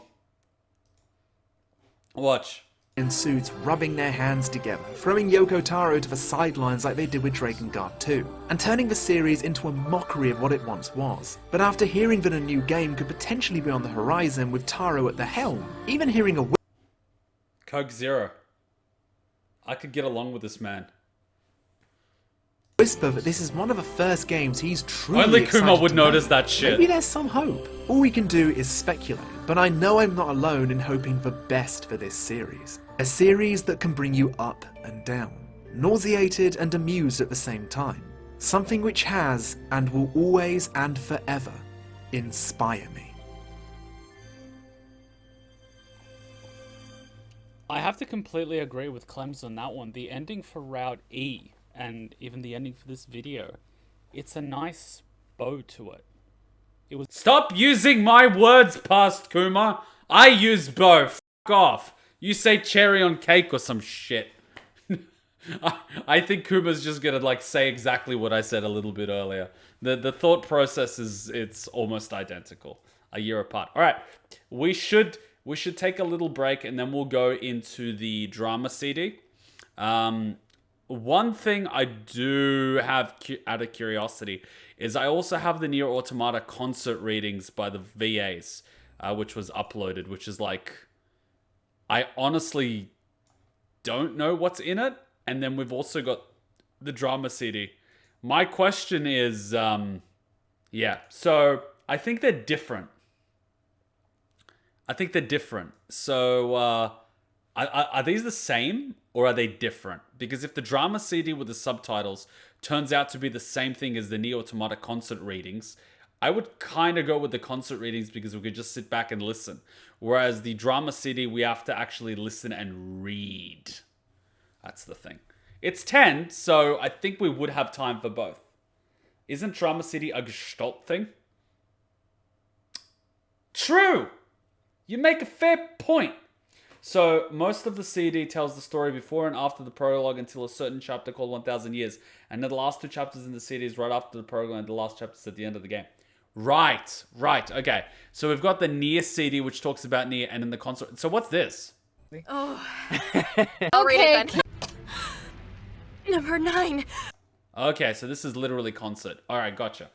Speaker 4: Watch.
Speaker 1: In suits rubbing their hands together, throwing Yoko Taro to the sidelines like they did with Drakengard 2, and turning the series into a mockery of what it once was. But after hearing that a new game could potentially be on the horizon with Taro at the helm, even hearing a
Speaker 4: Coke Zero. I could get along with this man.
Speaker 1: whisper that this is one of the first games he's truly
Speaker 4: Only
Speaker 1: excited
Speaker 4: Kuma would
Speaker 1: to
Speaker 4: notice
Speaker 1: make.
Speaker 4: that shit.
Speaker 1: Maybe there's some hope. All we can do is speculate, but I know I'm not alone in hoping the best for this series. A series that can bring you up and down, nauseated and amused at the same time. Something which has, and will always and forever, inspire me.
Speaker 3: I have to completely agree with Clemps on that one. The ending for Route E, and even the ending for this video, it's a nice bow to it. It was.
Speaker 4: Stop using my words, past Kuma. I use both. Fuck off. You say cherry on cake or some shit. I think Kuma's just gonna like say exactly what I said a little bit earlier. The thought process it's almost identical, a year apart. All right, we should take a little break and then we'll go into the drama CD. One thing I do have out of curiosity is I also have the NieR Automata concert readings by the VAs, which was uploaded, which is like, I honestly don't know what's in it. And then we've also got the drama CD. My question is, yeah, so I think they're different. So, are these the same or are they different? Because if the drama CD with the subtitles turns out to be the same thing as the NieR Automata concert readings, I would kind of go with the concert readings because we could just sit back and listen. Whereas the drama CD, we have to actually listen and read. That's the thing. It's 10, so I think we would have time for both. Isn't drama CD a Gestalt thing? True! You make a fair point. So, most of the CD tells the story before and after the prologue until a certain chapter called 1000 Years. And then the last two chapters in the CD is right after the prologue and the last chapter is at the end of the game. Right. Okay. So we've got the NieR CD, which talks about NieR, and in the console. So what's this?
Speaker 6: Oh. I'll read it then. Number 9.
Speaker 4: Okay, so this is literally concert. All right, gotcha.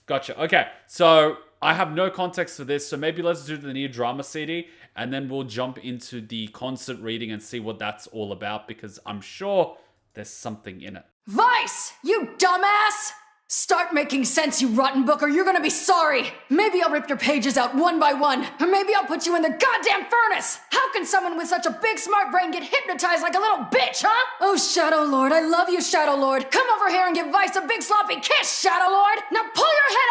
Speaker 4: Okay, so I have no context for this, so maybe let's do the NieR drama CD, and then we'll jump into the concert reading and see what that's all about, because I'm sure there's something in it.
Speaker 17: Vice, you dumbass! Start making sense, you rotten book, or you're gonna be sorry! Maybe I'll rip your pages out one by one, or maybe I'll put you in the goddamn furnace! How can someone with such a big smart brain get hypnotized like a little bitch, huh? Oh, Shadow Lord, I love you, Shadow Lord! Come over here and give Vice a big sloppy kiss, Shadow Lord! Now pull your head